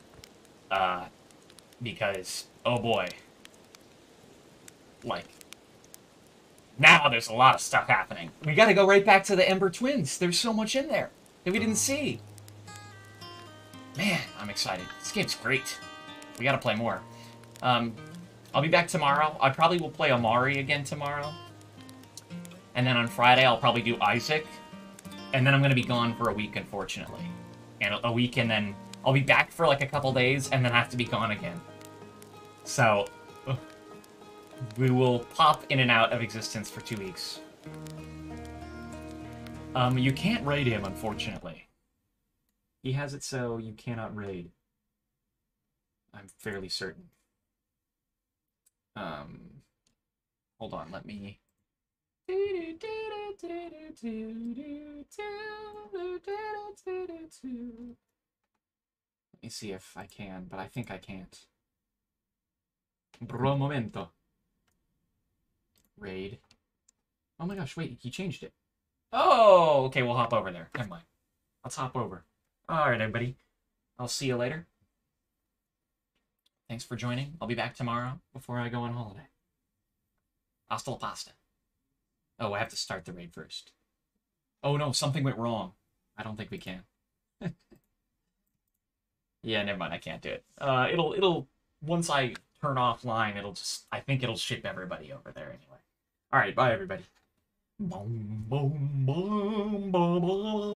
Because, oh boy. Like, now there's a lot of stuff happening. We gotta go right back to the Ember Twins. There's so much in there that we didn't see. Man, I'm excited. This game's great. We gotta play more. I'll be back tomorrow. I probably will play Omari again tomorrow. And then on Friday, I'll probably do Isaac. And then I'm going to be gone for a week, unfortunately. And a week, and then I'll be back for like a couple days, and then I have to be gone again. So, we will pop in and out of existence for 2 weeks. You can't raid him, unfortunately. He has it so you cannot raid. I'm fairly certain. Hold on, let me... Let me see if I can, but I think I can't. Bro momento. Raid. Oh my gosh, wait, he changed it. Oh, okay, we'll hop over there. Never mind. Let's hop over. Alright, everybody. I'll see you later. Thanks for joining. I'll be back tomorrow before I go on holiday. Hasta la pasta. Oh, I have to start the raid first. Oh no, something went wrong. I don't think we can. Yeah, never mind, I can't do it. It'll once I turn offline, I think it'll ship everybody over there anyway. Alright, bye everybody. Boom, boom, boom, boom, boom.